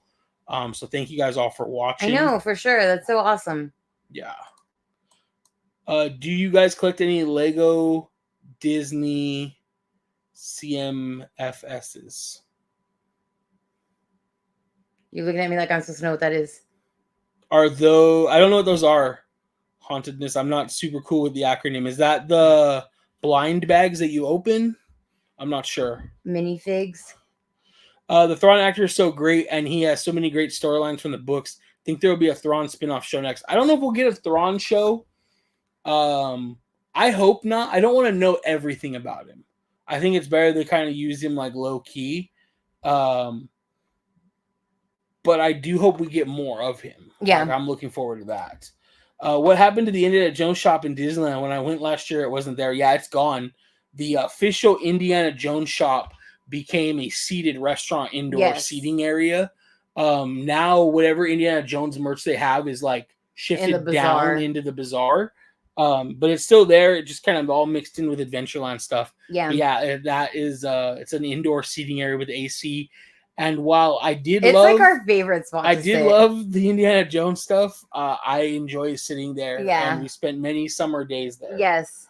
So thank you guys all for watching. I know, for sure. That's so awesome. Yeah. Do you guys collect any Lego Disney CMFSs? You're looking at me like I'm supposed to know what that is. I don't know what those are. Hauntedness. I'm not super cool with the acronym. Is that the blind bags that you open? I'm not sure. Minifigs. The Thrawn actor is so great, and he has so many great storylines from the books. Think there will be a Thrawn spin-off show next. I don't know if we'll get a Thrawn show. I hope not. I don't want to know everything about him. I think it's better to kind of use him like low key. But I do hope we get more of him. Yeah. Like, I'm looking forward to that. What happened to the Indiana Jones shop in Disneyland? When I went last year, it wasn't there. Yeah, it's gone. The official Indiana Jones shop became a seated restaurant indoor seating area. Now, whatever Indiana Jones merch they have is like shifted down into the bazaar. But it's still there. It just kind of all mixed in with Adventureland stuff. Yeah. But yeah, that is it's an indoor seating area with AC. And while it's like our favorite spot. I did love the Indiana Jones stuff. I enjoy sitting there. Yeah. And we spent many summer days there. Yes.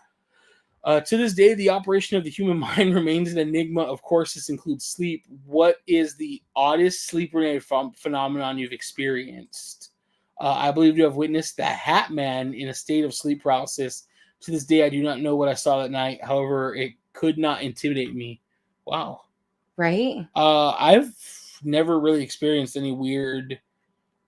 To this day, the operation of the human mind remains an enigma. Of course, this includes sleep. What is the oddest sleep-related phenomenon you've experienced? I believe you have witnessed the Hat Man in a state of sleep paralysis. To this day, I do not know what I saw that night. However, it could not intimidate me. Wow. Right? I've never really experienced any weird...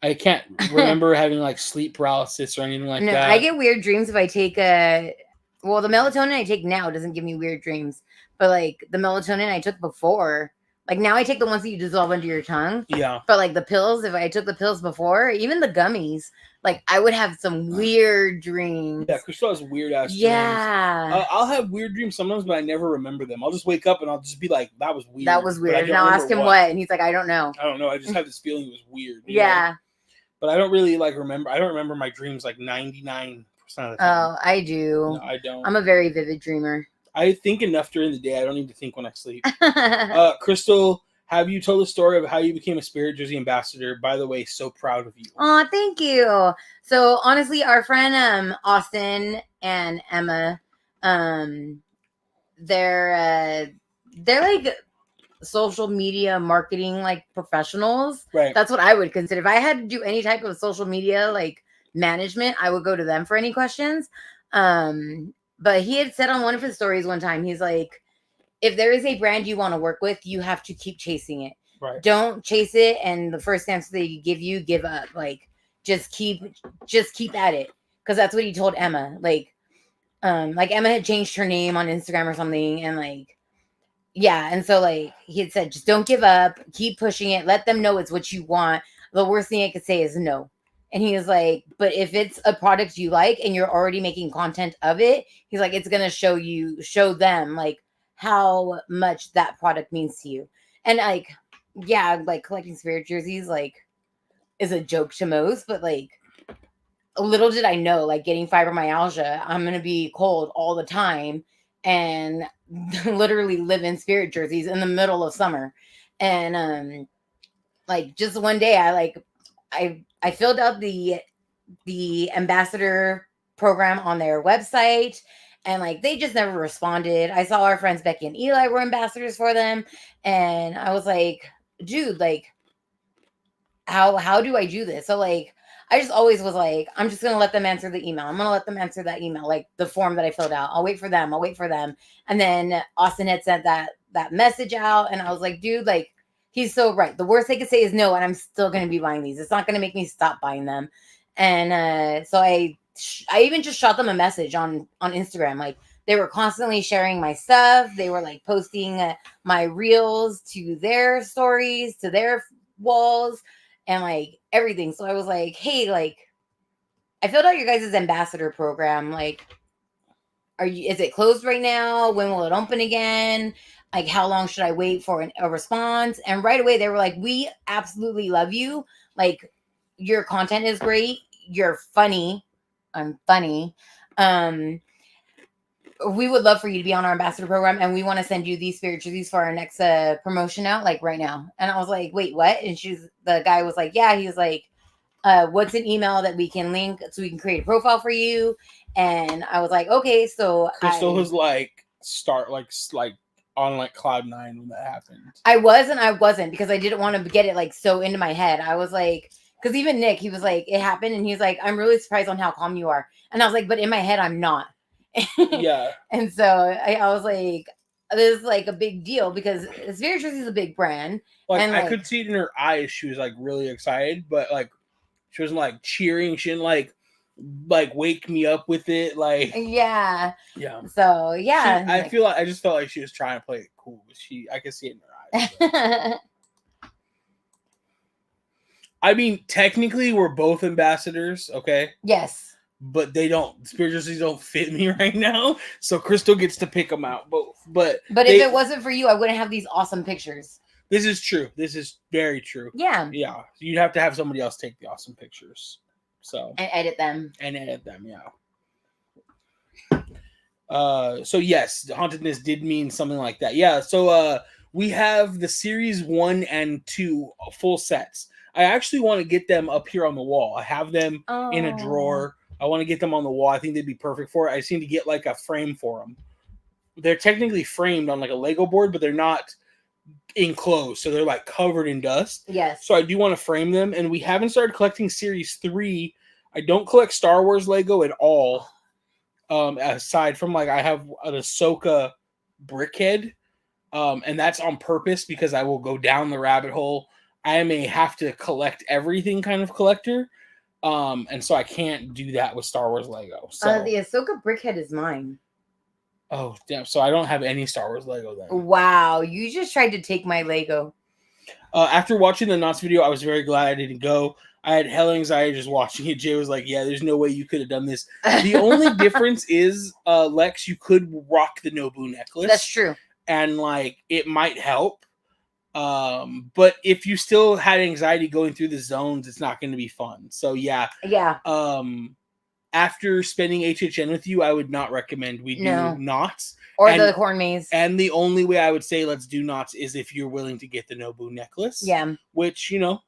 I can't remember having like sleep paralysis or anything like that. I get weird dreams if I take well, the melatonin I take now doesn't give me weird dreams. But like the melatonin I took before, like now I take the ones that you dissolve under your tongue. Yeah. But like the pills, if I took the pills before, even the gummies, like I would have some weird dreams. Yeah, Crystal has weird ass dreams. Yeah. I'll have weird dreams sometimes, but I never remember them. I'll just wake up and I'll just be like, that was weird. That was weird. And I'll ask him what, and he's like, I don't know. I don't know. I just have this feeling it was weird. Yeah. Know? But I don't really remember. I don't remember my dreams like 99% of the time. Oh, I do. No, I don't. I'm a very vivid dreamer. I think enough during the day. I don't need to think when I sleep. Crystal, have you told the story of how you became a Spirit Jersey ambassador? By the way, so proud of you. Oh, thank you. So honestly, our friend Austin and Emma, they're like social media marketing like professionals. Right. That's what I would consider. If I had to do any type of social media like management, I would go to them for any questions. But he had said on one of his stories one time, he's like, if there is a brand you want to work with, you have to keep chasing it. Right. Don't chase it, and the first answer they give you, give up. Like just keep at it, because that's what he told Emma. Like Emma had changed her name on Instagram or something, and like, yeah, and so like he had said, just don't give up, keep pushing it, let them know it's what you want. The worst thing I could say is no. And he was like, but if it's a product you like and you're already making content of it, he's like, it's gonna show them like how much that product means to you. And like, yeah, like collecting spirit jerseys like is a joke to most, but like little did I know, like getting fibromyalgia, I'm gonna be cold all the time and literally live in spirit jerseys in the middle of summer. And like just one day I filled out the ambassador program on their website, and like they just never responded. I saw our friends Becky and Eli were ambassadors for them, and I was like, dude, like how do I do this? So like I just always was like, I'm just gonna let them answer the email. I'm gonna let them answer that email, like the form that I filled out. I'll wait for them. And then Austin had sent that message out, and I was like, dude, like he's so right. The worst they could say is no, and I'm still gonna be buying these. It's not gonna make me stop buying them. And so I even just shot them a message on Instagram. Like they were constantly sharing my stuff. They were like posting my reels to their stories, to their walls, and like everything. So I was like, hey, like I filled out your guys' ambassador program. Like, is it closed right now? When will it open again? Like, how long should I wait for a response? And right away they were like, we absolutely love you. Like, your content is great. You're funny. I'm funny. We would love for you to be on our ambassador program, and we want to send you these spirit jerseys for our next promotion out, like right now. And I was like, wait, what? And the guy was like, yeah. He was like, what's an email that we can link so we can create a profile for you? And I was like, okay. So Crystal was like on like cloud 9 when that happened. I was and I wasn't, because I didn't want to get it like so into my head. I was like, because even Nick, he was like, it happened, and he's like, I'm really surprised on how calm you are. And I was like, but in my head, I'm not. Yeah. And so I was like, this is like a big deal, because Spirit Jersey is a big brand. Like, and I could see it in her eyes. She was like really excited, but like she wasn't like cheering. She didn't like wake me up with it. Like, yeah. So yeah. I just felt like she was trying to play it cool. I could see it in her eyes. I mean, technically we're both ambassadors, okay? Yes. But spirit jerseys don't fit me right now, so Crystal gets to pick them out both. But if it wasn't for you, I wouldn't have these awesome pictures. This is true. This is very true. Yeah. Yeah. You'd have to have somebody else take the awesome pictures. So and edit them. Yeah. So yes, hauntedness did mean something like that. Yeah. So we have the series 1 and 2 full sets. I actually want to get them up here on the wall. I have them in a drawer. I want to get them on the wall. I think they'd be perfect for it. I just need to get like a frame for them. They're technically framed on like a Lego board, but they're not enclosed, so they're like covered in dust. Yes. So I do want to frame them, and we haven't started collecting series 3. I don't collect Star Wars Lego at all. Aside from like I have an Ahsoka brickhead, and that's on purpose because I will go down the rabbit hole. I am a have to collect everything kind of collector. And so I can't do that with Star Wars Lego. So the Ahsoka brickhead is mine. Oh, damn. So I don't have any Star Wars Lego then. Wow. You just tried to take my Lego. After watching the Knott's video, I was very glad I didn't go. I had hell anxiety just watching it. Jay was like, yeah, there's no way you could have done this. The only difference is, Lex, you could rock the Nobu necklace. That's true. And, like, it might help. But if you still had anxiety going through the zones, it's not going to be fun. So, yeah. Yeah. After spending HHN with you, I would not recommend we do Knott's. Or the corn maze. And the only way I would say let's do Knott's is if you're willing to get the Nobu necklace. Yeah. Which, you know,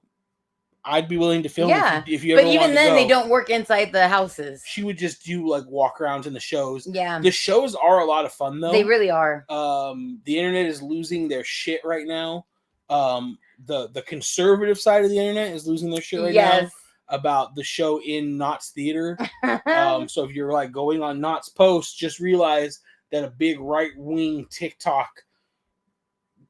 I'd be willing to film Yeah. if you But ever even wanted to then, go. they don't work inside the houses. She would just do like walk-arounds in the shows. Yeah. The shows are a lot of fun, though. They really are. The internet is losing their shit right now. The conservative side of the internet is losing their shit right now about the show in Knott's theater. So if you're like going on Knott's post, just realize that a big right-wing TikTok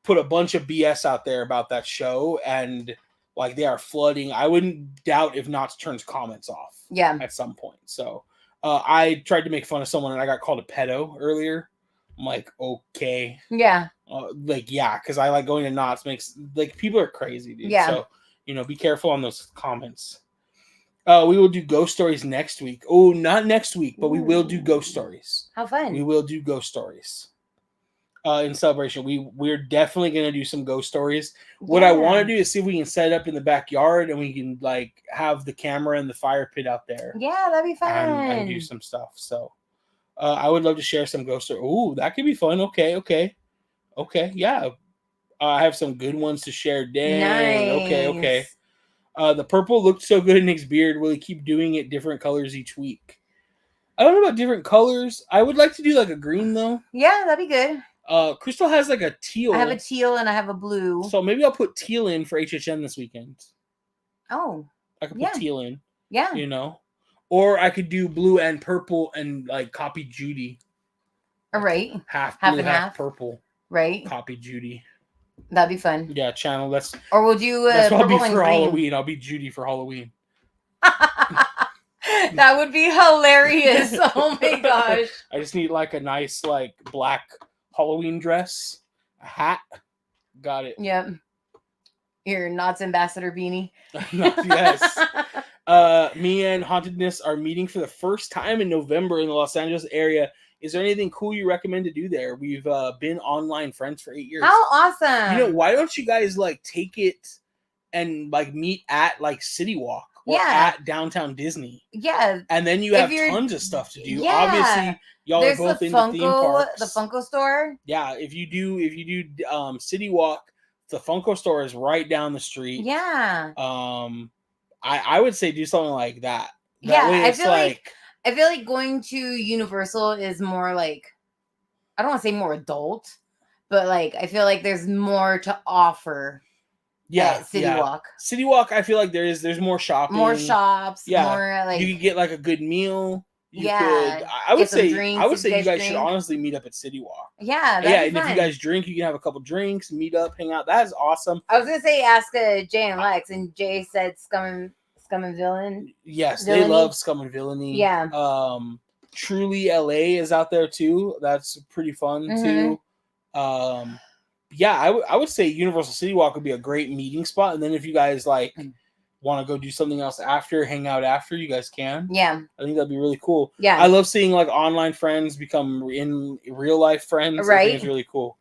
put a bunch of BS out there about that show, and like they are flooding. I wouldn't doubt if Knott's turns comments off. Yeah. At some point. So I tried to make fun of someone and I got called a pedo earlier. I'm like, okay. Yeah. Because I like going to Knott's makes like people are crazy, dude. Yeah. So, be careful on those comments. We will do ghost stories next week. Oh, not next week, but we will do ghost stories. How fun. We will do ghost stories. In celebration. We're definitely gonna do some ghost stories. What I want to do is see if we can set it up in the backyard and we can like have the camera and the fire pit out there. Yeah, that'd be fun. And do some stuff. So I would love to share some ghost stories. Ooh, that could be fun. Okay. Yeah. I have some good ones to share. Dang. Nice. Okay. The purple looked so good in Nick's beard. Will he keep doing it different colors each week? I don't know about different colors. I would like to do like a green though. Yeah, that'd be good. Crystal has like a teal. I have a teal and I have a blue. So maybe I'll put teal in for HHN this weekend. Oh. I could put teal in. Yeah. Or I could do blue and purple and like copy Judy. All right. Half blue, half purple. Right. Copy Judy. That'd be fun. Yeah, channel. Or we'll do that's what I'll be for green. Halloween. I'll be Judy for Halloween. That would be hilarious. Oh my gosh. I just need like a nice like black Halloween dress, a hat. Got it. Yep. Your Knott's ambassador beanie. Yes. Me and Hauntedness are meeting for the first time in November in the Los Angeles area. Is there anything cool you recommend to do there? We've been online friends for 8 years. How awesome. Why don't you guys like take it and like meet at like City Walk or at Downtown Disney? Yeah. And then you have tons of stuff to do. Yeah. Obviously, y'all are both in the theme parks. The Funko store. Yeah, if you do City Walk, the Funko store is right down the street. Yeah. I would say do something like that. That way it's I feel like going to Universal is more like, I don't want to say more adult, but like I feel like there's more to offer. Yeah, City Walk. City Walk, I feel like there's more shopping, more shops, yeah. more like you can get like a good meal. I would say you guys should honestly meet up at City Walk. Yeah, and if you guys drink, you can have a couple drinks, meet up, hang out. That is awesome. I was gonna say ask Jay and Lex, and Jay said Scum and Villain. Yes, they love Scum and Villainy. Yeah. Truly LA is out there too. That's pretty fun too. I would say Universal City Walk would be a great meeting spot. And then if you guys like want to go do something else after, hang out after, you guys can. Yeah. I think that'd be really cool. Yeah. I love seeing like online friends become in real life friends. Right. I think it's really cool.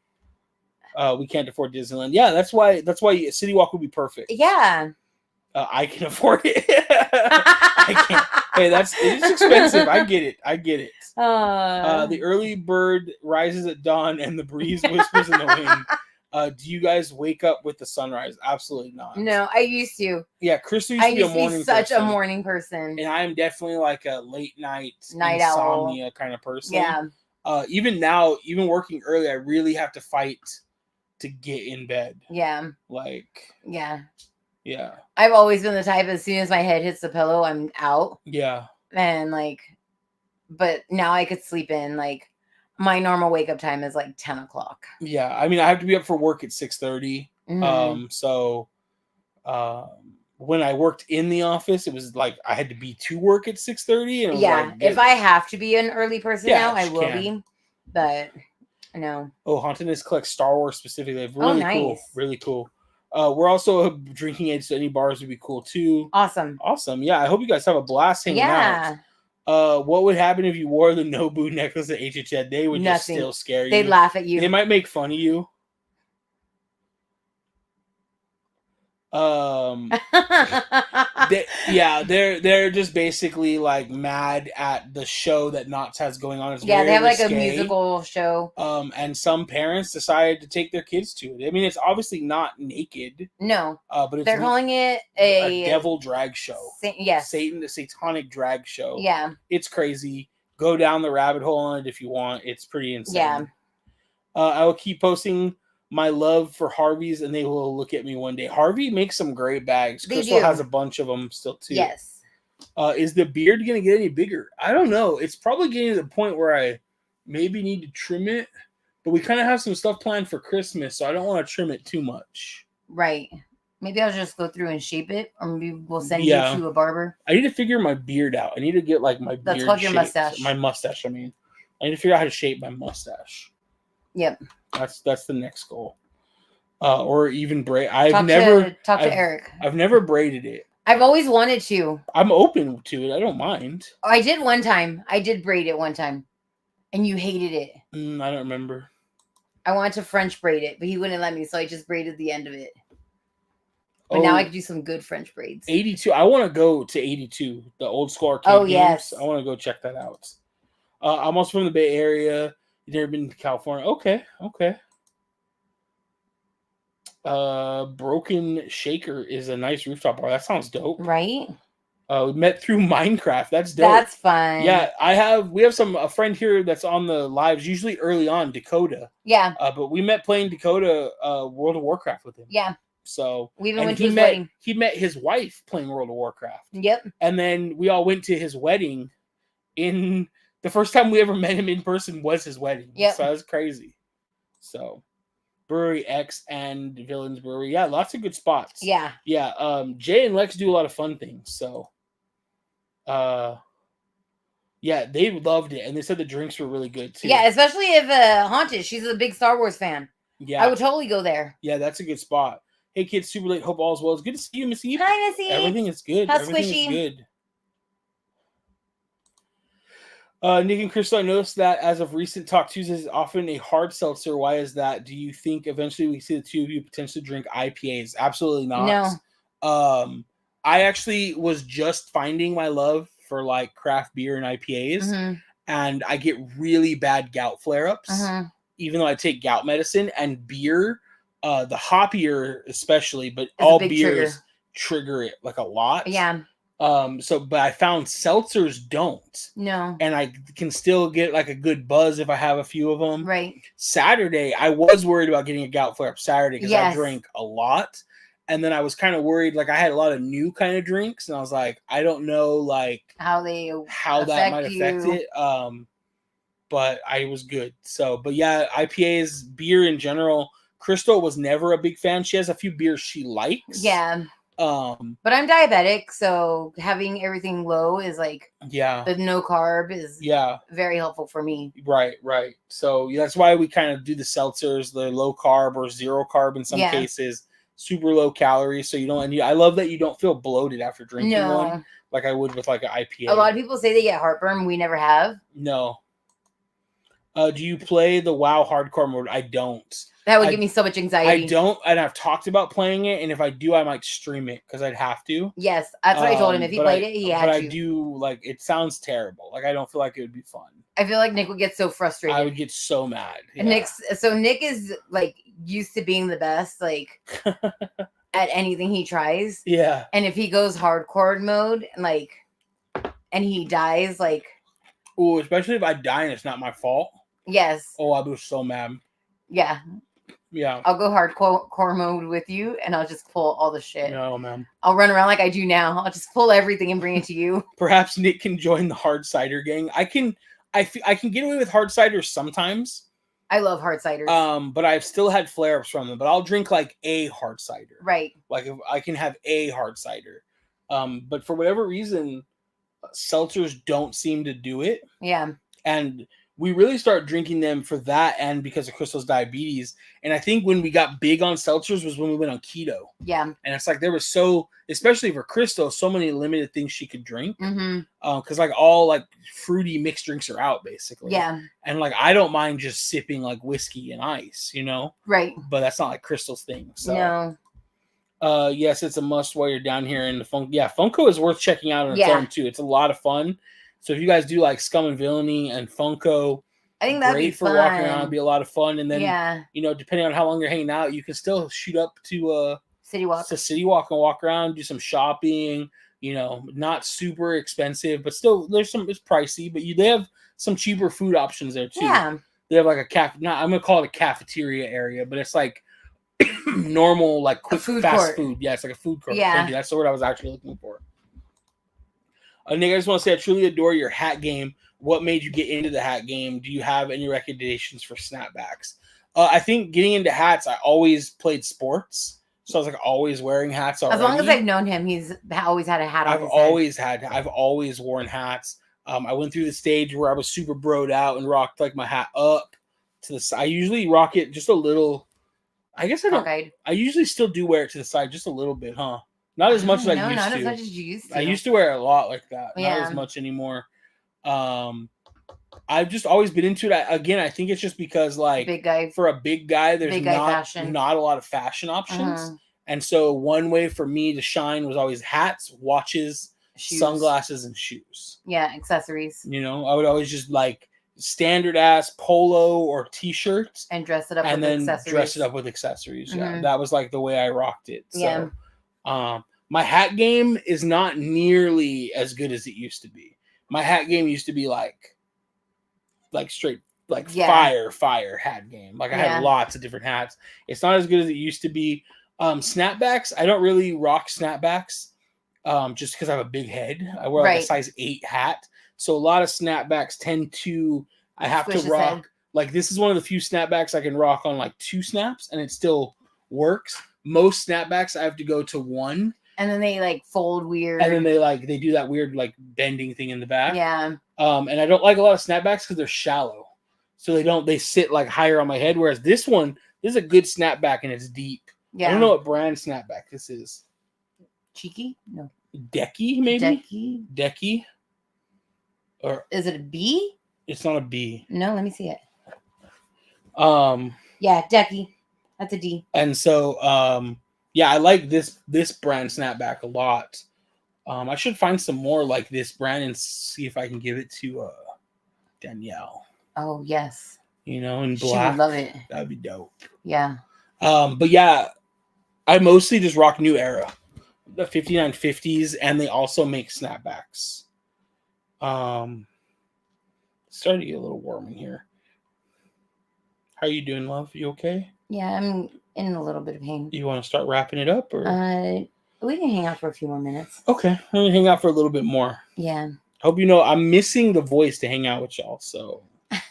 We can't afford Disneyland. Yeah, that's why City Walk would be perfect. Yeah. I can afford it. I can't. Hey, it's expensive. I get it. The early bird rises at dawn and the breeze whispers in the wind. Do you guys wake up with the sunrise? Absolutely not. No, I used to. Yeah, Crystal used to be a morning such person. a morning person. And I am definitely like a late night insomnia owl kind of person. Yeah. Even now, even working early, I really have to fight to get in bed. Yeah. Yeah. I've always been the type, as soon as my head hits the pillow, I'm out. Yeah. And but now I could sleep in. Like, my normal wake up time is like 10 o'clock. Yeah. I mean, I have to be up for work at 6:30. So when I worked in the office, it was like I had to be to work at 6:30. And yeah. If I have to be an early person now, I will be. But no. Oh, Hauntedness collects Star Wars specifically. Really cool. Really cool. We're also drinking age, so any bars would be cool too. Awesome. Yeah, I hope you guys have a blast hanging out. What would happen if you wore the Nobu necklace at HHN? They would just still scare you. They'd laugh at you. They might make fun of you. They're just basically like mad at the show that Knott's has going on. It's Yeah, very they have like risque. a musical show. And some parents decided to take their kids to it. I mean, it's obviously not naked. No, but they're calling it a devil drag show. Yes, Satan, the satanic drag show. Yeah, it's crazy. Go down the rabbit hole on it if you want. It's pretty insane. Yeah. I will keep posting my love for Harvey's, and they will look at me one day. Harvey makes some great bags. Crystal has a bunch of them still too. Yes. Is the beard going to get any bigger? I don't know. It's probably getting to the point where I maybe need to trim it, but we kind of have some stuff planned for Christmas, so I don't want to trim it too much. Right. Maybe I'll just go through and shape it, or maybe we'll send you to a barber. I need to figure my beard out. I need to get like my beard. That's called your mustache. My mustache. I mean, I need to figure out how to shape my mustache. Yep. That's the next goal. Or even braid. Talk to Eric. I've never braided it. I've always wanted to. I'm open to it. I don't mind. Oh, I did one time. I did braid it one time, and you hated it. I don't remember. I wanted to French braid it, but he wouldn't let me, so I just braided the end of it. But now I can do some good French braids. 82. I want to go to 82, the old school arcade games. Yes. I want to go check that out. I'm also from the Bay Area. You've never been to California? Okay. Broken Shaker is a nice rooftop bar. That sounds dope. Right? We met through Minecraft. That's dope. That's fun. Yeah, we have a friend here that's on the lives, usually early on, Dakota. Yeah. But we met playing Dakota World of Warcraft with him. Yeah. So we even went to his wedding. He met his wife playing World of Warcraft. Yep. And then we all went to his wedding. The first time we ever met him in person was his wedding. Yep. So that was crazy. So Brewery X and Villains Brewery. Yeah, lots of good spots. Yeah. Yeah. Jay and Lex do a lot of fun things. So yeah, they loved it. And they said the drinks were really good too. Yeah, especially if Haunted, she's a big Star Wars fan. Yeah. I would totally go there. Yeah, that's a good spot. Hey kids, super late. Hope all is well. It's good to see you, Miss Eve. Hi, Miss Eve. Everything is good. How Everything squishy. is good. Nick and Crystal, I noticed that as of recent Talk Tuesdays is often a hard seltzer. Why is that? Do you think eventually we see the two of you potentially drink IPAs? Absolutely not. No. I actually was just finding my love for like craft beer and IPAs, and I get really bad gout flare-ups, even though I take gout medicine. And beer, the hoppier especially, but all beers trigger it like a lot. Yeah. But I found seltzers don't. No. And I can still get like a good buzz if I have a few of them. Right. Saturday, I was worried about getting a gout flare up Saturday because I drank a lot. And then I was kind of worried, like I had a lot of new kind of drinks, and I was like, I don't know, like how that might affect it. But I was good. So, but yeah, IPAs, beer in general. Crystal was never a big fan. She has a few beers she likes. Yeah. But I'm diabetic, so having everything low is like the no carb is very helpful for me. Right. So that's why we kind of do the seltzers, the low carb or zero carb in some cases. Super low calories, so you don't. And I love that you don't feel bloated after drinking one, like I would with like an IPA. A lot of people say they get heartburn. We never have. No. Do you play the WoW hardcore mode? I don't. That would give me so much anxiety. I don't, and I've talked about playing it, and if I do, I might stream it because I'd have to. Yes, that's what I told him. If he played it, he had to. But I do, like, it sounds terrible. Like, I don't feel like it would be fun. I feel like Nick would get so frustrated. I would get so mad. Yeah. Nick is, like, used to being the best, like, at anything he tries. Yeah. And if he goes hardcore mode, like, and he dies, like... Oh, especially if I die and it's not my fault. Yes. Oh, I'll be so mad. Yeah. Yeah. I'll go hardcore mode with you, and I'll just pull all the shit. No, man. I'll run around like I do now. I'll just pull everything and bring it to you. Perhaps Nick can join the hard cider gang. I can get away with hard ciders sometimes. I love hard ciders. But I've still had flare-ups from them. But I'll drink like a hard cider. Right. Like if I can have a hard cider. But for whatever reason, seltzers don't seem to do it. Yeah. And we really start drinking them for that and because of Crystal's diabetes. And I think when we got big on seltzers was when we went on keto. Yeah. And it's like there was especially for Crystal, so many limited things she could drink. Because like all like fruity mixed drinks are out basically. Yeah. And like I don't mind just sipping like whiskey and ice, you know? Right. But that's not like Crystal's thing. So. No. Yes, it's a must while you're down here in the Funko. Yeah, Funko is worth checking out on its Yeah. own too. It's a lot of fun. So if you guys do like Scum and Villainy and Funko, I think that'd be great for walking around. It'd fun. be a lot of fun. And then Yeah. you know, depending on how long you're hanging out, you can still shoot up to City Walk. City Walk and walk around, do some shopping. You know, not super expensive, but still there's some. It's pricey, but they have some cheaper food options there too. Yeah. They have like I'm gonna call it a cafeteria area, but it's like normal, like quick fast court. food. Yeah, it's like a food court. Yeah. Thank you. That's the word I was actually looking for. Nick, I just want to say I truly adore your hat game. What made you get into the hat game? Do you have any recommendations for snapbacks? I think getting into hats, I always played sports. So I was like always wearing hats already. As long as I've known him, he's always had a hat on I've always worn hats. I went through the stage where I was super broed out and rocked like my hat up to the side. I usually rock it just a little. I guess I don't. Cockeyed. I usually still do wear it to the side just a little bit, huh? Not as much as I used to. Not as much as you used to. I used to wear it a lot like that. Yeah. Not as much anymore. I've just always been into it. Again, I think it's just because like big guy. For a big guy, there's not a lot of fashion options. Uh-huh. And so one way for me to shine was always hats, watches, shoes. Sunglasses, and shoes. Yeah, accessories. You know, I would always just like standard ass polo or t-shirts and dress it up and with then accessories. Dress it up with accessories. Mm-hmm. Yeah, that was like the way I rocked it. So, yeah. My hat game is not nearly as good as it used to be. My hat game used to be like straight fire hat game. Like I had lots of different hats. It's not as good as it used to be. Snapbacks, I don't really rock snapbacks just because I have a big head. I wear like a size 8 hat. So a lot of snapbacks tend to, I have to rock. Like this is one of the few snapbacks I can rock on like 2 snaps and it still works. Most snapbacks I have to go to 1. And then they like fold weird. And then they do that weird like bending thing in the back. Yeah. And I don't like a lot of snapbacks because they're shallow. So they sit like higher on my head. Whereas this is a good snapback and it's deep. Yeah. I don't know what brand snapback this is. Cheeky? No. Decky, maybe? Decky. Or is it a B? It's not a B. No, let me see it. Yeah, Decky. That's a D. And so yeah, I like this brand snapback a lot. I should find some more like this brand and see if I can give it to Danielle. Oh yes. You know, in black. She would love it. That'd be dope. Yeah. But yeah, I mostly just rock New Era, the 5950s, and they also make snapbacks. Starting to get a little warm in here. How are you doing, love? You okay? Yeah, I'm in a little bit of pain. You want to start wrapping it up, or we can hang out for a few more minutes. Okay, we're gonna hang out for a little bit more. Yeah. Hope you know I'm missing the voice to hang out with y'all, so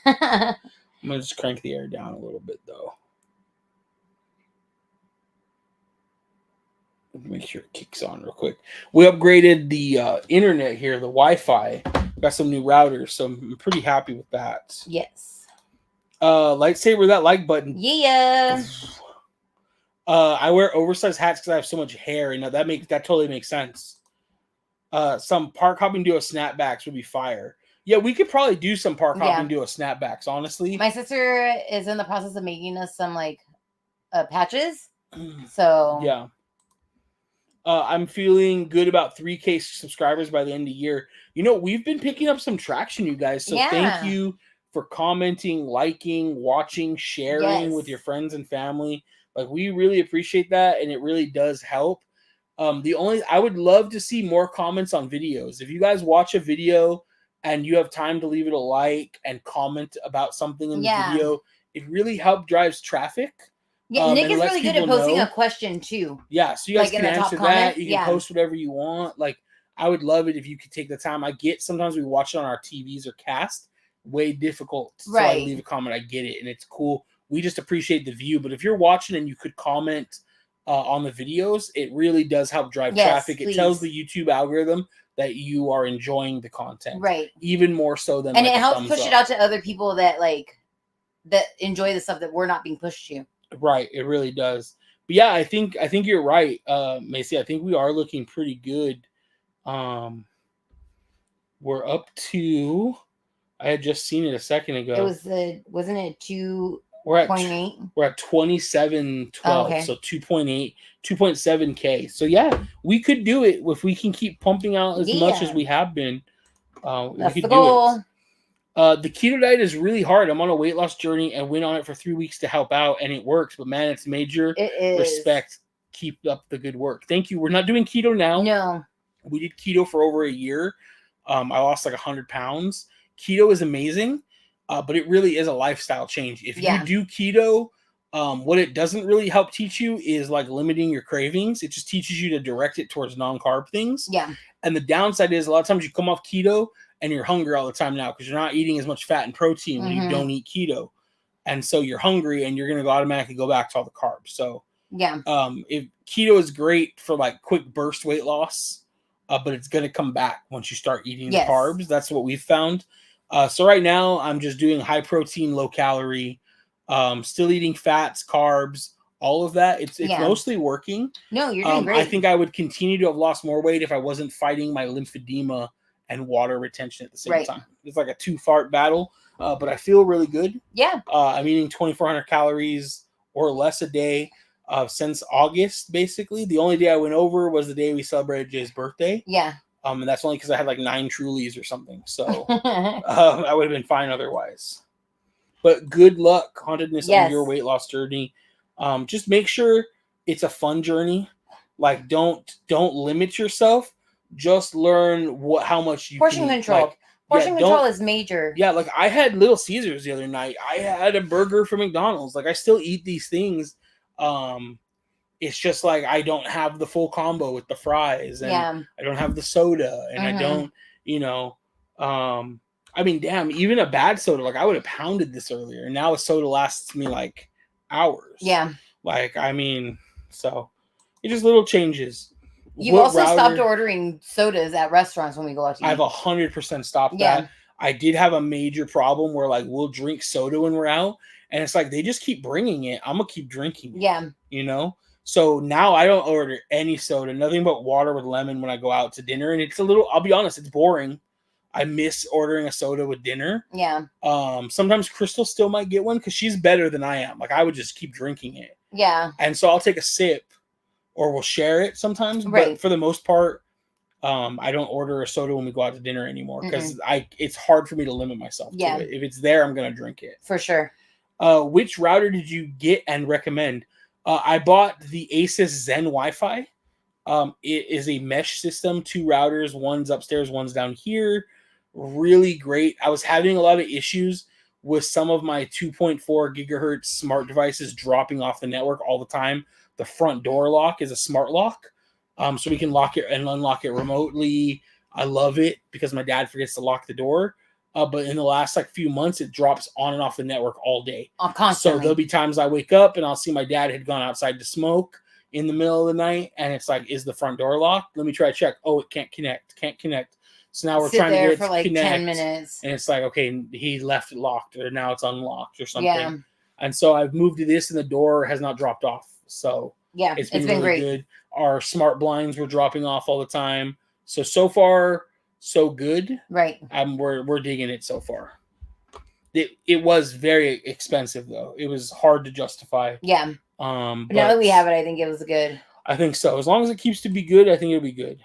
I'm gonna just crank the air down a little bit though. Make sure it kicks on real quick. We upgraded the internet here, the Wi-Fi. Got some new routers, so I'm pretty happy with that. Yes. Lightsaber that like button. Yeah. I wear oversized hats because I have so much hair, and that totally makes sense. Some park hopping duo snapbacks would be fire. Yeah, we could probably do some park hopping duo snapbacks, honestly. My sister is in the process of making us some like patches. So yeah. I'm feeling good about 3K subscribers by the end of the year. You know, we've been picking up some traction, you guys. So thank you for commenting, liking, watching, sharing with your friends and family. Like, we really appreciate that, and it really does help. I would love to see more comments on videos. If you guys watch a video and you have time to leave it a like and comment about something in the video, it really drives traffic. Yeah, Nick is really good at posting a question too. Yeah, so you guys can answer that. You can post whatever you want. Like, I would love it if you could take the time. I get sometimes we watch it on our TVs or cast. Way difficult. So I leave a comment. I get it, and it's cool. We just appreciate the view. But if you're watching and you could comment on the videos, it really does help drive traffic. It tells the YouTube algorithm that you are enjoying the content. Right. Even more so than it helps push it out to other people that enjoy the stuff that we're not being pushed to. Right, it really does. But yeah, I think you're right, Macy. I think we are looking pretty good. We're up to. I had just seen it a second ago. It was wasn't it We're at 0.8. We're at 27.12, okay. so 2.8, 2.7K. So yeah, we could do it if we can keep pumping out as much as we have been. We That's could the do goal. it. The keto diet is really hard. I'm on a weight loss journey and went on it for 3 weeks to help out, and it works. But man, it's major respect. Keep up the good work. Thank you. We're not doing keto now. No. We did keto for over a year. I lost like 100 pounds. Keto is amazing, but it really is a lifestyle change. If you do keto, what it doesn't really help teach you is like limiting your cravings. It just teaches you to direct it towards non-carb things. Yeah. And the downside is a lot of times you come off keto and you're hungry all the time now because you're not eating as much fat and protein when you don't eat keto. And so you're hungry and you're going to automatically go back to all the carbs. So yeah, if keto is great for like quick burst weight loss, but it's going to come back once you start eating the carbs. That's what we've found. So right now I'm just doing high protein, low calorie, still eating fats, carbs, all of that. It's mostly working. No, you're doing great. I think I would continue to have lost more weight if I wasn't fighting my lymphedema and water retention at the same time. It's like a 2-fart battle, but I feel really good. Yeah. I'm eating 2,400 calories or less a day since August, basically. The only day I went over was the day we celebrated Jay's birthday. Yeah. And that's only because I had like 9 Trulies or something. So I would have been fine otherwise. But good luck, Hauntedness, on your weight loss journey. Just make sure it's a fun journey. Like don't limit yourself. Just learn how much you portion can control. Like, portion control is major. Yeah, like I had Little Caesars the other night. I had a burger from McDonald's. Like I still eat these things. It's just like I don't have the full combo with the fries, and I don't have the soda, and I don't, I mean, damn, even a bad soda, like I would have pounded this earlier, and now a soda lasts me like hours. Yeah. Like, I mean, so it's just little changes. You've also stopped ordering sodas at restaurants when we go out to eat. I've 100% stopped that. I did have a major problem where like we'll drink soda when we're out, and it's like they just keep bringing it. I'm gonna keep drinking it. Yeah. You know? So now I don't order any soda, nothing but water with lemon when I go out to dinner. And it's a little, I'll be honest, it's boring. I miss ordering a soda with dinner. Yeah. Sometimes Crystal still might get one because she's better than I am. Like I would just keep drinking it. Yeah. And so I'll take a sip or we'll share it sometimes. But for the most part, I don't order a soda when we go out to dinner anymore because it's hard for me to limit myself to it. If it's there, I'm going to drink it. For sure. Which router did you get and recommend? I bought the Asus Zen Wi-Fi. It is a mesh system, 2 routers, one's upstairs, one's down here. Really great. I was having a lot of issues with some of my 2.4 gigahertz smart devices dropping off the network all the time. The front door lock is a smart lock, so we can lock it and unlock it remotely. I love it because my dad forgets to lock the door. But in the last like few months, it drops on and off the network all day. Constantly. So there'll be times I wake up and I'll see my dad had gone outside to smoke in the middle of the night, and it's like, is the front door locked? Let me try to check. Oh, it can't connect. So now we're trying to get it to like connect. 10 minutes. And it's like, okay, he left it locked, or now it's unlocked or something. Yeah. And so I've moved to this, and the door has not dropped off. So yeah, it's been really great. Good. Our smart blinds were dropping off all the time. So far, so good. Right. We're digging it so far. It was very expensive though. It was hard to justify. Yeah. But now that we have it, I think it was good. I think so. As long as it keeps to be good, I think it'll be good.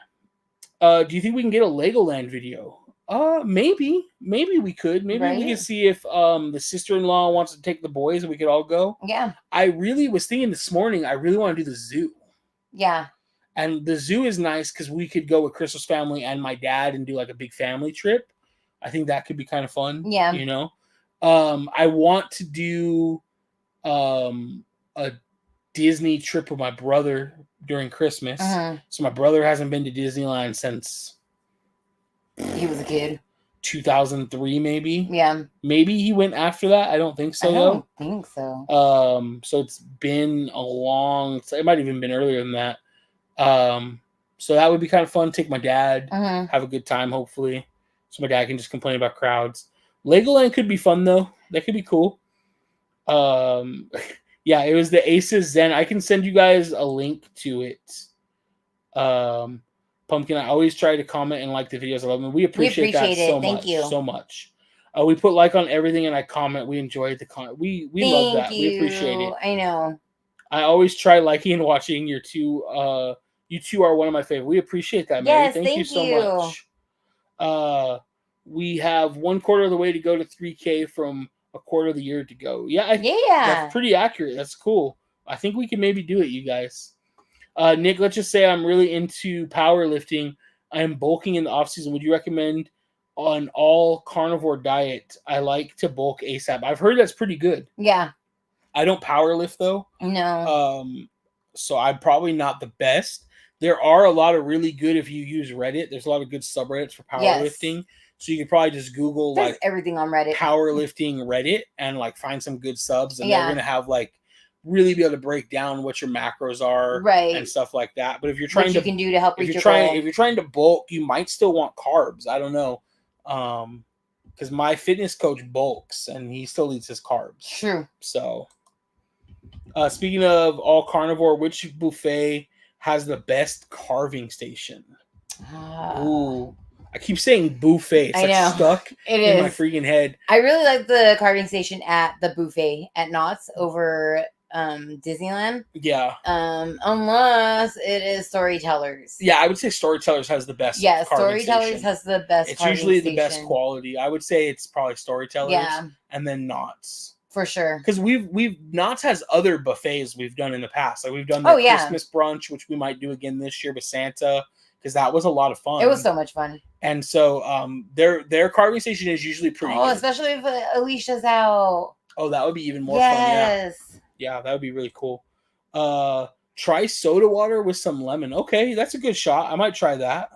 Do you think we can get a Legoland video? Maybe we could. Maybe we can see if the sister-in-law wants to take the boys and we could all go. Yeah. I really was thinking this morning, I really want to do the zoo. Yeah. And the zoo is nice because we could go with Crystal's family and my dad and do like a big family trip. I think that could be kind of fun. Yeah. You know? I want to do a Disney trip with my brother during Christmas. So my brother hasn't been to Disneyland since he was a kid. 2003, maybe. Yeah. Maybe he went after that. I don't think so. I don't think so. So it's been a long. It might have even been earlier than that. So that would be kind of fun. Take my dad, have a good time, hopefully. So my dad can just complain about crowds. Legoland could be fun though. That could be cool. Yeah, it was the Asus Zen. I can send you guys a link to it. Pumpkin, I always try to comment and like the videos. I love them. We appreciate that so much. So much. We put like on everything and I comment. We enjoyed the comment. We love that. We appreciate it. I know. I always try liking and watching your two. You two are one of my favorite. We appreciate that, Mary. Yes, Thank you so much. We have 1/4 of the way to go to 3K from a quarter of the year to go. Yeah, that's pretty accurate. That's cool. I think we can maybe do it, you guys. Nick, let's just say I'm really into powerlifting. I am bulking in the off season. Would you recommend an all carnivore diet? I like to bulk ASAP. I've heard that's pretty good. Yeah. I don't powerlift though. No. So I'm probably not the best. There are a lot of really good if you use Reddit. There's a lot of good subreddits for powerlifting. Yes. So you could probably just Google There's everything on Reddit. Powerlifting Reddit and like find some good subs, and they're gonna have like really be able to break down what your macros are, right, and stuff like that. But if you're trying what you can do to help if reach you're your goal. if you're trying to bulk, you might still want carbs. I don't know, because my fitness coach bulks and he still eats his carbs. True. So, speaking of all carnivore, which buffet has the best carving station? Ooh. I keep saying buffet. It's like stuck in my freaking head. I really like the carving station at the buffet at Knott's over Disneyland. Yeah. Unless it is Storytellers. Yeah, I would say Storytellers has the best. Yeah, Storytellers has the best. It's usually the best quality. I would say it's probably Storytellers. Yeah. And then Knott's. For sure. Because we've Knott's has other buffets we've done in the past. Like we've done the Christmas brunch, which we might do again this year with Santa, because that was a lot of fun. It was so much fun. And so their carving station is usually pretty good. Especially if Alicia's out. Oh, that would be even more fun. Yes. Yeah, that would be really cool. Try soda water with some lemon. Okay, that's a good shot. I might try that.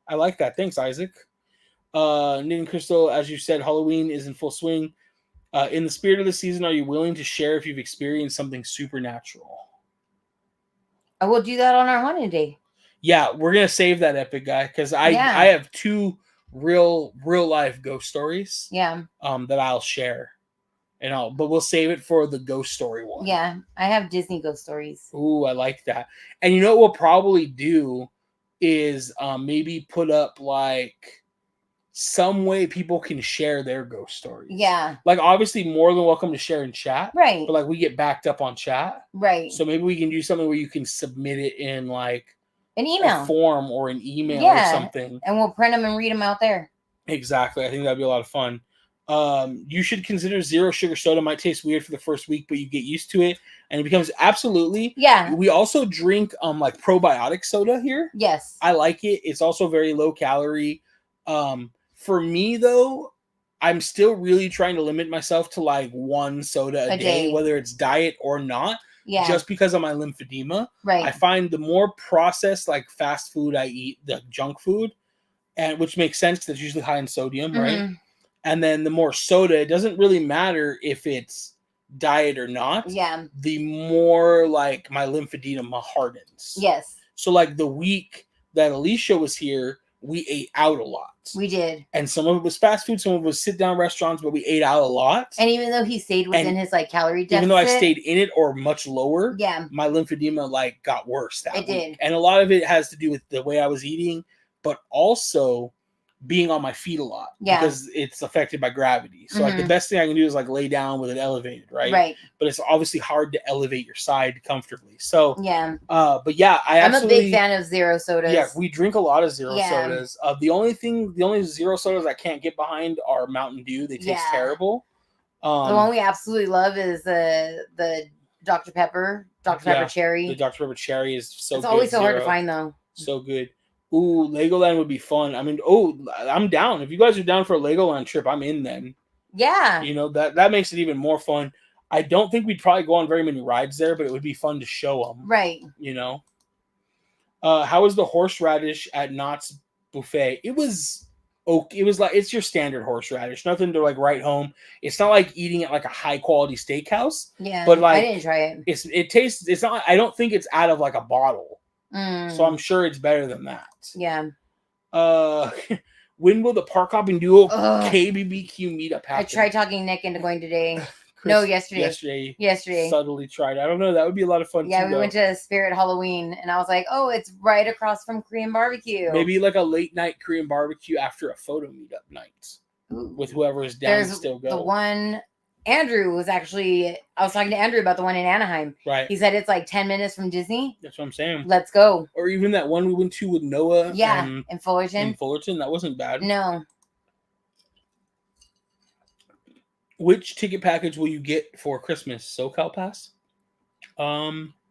I like that. Thanks, Isaac. Nick and Crystal, as you said, Halloween is in full swing. In the spirit of the season, are you willing to share if you've experienced something supernatural? I will do that on our haunted day. Yeah, we're gonna save that epic guy because I have 2 real life ghost stories. Yeah. That I'll share, but we'll save it for the ghost story one. Yeah, I have Disney ghost stories. Ooh, I like that. And you know what we'll probably do is maybe put up like some way people can share their ghost stories. Yeah. Like obviously more than welcome to share in chat. Right. But like we get backed up on chat. Right. So maybe we can do something where you can submit it in like an email form or an email or something. And we'll print them and read them out there. Exactly. I think that'd be a lot of fun. You should consider zero sugar soda. Might taste weird for the first week, but you get used to it and it becomes absolutely. Yeah. We also drink like probiotic soda here. Yes. I like it. It's also very low calorie. For me though, I'm still really trying to limit myself to like 1 soda a day, whether it's diet or not. Yeah. Just because of my lymphedema. Right. I find the more processed like fast food I eat, the junk food, and which makes sense because it's usually high in sodium, right? And then the more soda, it doesn't really matter if it's diet or not. Yeah. The more like my lymphedema hardens. Yes. So like the week that Alicia was here, we ate out a lot. We did. And some of it was fast food, some of it was sit down restaurants, but we ate out a lot. And even though he stayed within his like calorie deficit, even though I stayed in it or much lower, my lymphedema like got worse that week. Did. And a lot of it has to do with the way I was eating, but also being on my feet a lot because it's affected by gravity. So like the best thing I can do is like lay down with it elevated, right? Right. But it's obviously hard to elevate your side comfortably. So but I'm a big fan of zero sodas. Yeah, we drink a lot of zero sodas. The only zero sodas I can't get behind are Mountain Dew. They taste terrible. The one we absolutely love is the Dr. Pepper, Cherry. The Dr. Pepper Cherry is so good. It's always so hard to find though. So good. Ooh, Legoland would be fun. I mean, I'm down. If you guys are down for a Legoland trip, I'm in then. Yeah. You know, that makes it even more fun. I don't think we'd probably go on very many rides there, but it would be fun to show them. Right. You know? How was the horseradish at Knott's buffet? It was okay. It was like, it's your standard horseradish. Nothing to like write home. It's not like eating at like a high quality steakhouse. Yeah. But like, I didn't try it. It tastes, it's not, I don't think it's out of like a bottle. So I'm sure it's better than that. Yeah. When will the park hopping duo KBBQ meetup happen? I tried talking Nick into going today. No, yesterday. Subtly tried. I don't know. That would be a lot of fun. Yeah, we went to Spirit Halloween, and I was like, "Oh, it's right across from Korean barbecue." Maybe like a late night Korean barbecue after a photo meetup night. with whoever is down to still go. The one, Andrew was actually, I was talking to Andrew about the one in Anaheim. Right. He said it's like 10 minutes from Disney. That's what I'm saying. Let's go. Or even that one we went to with Noah. Yeah, in Fullerton. In Fullerton, that wasn't bad. No. Which ticket package will you get for Christmas? SoCal Pass?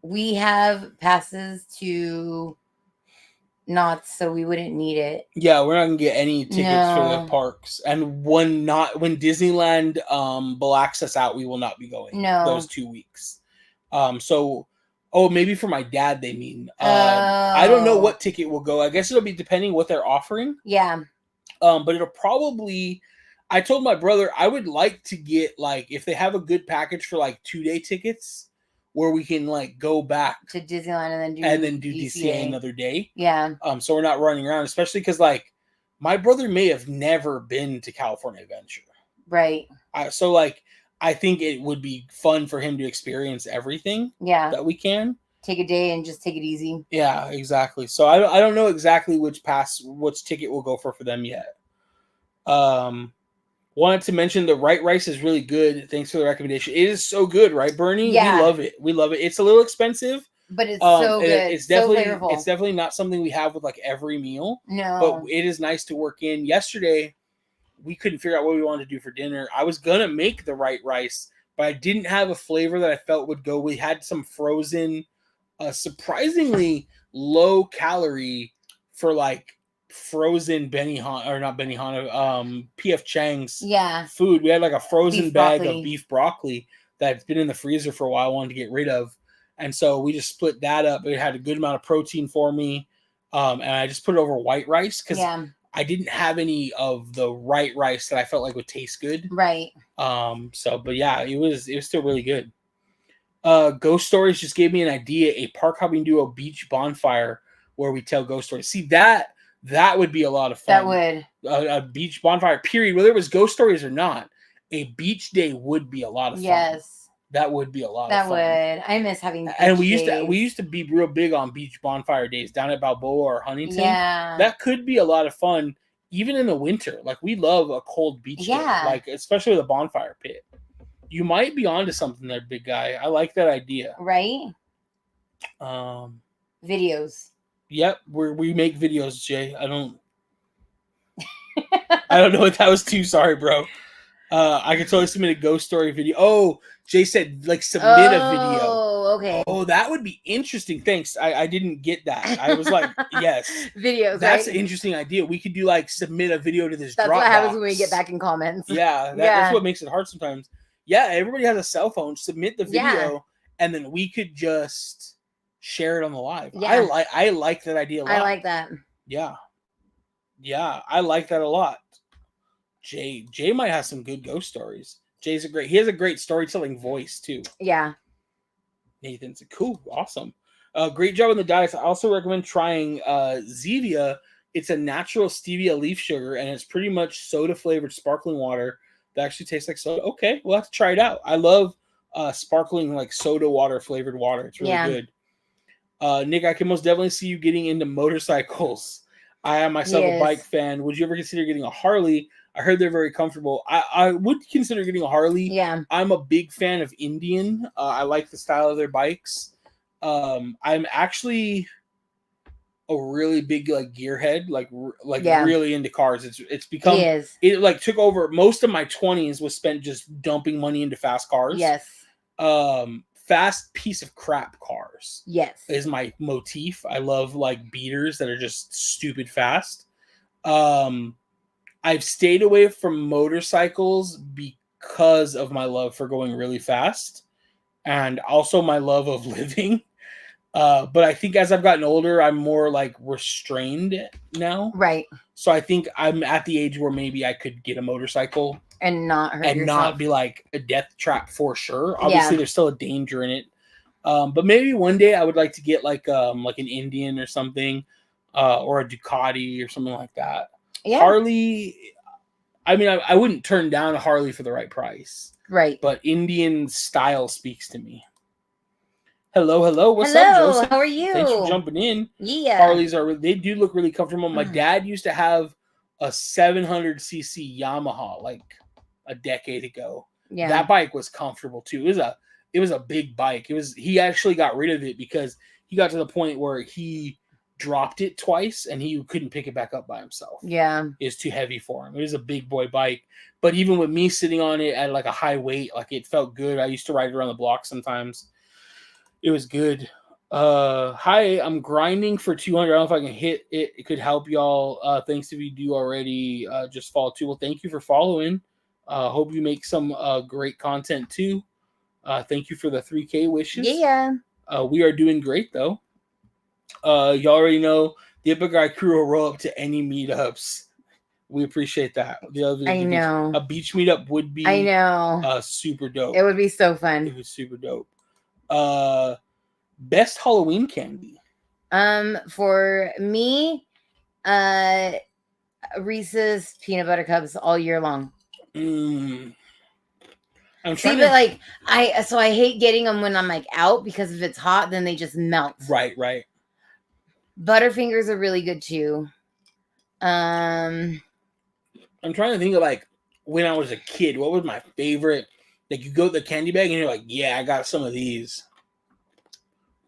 We have passes to Knott, so we wouldn't need it. Yeah, we're not gonna get any tickets for the parks. And when Disneyland blacks us out, we will not be going those 2 weeks. Maybe for my dad they mean. I don't know what ticket will go. I guess it'll be depending what they're offering. Yeah. But it'll probably, I told my brother I would like to get, like, if they have a good package for like 2-day tickets where we can like go back to Disneyland and then do DCA another day. Yeah. So we're not running around, especially because like my brother may have never been to California Adventure. Right. So like I think it would be fun for him to experience everything. Yeah. That we can take a day and just take it easy. Yeah, exactly. So I don't know exactly which ticket will go for them yet. Wanted to mention the white rice is really good. Thanks for the recommendation. It is so good, right, Bernie? Yeah. We love it. We love it. It's a little expensive, but it's so good. It's definitely so flavorful. It's definitely not something we have with like every meal. No, but it is nice to work in. Yesterday, we couldn't figure out what we wanted to do for dinner. I was gonna make the white rice, but I didn't have a flavor that I felt would go. We had some frozen, surprisingly low calorie for like frozen PF Chang's food. We had like a frozen bag of beef broccoli that's been in the freezer for a while. I wanted to get rid of, and so we just split that up. It had a good amount of protein for me, and I just put it over white rice because I didn't have any of the white rice that I felt like would taste good. Right. But yeah, it was still really good. Ghost Stories just gave me an idea. A park hopping duo beach bonfire where we tell ghost stories. See, that would be a lot of fun. That would. A beach bonfire, period. Whether it was ghost stories or not, a beach day would be a lot of fun. Yes. That would be a lot of fun. That would. I miss having beach And we used to be real big on beach bonfire days down at Balboa or Huntington. Yeah. That could be a lot of fun, even in the winter. Like, we love a cold beach day. Like, especially with a bonfire pit. You might be onto something there, big guy. I like that idea. Right? Videos. Yep, we make videos, Jay. I don't know what that was too. Sorry, bro. I could totally submit a ghost story video. Oh, Jay said like submit a video. Oh, okay. Oh, that would be interesting. Thanks. I didn't get that. I was like, yes. Videos. That's an interesting idea. We could do like submit a video to this. That's Dropbox. what happens when we get back in comments. Yeah, that's what makes it hard sometimes. Yeah, everybody has a cell phone. Submit the video, and then we could just share it on the live. Yeah. I like that idea a lot. I like that. Yeah, I like that a lot. Jay might have some good ghost stories. He has a great storytelling voice too. Yeah. Nathan's cool, awesome. Great job on the diets. I also recommend trying Zevia. It's a natural stevia leaf sugar, and it's pretty much soda flavored sparkling water that actually tastes like soda. Okay, we'll have to try it out. I love sparkling like soda water flavored water. It's really good. Nick, I can most definitely see you getting into motorcycles. I am myself a bike fan. Would you ever consider getting a Harley? I heard they're very comfortable. I would consider getting a Harley. Yeah. I'm a big fan of Indian. I like the style of their bikes. I'm actually a really big like gearhead, like really into cars. It's become it like took over most of my 20s was spent just dumping money into fast cars. Yes. Fast piece of crap cars. Yes. Is my motif. I love like beaters that are just stupid fast. I've stayed away from motorcycles because of my love for going really fast and also my love of living. But I think as I've gotten older, I'm more like restrained now. Right. So I think I'm at the age where maybe I could get a motorcycle and not hurt yourself. Not be like a death trap for sure. Obviously, there's still a danger in it. But maybe one day I would like to get like an Indian or something, or a Ducati or something like that. Yeah. Harley, I mean, I wouldn't turn down a Harley for the right price. Right. But Indian style speaks to me. Hello. What's up, Joseph? How are you? Thanks for jumping in. Yeah. Harleys they do look really comfortable. My dad used to have a 700cc Yamaha like a decade ago. Yeah. That bike was comfortable too. It was a big bike. He actually got rid of it because he got to the point where he dropped it twice and he couldn't pick it back up by himself. Yeah. It's too heavy for him. It was a big boy bike. But even with me sitting on it at like a high weight, like it felt good. I used to ride it around the block sometimes. It was good. Hi, I'm grinding for 200. I don't know if I can hit it. It could help y'all. Thanks if you do already. Just follow too. Well, thank you for following. Hope you make some great content too. Thank you for the 3K wishes. Yeah. We are doing great though. You already know the Epic Guy crew will roll up to any meetups. We appreciate that. I know. A beach meetup would be I know. super dope. It would be so fun. It was super dope. Best Halloween candy. For me, Reese's peanut butter cups all year long. I'm See, but like I hate getting them when I'm like out because if it's hot, then they just melt. Right. Butterfingers are really good too. I'm trying to think of like when I was a kid, what was my favorite? Like you go to the candy bag and you're like, yeah, I got some of these.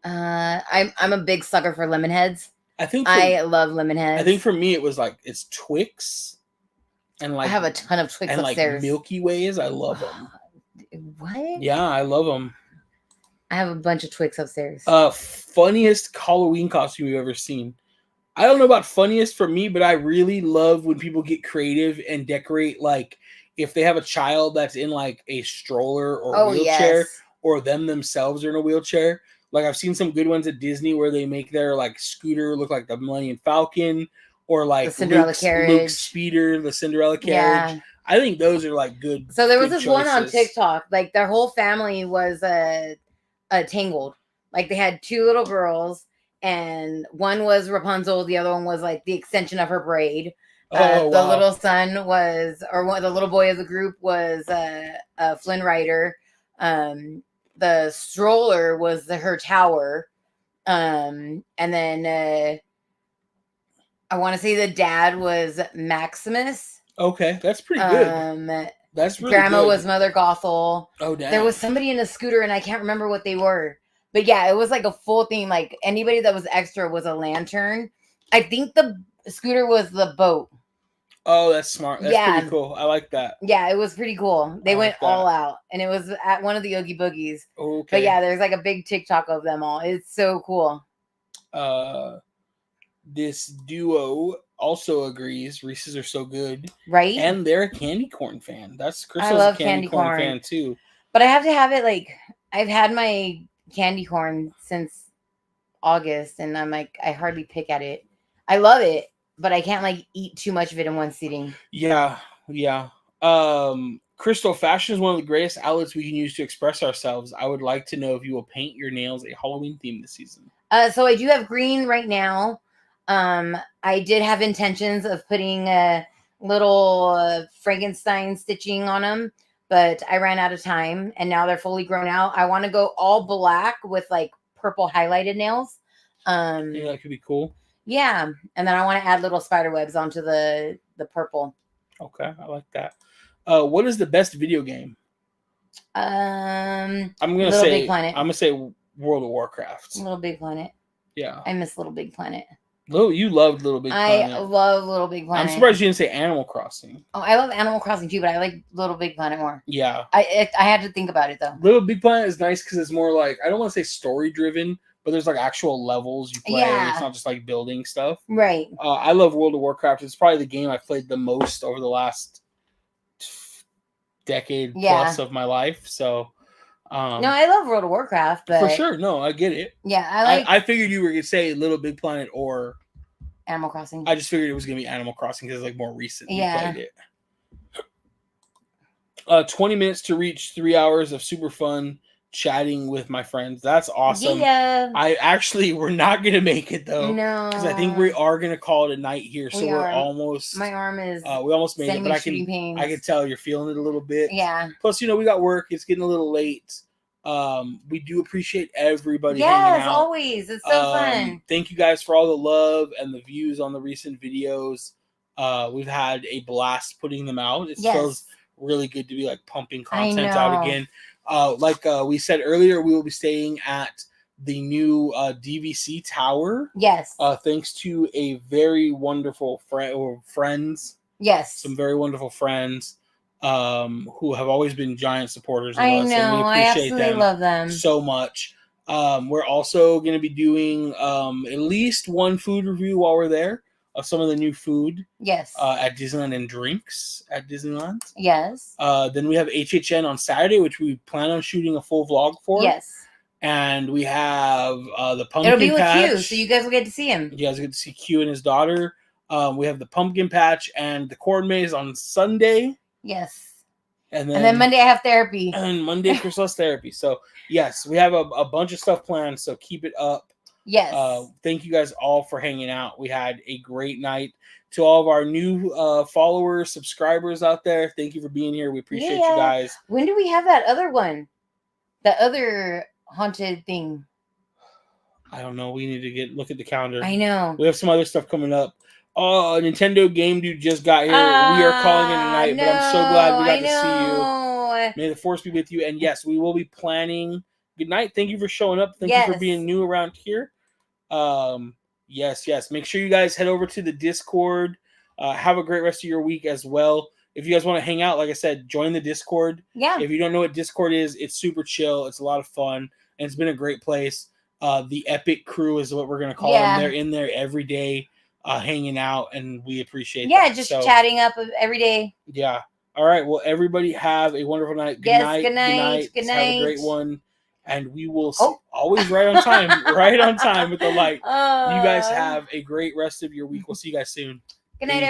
I'm a big sucker for lemon heads. I love lemon heads. I think for me it was like it's Twix, and like I have a ton of Twix and upstairs. Like Milky Ways. I love them. What? Yeah, I love them. I have a bunch of Twix upstairs. Funniest Halloween costume you've ever seen. I don't know about funniest for me, but I really love when people get creative and decorate. Like if they have a child that's in like a stroller or wheelchair, or them themselves are in a wheelchair. Like I've seen some good ones at Disney where they make their like scooter look like the Millennium Falcon, or like the Cinderella carriage, Luke's speeder, the Cinderella carriage. Yeah. I think those are like good. So there was this choices. one on TikTok. Like their whole family was tangled. Like they had two little girls, and one was Rapunzel, the other one was like the extension of her braid. The little son was, or one the little boy of the group was Flynn Rider. The stroller was her tower, and then I want to say the dad was Maximus. Okay, that's pretty good. That's really Grandma good. was Mother Gothel. Oh, damn. There was somebody in a scooter, and I can't remember what they were. But yeah, it was like a full theme. Like anybody that was extra was a lantern. I think the scooter was the boat. Oh, that's smart. That's pretty cool. I like that. Yeah, it was pretty cool. They went all out, and it was at one of the Oogie Boogies. Okay. But yeah, there's like a big TikTok of them all. It's so cool. This duo also agrees Reese's are so good, right? And they're a candy corn fan. That's Crystal's I love a candy corn fan too. But I have to have it. Like I've had my candy corn since August, and I'm like I hardly pick at it. I love it, but I can't like eat too much of it in one sitting. Yeah. Crystal, fashion is one of the greatest outlets we can use to express ourselves. I would like to know if you will paint your nails a Halloween theme this season. So I do have green right now. I did have intentions of putting a little Frankenstein stitching on them, but I ran out of time, and now they're fully grown out. I want to go all black with like purple highlighted nails. Yeah, that could be cool. Yeah, and then I want to add little spider webs onto the purple. Okay, I like that. What is the best video game? I'm gonna say World of Warcraft. Little Big Planet. Yeah, I miss Little Big Planet. You loved Little Big Planet. I love Little Big Planet. I'm surprised you didn't say Animal Crossing. Oh, I love Animal Crossing too, but I like Little Big Planet more. Yeah, I had to think about it though. Little Big Planet is nice because it's more like, I don't want to say story driven, but there's like actual levels you play. Yeah. It's not just like building stuff. Right. I love World of Warcraft. It's probably the game I've played the most over the last decade plus of my life. So. No, I love World of Warcraft, but for sure. No, I get it. Yeah, I figured you were gonna say Little Big Planet or Animal Crossing. I just figured it was gonna be Animal Crossing because it's like more recent. Yeah. You played it. 20 minutes to reach 3 hours of super fun chatting with my friends. That's awesome. Yeah. We're not gonna make it though. No. Because I think we are gonna call it a night here. So we're almost. My arm is. We almost made it, but I can tell you're feeling it a little bit. Yeah. Plus, we got work. It's getting a little late. We do appreciate everybody hanging out. Yes, always. It's so fun. Thank you guys for all the love and the views on the recent videos. We've had a blast putting them out. It Yes. feels really good to be like pumping I content out know. again. Like we said earlier, we will be staying at the new DVC Tower. Yes. Thanks to a very wonderful friends. Yes. Some very wonderful friends who have always been giant supporters of I us. know. And we I appreciate absolutely them love them. so much. We're also going to be doing at least one food review while we're there of some of the new food. Yes. At Disneyland and drinks at Disneyland. Yes. Then we have HHN on Saturday, which we plan on shooting a full vlog for. Yes. And we have the pumpkin It'll be with patch. Q, so you guys will get to see him. You guys get to see Q and his daughter. We have the pumpkin patch and the corn maze on Sunday. Yes. And then Monday I have therapy. And Monday Chris has therapy. So yes, we have a bunch of stuff planned. So keep it up. Yes. Thank you guys all for hanging out. We had a great night. To all of our new followers, subscribers out there, thank you for being here. We appreciate you guys. When do we have that other one? The other haunted thing. I don't know. We need to look at the calendar. I know. We have some other stuff coming up. Oh, Nintendo Game Dude just got here. We are calling it a night, but I'm so glad we got to see you. May the force be with you. And yes, we will be planning. Good night. Thank you for showing up. Thank you for being new around here. Yes. Make sure you guys head over to the Discord. Have a great rest of your week as well. If you guys want to hang out, like I said, join the Discord. Yeah. If you don't know what Discord is, it's super chill. It's a lot of fun. And it's been a great place. The Epic Crew is what we're going to call them. They're in there every day hanging out, and we appreciate that. Yeah, just chatting up every day. Yeah. All right. Well, everybody have a wonderful night. Good night. Good night. Good night. Have a great one. And we will see, always right on time. Right on time with the light. You guys have a great rest of your week. We'll see you guys soon. Good night, everybody.